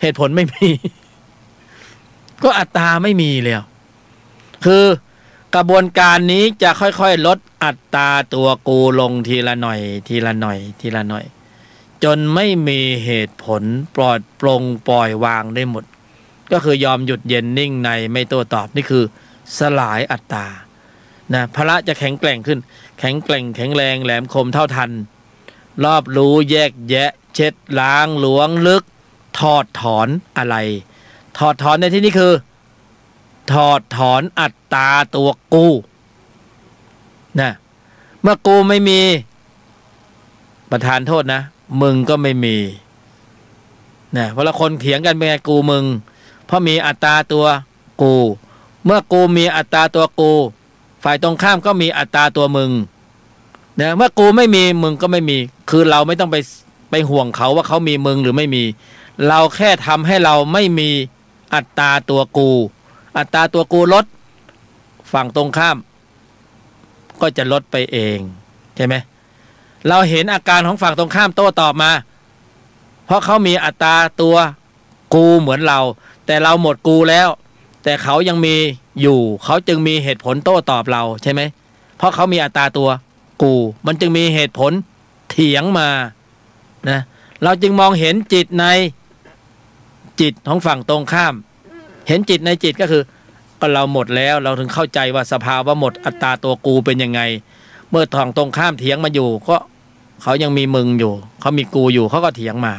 เหตุผลไม่มีก็อัตตาไม่มีเลยคือกระบวนการนี้จะค่อยๆลดอัตตาตัวกูลงทีละหน่อยทีละหน่อยทีละหน่อยจนไม่มีเหตุผลปลอดโปร่งปล่อยวางได้หมดก็คือยอมหยุดเย็นนิ่งในไม่โต้ตอบนี่คือสลายอัตตานะพละจะแข็งแกร่งขึ้นแข็งแกร่งแข็งแรงแหลมคมเท่าทันรอบรู้แยกแยะเช็ดล้างหลวงลึกถอดถอนอะไรถอดถอนในที่นี้คือถอดถอนอัตตาตัวกูนะเมื่อกูไม่มีประทานโทษนะมึงก็ไม่มีนะเวลาคนเถียงกันเป็นไงกูมึงเพราะมีอัตตาตัวกูเมื่อกูมีอัตตาตัวกูฝ่ายตรงข้ามก็มีอัตตาตัวมึงนะเมื่อกูไม่มีมึงก็ไม่มีคือเราไม่ต้องไปห่วงเขาว่าเขามีมึงหรือไม่มีเราแค่ทำให้เราไม่มีอัตตาตัวกูอัตตาตัวกูลดฝั่งตรงข้ามก็จะลดไปเองใช่ไหมเราเห็นอาการของฝั่งตรงข้ามโต้ตอบมาเพราะเขามีอัตตาตัวกูเหมือนเราแต่เราหมดกูแล้วแต่เขายังมีอยู่เขาจึงมีเหตุผลโต้ตอบเราใช่ไหมเพราะเขามีอัตตาตัวกูมันจึงมีเหตุผลเถียงมานะเราจึงมองเห็นจิตในจิตของฝั่งตรงข้ามเห็นจิตในจิตก็คือก็เราหมดแล้วเราถึงเข้าใจว่าสภาวะหมดอัตตาตัวกูเป็นยังไงเมื่อฝั่งตรงข้ามเถียงมาอยู่ก็เขายังมีมึงอยู่เขามีกูอยู่เขาก็เถียงมา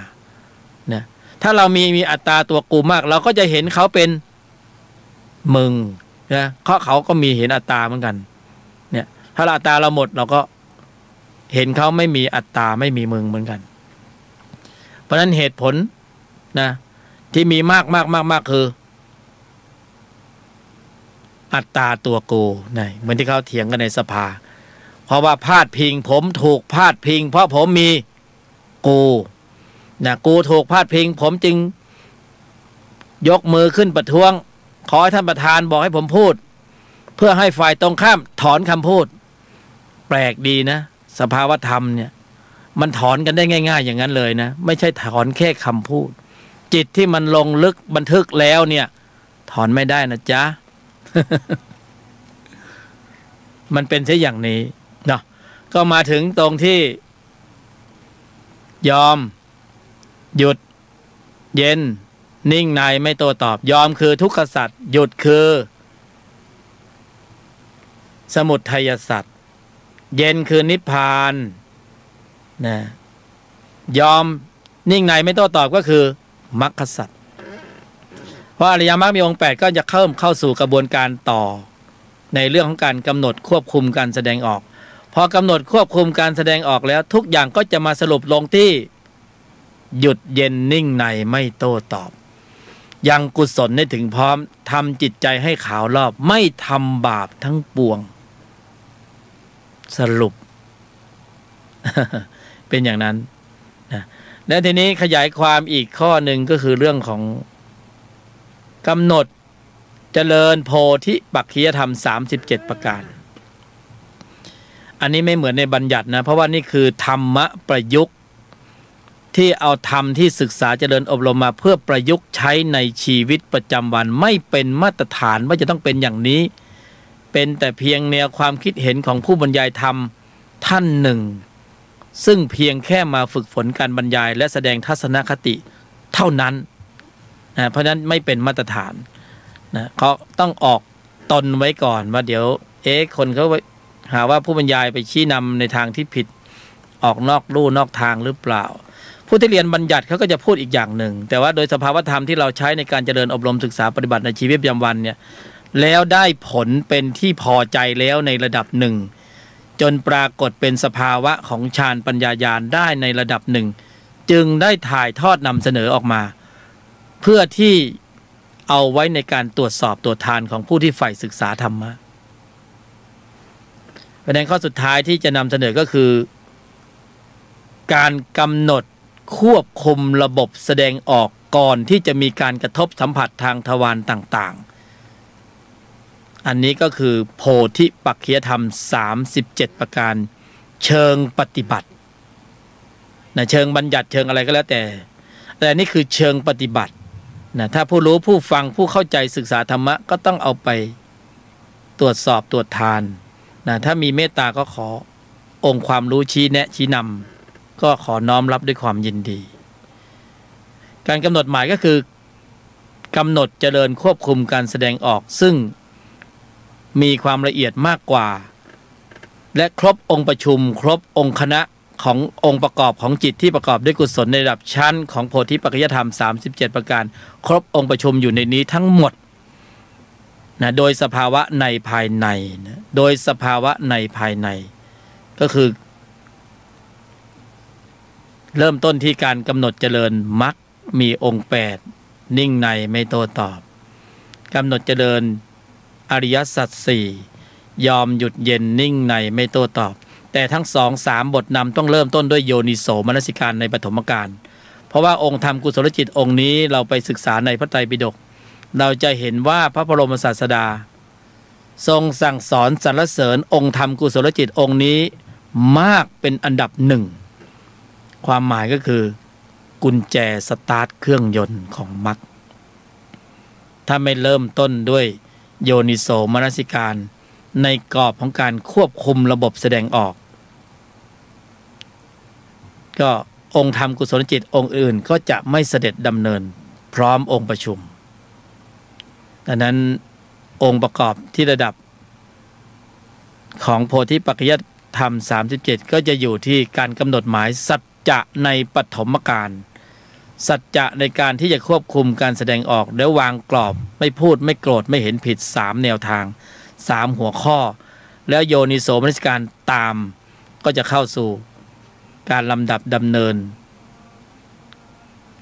นะถ้าเรามีอัตตาตัวกูมากเราก็จะเห็นเขาเป็นมึงนะเขาก็มีเห็นอัตตาเหมือนกันเนี่ยถ้าอัตตาเราหมดเราก็เห็นเขาไม่มีอัตตาไม่มีมึงเหมือนกันเพราะฉะนั้นเหตุผลนะที่มีมากคืออัตตาตัวกูนะเหมือนที่เขาเถียงกันในสภาเพราะว่าพาดพิงผมถูกพาดพิงเพราะผมมีกูนะกูถูกพาดพิงผมจึงยกมือขึ้นประท้วงขอให้ท่านประธานบอกให้ผมพูดเพื่อให้ฝ่ายตรงข้ามถอนคำพูดแปลกดีนะสภาวธรรมเนี่ยมันถอนกันได้ง่ายๆอย่างนั้นเลยนะไม่ใช่ถอนแค่คำพูดจิตที่มันลงลึกบันทึกแล้วเนี่ยถอนไม่ได้นะจ๊ะ มันเป็นเช่นอย่างนี้เนาะก็มาถึงตรงที่ยอมหยุดเย็นนิ่งในไม่โต้ตอบยอมคือทุกขสัจหยุดคือสมุทัยสัจเย็นคือนิพพานนะยอมนิ่งในไม่โต้ตอบก็คือมรรคสัจเพราะอริยมรรคมีองค์8ก็จะเข้าสู่กระบวนการต่อในเรื่องของการกำหนดควบคุมการแสดงออกพอกำหนดควบคุมการแสดงออกแล้วทุกอย่างก็จะมาสรุปลงที่หยุดเย็นนิ่งในไม่โต้ตอบยังกุศลได้ถึงพร้อมทำจิตใจให้ขาวรอบไม่ทำบาปทั้งปวงสรุป เป็นอย่างนั้นนะและทีนี้ขยายความอีกข้อหนึ่งก็คือเรื่องของกำหนดเจริญโพธิปักขิยธรรม37ประการอันนี้ไม่เหมือนในบัญญัตินะเพราะว่านี่คือธรรมะประยุกต์ที่เอาธรรมที่ศึกษาเจริญอบรมมาเพื่อประยุกต์ใช้ในชีวิตประจำวันไม่เป็นมาตรฐานว่าจะต้องเป็นอย่างนี้เป็นแต่เพียงแนวความคิดเห็นของผู้บรรยายธรรมท่านหนึ่งซึ่งเพียงแค่มาฝึกฝนการบรรยายและแสดงทัศนคติเท่านั้นนะเพราะฉะนั้นไม่เป็นมาตรฐานนะเขาต้องออกตนไว้ก่อนว่าเดี๋ยวคนเขาหาว่าผู้บรรยายไปชี้นำในทางที่ผิดออกนอกลู่นอกทางหรือเปล่าผู้ที่เรียนบัญญัติเขาก็จะพูดอีกอย่างหนึ่งแต่ว่าโดยสภาวธรรมที่เราใช้ในการเจริญอบรมศึกษาปฏิบัติในชีวิตประจำวันเนี่ยแล้วได้ผลเป็นที่พอใจแล้วในระดับหนึ่ง จนปรากฏเป็นสภาวะของฌานปัญญาญาณได้ในระดับหนึ่งจึงได้ถ่ายทอดนำเสนอออกมาเพื่อที่เอาไว้ในการตรวจสอบตรวจทานของผู้ที่ใฝ่ศึกษาธรรมะประเด็นข้อสุดท้ายที่จะนำเสนอก็คือการกำหนดควบคุมระบบแสดงออกก่อนที่จะมีการกระทบสัมผัสทางทวารต่างๆอันนี้ก็คือโพธิปักขิยธรรม37ประการเชิงปฏิบัตินะเชิงบัญญัติเชิงอะไรก็แล้วแต่นี่คือเชิงปฏิบัตินะถ้าผู้รู้ผู้ฟังผู้เข้าใจศึกษาธรรมะก็ต้องเอาไปตรวจสอบตรวจทานนะถ้ามีเมตตาก็ขอองค์ความรู้ชี้แนะชี้นำก็ขอน้อมรับด้วยความยินดีการกำหนดหมายก็คือกำหนดเจริญควบคุมการแสดงออกซึ่งมีความละเอียดมากกว่าและครบองค์ประชุมครบองค์คณะขององค์ประกอบของจิตที่ประกอบด้วยกุศลในระดับชั้นของโพธิปัจจยธรรม37ประการครบองค์ประชุมอยู่ในนี้ทั้งหมดนะโดยสภาวะในภายในนะโดยสภาวะในภายในก็คือเริ่มต้นที่การกำหนดเจริญมรรคมีองค์8นิ่งในไม่โต้ตอบกำหนดเจริญอริยสัจ4ยอมหยุดเย็นนิ่งในไม่โต้ตอบแต่ทั้ง2-3บทนำต้องเริ่มต้นด้วยโยนิโสมนสิการในปฐมกาลเพราะว่าองค์ธรรมกุศลจิตองค์นี้เราไปศึกษาในพระไตรปิฎกเราจะเห็นว่าพระบรมศาสดาทรงสั่งสอนสรรเสริญองค์ธรรมกุศลจิตองค์นี้มากเป็นอันดับหนึ่งความหมายก็คือกุญแจสตาร์ทเครื่องยนต์ของมรรคถ้าไม่เริ่มต้นด้วยโยนิโสมนสิการในกรอบของการควบคุมระบบแสดงออกก็องค์ธรรมกุศลจิตองค์อื่นก็จะไม่เสด็จดำเนินพร้อมองค์ประชุมดังนั้นองค์ประกอบที่ระดับของโพธิปัจจยธรรม37ก็จะอยู่ที่การกำหนดหมายสัจจะในปฐมกาลสัจจะในการที่จะควบคุมการแสดงออกแล้ววางกรอบไม่พูดไม่โกรธไม่เห็นผิด3แนวทาง3หัวข้อแล้วโยนิโสมนสิการตามก็จะเข้าสู่การลำดับดำเนิน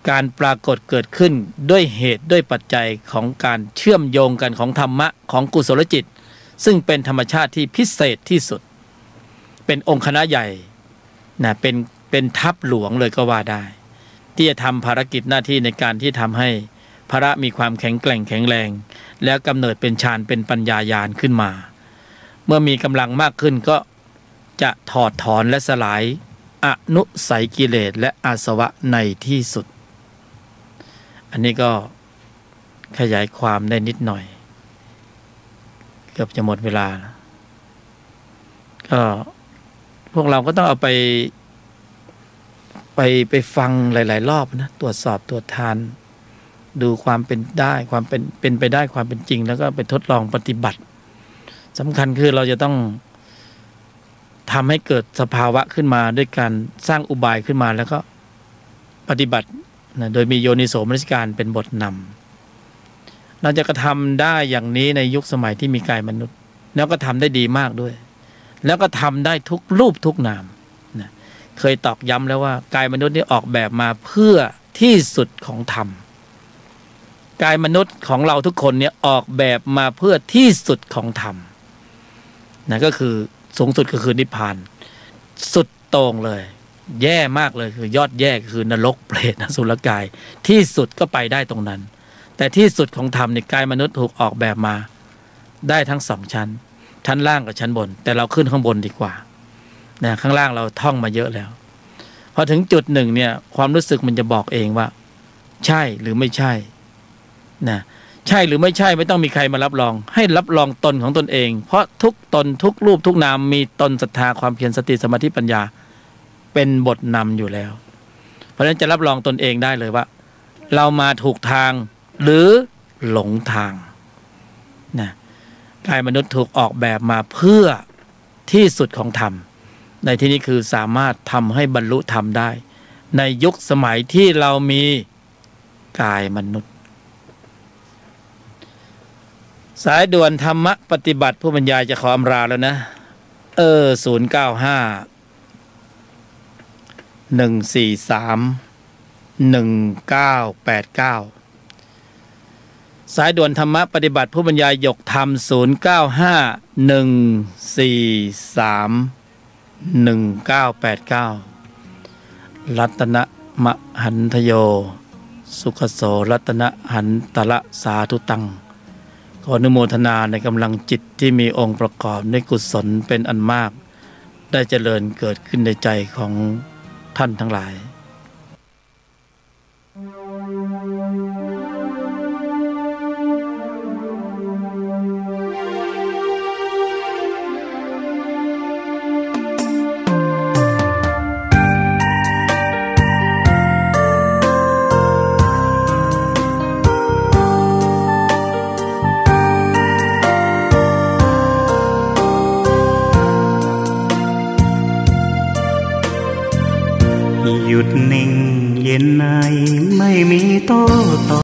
การปรากฏเกิดขึ้นด้วยเหตุด้วยปัจจัยของการเชื่อมโยงกันของธรรมะของกุศลจิตซึ่งเป็นธรรมชาติที่พิเศษที่สุดเป็นองค์คณะใหญ่นะเป็นทัพหลวงเลยก็ว่าได้ที่จะทำภารกิจหน้าที่ในการที่ทำให้พระมีความแข็งแกร่งแข็งแรงแล้วกำเนิดเป็นฌานเป็นปัญญาญาณขึ้นมาเมื่อมีกำลังมากขึ้นก็จะถอดถอนและสลายอนุสัยกิเลสและอาสวะในที่สุดอันนี้ก็ขยายความได้นิดหน่อยเกือบจะหมดเวลาก็พวกเราก็ต้องเอาไปฟังหลายๆรอบนะตรวจสอบตรวจทานดูความเป็นได้ความเป็นไปได้ความเป็นจริงแล้วก็ไปทดลองปฏิบัติสำคัญคือเราจะต้องทำให้เกิดสภาวะขึ้นมาด้วยการสร้างอุบายขึ้นมาแล้วก็ปฏิบัตินะโดยมีโยนิโสมนสิการเป็นบทนำเราจะกระทำได้อย่างนี้ในยุคสมัยที่มีกายมนุษย์แล้วก็ทำได้ดีมากด้วยแล้วก็ทำได้ทุกรูปทุกนามนะเคยตอกย้ำแล้วว่ากายมนุษย์นี่ออกแบบมาเพื่อที่สุดของธรรมกายมนุษย์ของเราทุกคนเนี่ยออกแบบมาเพื่อที่สุดของธรรมนะก็คือสูงสุดก็คือนิพพานสุดโต่งเลยแย่มากเลยคือยอดแย่คือนรกเปรตอสุรกายที่สุดก็ไปได้ตรงนั้นแต่ที่สุดของธรรมในกายมนุษย์ถูกออกแบบมาได้ทั้ง2ชั้นล่างกับชั้นบนแต่เราขึ้นข้างบนดีกว่านะข้างล่างเราท่องมาเยอะแล้วพอถึงจุดหนึ่งเนี่ยความรู้สึกมันจะบอกเองว่าใช่หรือไม่ใช่นะใช่หรือไม่ใช่ไม่ต้องมีใครมารับรองให้รับรองตนของตนเองเพราะทุกตนทุกรูปทุกนามมีตนศรัทธาความเพียรสติสมาธิปัญญาเป็นบทนำอยู่แล้วเพราะฉะนั้นจะรับรองตนเองได้เลยว่าเรามาถูกทางหรือหลงทางนะกายมนุษย์ถูกออกแบบมาเพื่อที่สุดของธรรมในที่นี้คือสามารถทำให้บรรลุธรรมได้ในยุคสมัยที่เรามีกายมนุษย์สายด่วนธรรมะปฏิบัติผู้บรรยายจะขออำลาแล้วนะ สายด่วนธรรมะปฏิบัติผู้บรรยายหยกธรรม0951431989รัตนมหันทโยสุขโสรัตนหันตละสาธุตังขออนุโมทนาในกำลังจิตที่มีองค์ประกอบในกุศลเป็นอันมากได้เจริญเกิดขึ้นในใจของท่านทั้งหลายหยุดนิ่งเย็นในไม่มีโต้ตอบ